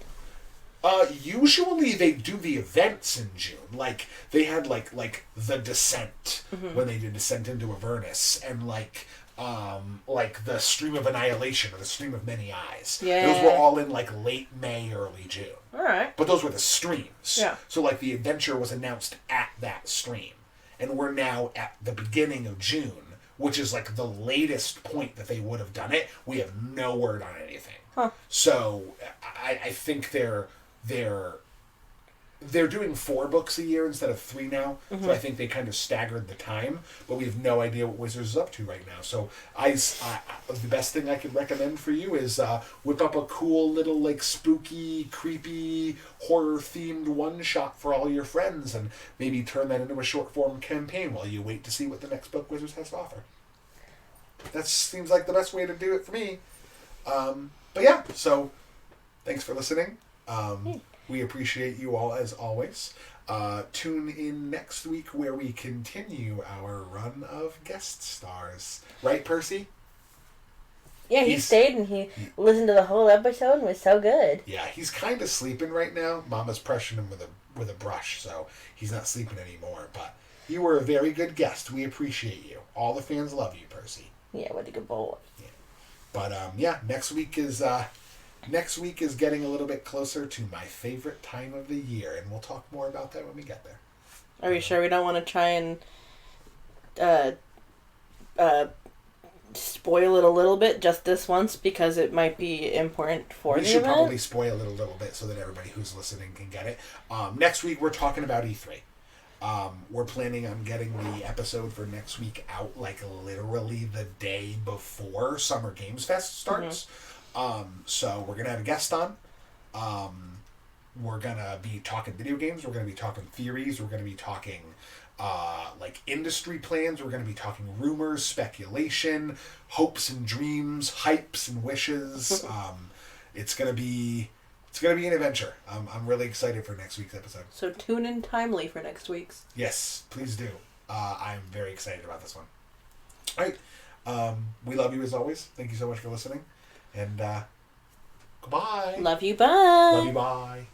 Usually they do the events in June. Like, they had like The Descent when they did Descent into Avernus, and like the Stream of Annihilation or the Stream of Many Eyes. Yeah. Those were all in like late May, early June. All right. But those were the streams. Yeah. So like the adventure was announced at that stream. And we're now at the beginning of June, which is like the latest point that they would have done it. We have no word on anything. Huh. So I think they're doing 4 books a year instead of 3 now. So I think they kind of staggered the time, but we have no idea what Wizards is up to right now. So the best thing I could recommend for you is whip up a cool little like spooky, creepy, horror-themed one-shot for all your friends, and maybe turn that into a short-form campaign while you wait to see what the next book Wizards has to offer. That seems like the best way to do it for me. But yeah, so thanks for listening. We appreciate you all as always. Tune in next week where we continue our run of guest stars. Right, Percy? Yeah, he stayed and he listened to the whole episode and was so good. Yeah, he's kind of sleeping right now. Mama's brushing him with a brush, so he's not sleeping anymore. But you were a very good guest. We appreciate you. All the fans love you, Percy. Yeah, what a good boy. Yeah. But next week is getting a little bit closer to my favorite time of the year, and we'll talk more about that when we get there. Are you sure we don't want to try and spoil it a little bit just this once, because it might be important for the event? We should probably spoil it a little bit so that everybody who's listening can get it. Next week we're talking about E3. We're planning on getting the episode for next week out like literally the day before Summer Games Fest starts. So we're going to have a guest on. We're going to be talking video games. We're going to be talking theories. We're going to be talking like industry plans. We're going to be talking rumors, speculation, hopes and dreams, hypes and wishes. It's going to be an adventure. I'm really excited for next week's episode. So tune in timely for next week's. Yes, please do. I'm very excited about this one. All right. We love you as always. Thank you so much for listening. And goodbye. Love you, bye. Love you, bye.